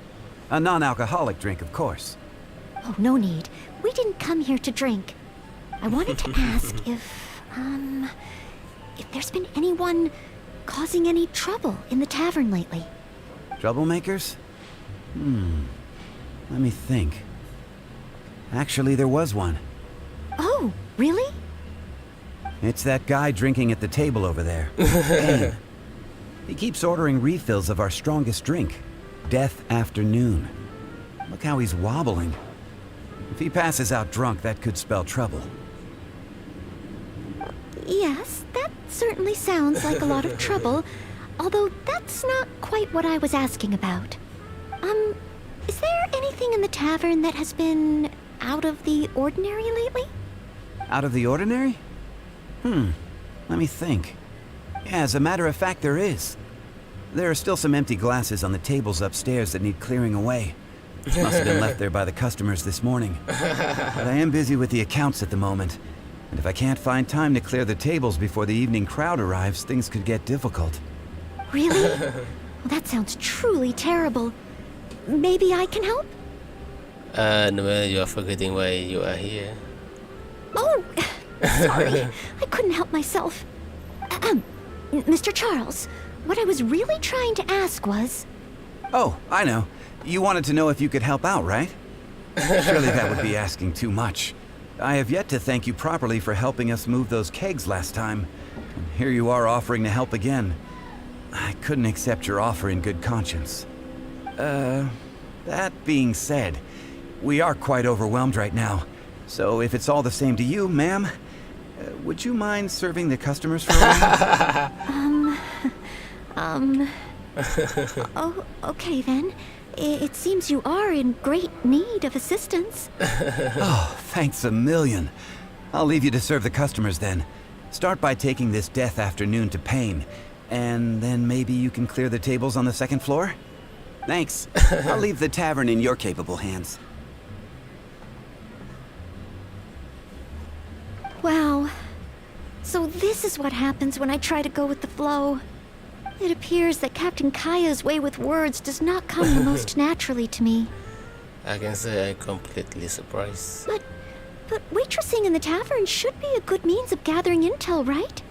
S15: A non-alcoholic drink, of course.
S2: Oh, no need. We didn't come here to drink. I wanted to ask if there's been anyone causing any trouble in the tavern lately.
S15: Troublemakers? Let me think. Actually, there was one.
S2: Oh, really?
S15: It's that guy drinking at the table over there. Aiman. He keeps ordering refills of our strongest drink, Death Afternoon. Look how he's wobbling. If he passes out drunk, that could spell trouble.
S2: Yes, that certainly sounds like a lot of trouble, although that's not quite what I was asking about. Is there anything in the tavern that has been out of the ordinary lately?
S15: Out of the ordinary? Let me think. Yeah, as a matter of fact, there is. There are still some empty glasses on the tables upstairs that need clearing away. Must have been left there by the customers this morning. But I am busy with the accounts at the moment. And if I can't find time to clear the tables before the evening crowd arrives, things could get difficult.
S2: Really? Well, that sounds truly terrible. Maybe I can help?
S1: Noelle, you are forgetting why you are here.
S2: Oh, sorry. I couldn't help myself. Mr. Charles, what I was really trying to ask was...
S15: Oh, I know. You wanted to know if you could help out, right? Surely that would be asking too much. I have yet to thank you properly for helping us move those kegs last time. And here you are offering to help again. I couldn't accept your offer in good conscience. That being said, we are quite overwhelmed right now. So if it's all the same to you, ma'am, would you mind serving the customers for a while?
S2: Oh, okay then. It seems you are in great need of assistance.
S15: Oh, thanks a million. I'll leave you to serve the customers then. Start by taking this death afternoon to Payne, and then maybe you can clear the tables on the second floor? Thanks. I'll leave the tavern in your capable hands.
S2: Wow. So this is what happens when I try to go with the flow. It appears that Captain Kaya's way with words does not come the most naturally to me.
S1: I can say I'm completely surprised.
S2: But waitressing in the tavern should be a good means of gathering intel, right?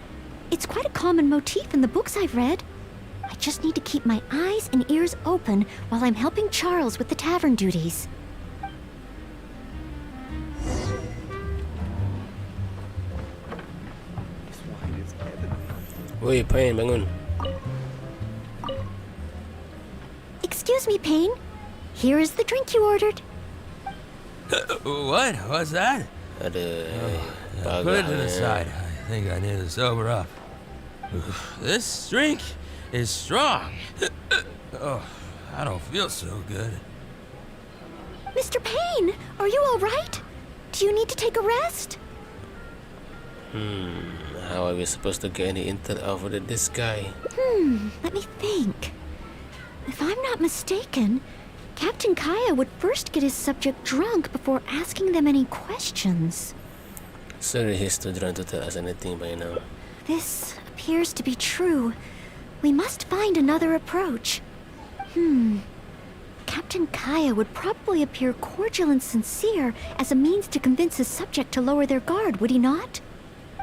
S2: It's quite a common motif in the books I've read. I just need to keep my eyes and ears open while I'm helping Charles with the tavern duties.
S1: Woi, Payne, bangun.
S2: Excuse me, Payne. Here is the drink you ordered.
S14: What? What's that?
S1: Put
S14: Put it to the side. I think I need to sober up. This drink is strong. Oh, I don't feel so good.
S2: Mr. Payne, are you all right? Do you need to take a rest?
S1: How are we supposed to get any intel out of this guy?
S2: Let me think. If I'm not mistaken, Captain Kaya would first get his subject drunk before asking them any questions.
S1: So he's too drunk to tell us anything by now.
S2: This appears to be true. We must find another approach. Captain Kaya would probably appear cordial and sincere as a means to convince his subject to lower their guard, would he not?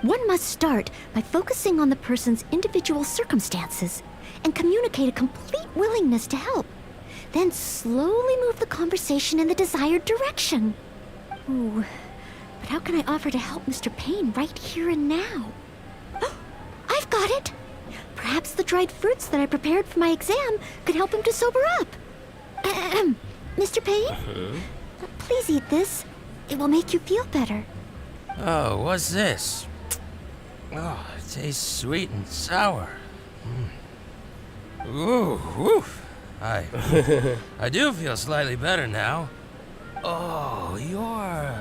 S2: One must start by focusing on the person's individual circumstances and communicate a complete willingness to help. Then slowly move the conversation in the desired direction. Ooh, but how can I offer to help Mr. Payne right here and now? I've got it! Perhaps the dried fruits that I prepared for my exam could help him to sober up. Mr. Payne? Please eat this. It will make you feel better.
S14: Oh, what's this? Oh, it tastes sweet and sour. Ooh, woof. I do feel slightly better now. Oh, you're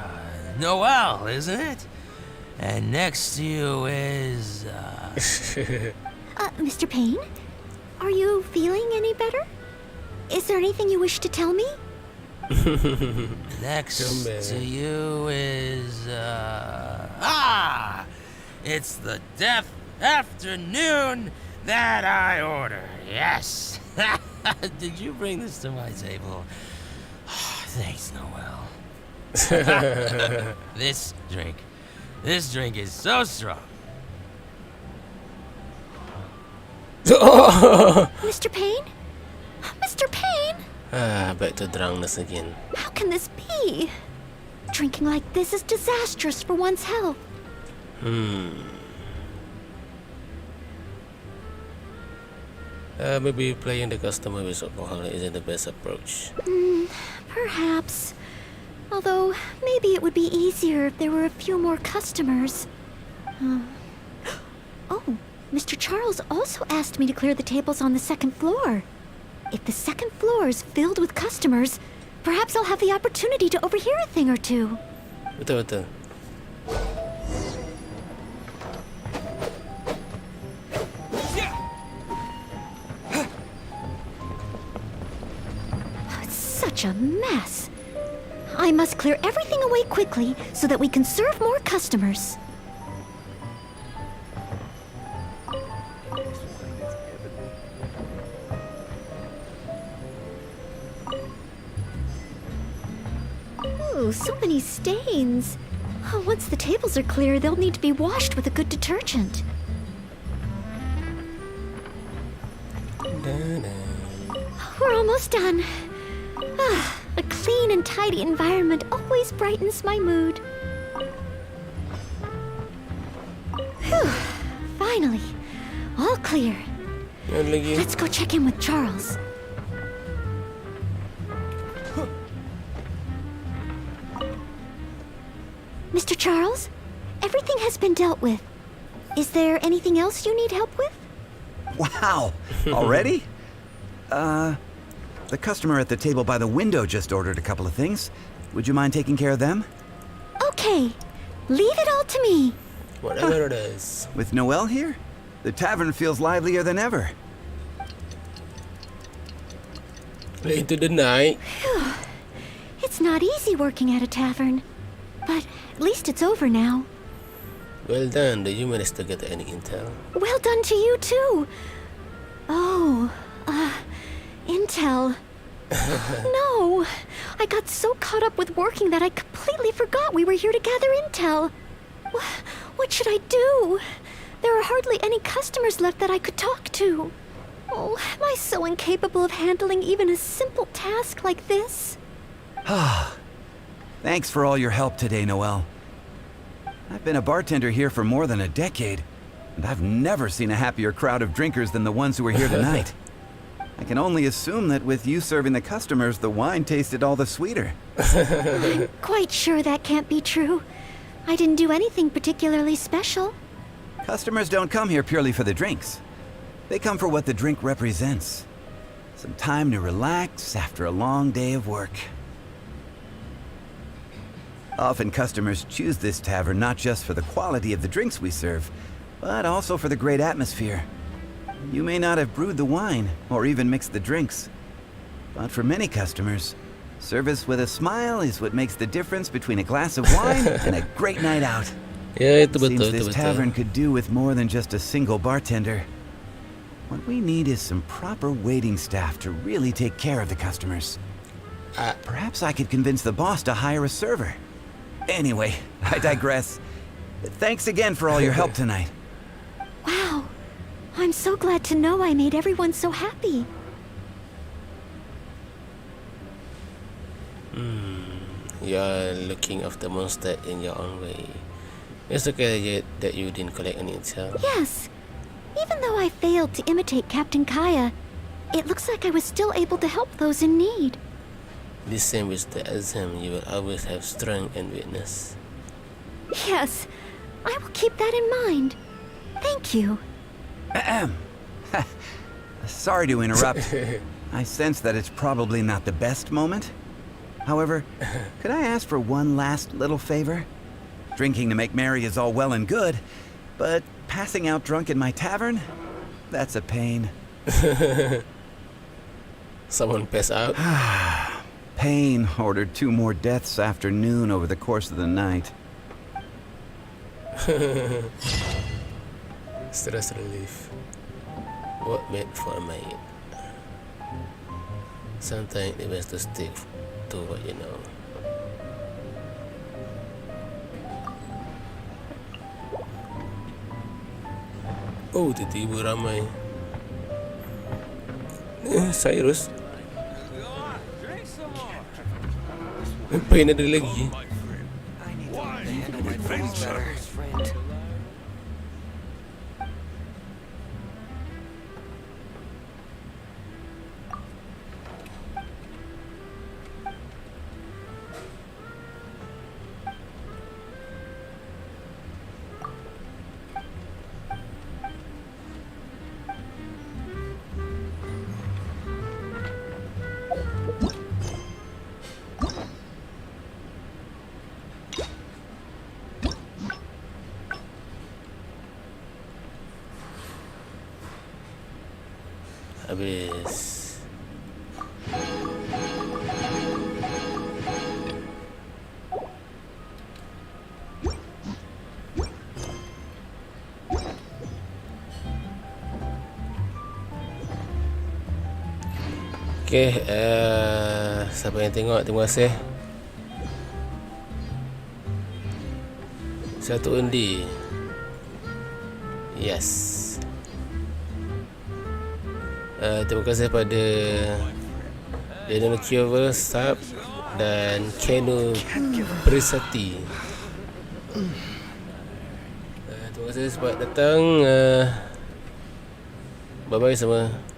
S14: Noelle, isn't it? And next to you is
S2: Mr. Payne? Are you feeling any better? Is there anything you wish to tell me?
S14: Next to you is it's the death afternoon that I order. Yes. Did you bring this to my table? Thanks, Noelle. This drink is so strong.
S2: Mr. Payne? Mr. Payne?
S1: Back to drunkenness again.
S2: How can this be? Drinking like this is disastrous for one's health.
S1: Maybe playing the customer with alcohol isn't the best approach.
S2: Perhaps. Although, maybe it would be easier if there were a few more customers. Oh, Mr. Charles also asked me to clear the tables on the second floor. If the second floor is filled with customers, perhaps I'll have the opportunity to overhear a thing or two.
S1: Betul.
S2: such a mess. I must clear everything away quickly so that we can serve more customers. Ooh, so many stains. Oh, once the tables are clear, they'll need to be washed with a good detergent. We're almost done. A clean and tidy environment always brightens my mood. Whew, finally, all clear. Let's go check in with Charles. Mr. Charles, everything has been dealt with. Is there anything else you need help with?
S15: Wow! Already? The customer at the table by the window just ordered a couple of things. Would you mind taking care of them?
S2: Okay. Leave it all to me.
S1: Whatever it is.
S15: With Noelle here, the tavern feels livelier than ever.
S1: Late into the night.
S2: Phew. It's not easy working at a tavern. But at least it's over now.
S1: Well done. Did you manage to get any intel?
S2: Well done to you, too. Oh, intel. No, I got so caught up with working that I completely forgot we were here to gather intel. What should I do? There are hardly any customers left that I could talk to. Oh, am I so incapable of handling even a simple task like this?
S15: Thanks for all your help today, Noelle. I've been a bartender here for more than a decade, and I've never seen a happier crowd of drinkers than the ones who are here tonight. I can only assume that with you serving the customers, the wine tasted all the sweeter.
S2: I'm quite sure that can't be true. I didn't do anything particularly special.
S15: Customers don't come here purely for the drinks. They come for what the drink represents. Some time to relax after a long day of work. Often customers choose this tavern not just for the quality of the drinks we serve, but also for the great atmosphere. You may not have brewed the wine, or even mixed the drinks. But for many customers, service with a smile is what makes the difference between a glass of wine and a great night out.
S1: Yeah, itu
S15: Seems
S1: betul,
S15: this
S1: itu betul.
S15: tavern could do with more than just a single bartender. What we need is some proper waiting staff to really take care of the customers. Perhaps I could convince the boss to hire a server. Anyway, I digress. Thanks again for all your help tonight.
S2: Wow, I'm so glad to know I made everyone so happy.
S1: You're looking after monster in your own way. It's okay that you didn't collect any intel.
S2: Yes, even though I failed to imitate Captain Kaya, it looks like I was still able to help those in need.
S1: The same with the exam, you will always have strength and weakness.
S2: Yes, I will keep that in mind. Thank you.
S15: Sorry to interrupt. I sense that it's probably not the best moment. However, could I ask for one last little favor? Drinking to make merry is all well and good, but passing out drunk in my tavern? That's a pain.
S1: Someone pass out?
S15: Pain ordered 2 more deaths after noon over the course of the night.
S1: Stress relief. What made for a mate? Sometimes it best to stick to what you know. Oh, tiba-tiba ramai. Cyrus. Pain ada lagi. Habis. Okay, siapa yang tengok, terima kasih. 1 undi. Yes. Terima kasih pada Daniel Kiover, Sab dan Kenu Prisati. Terima kasih sebab datang. Bye-bye semua.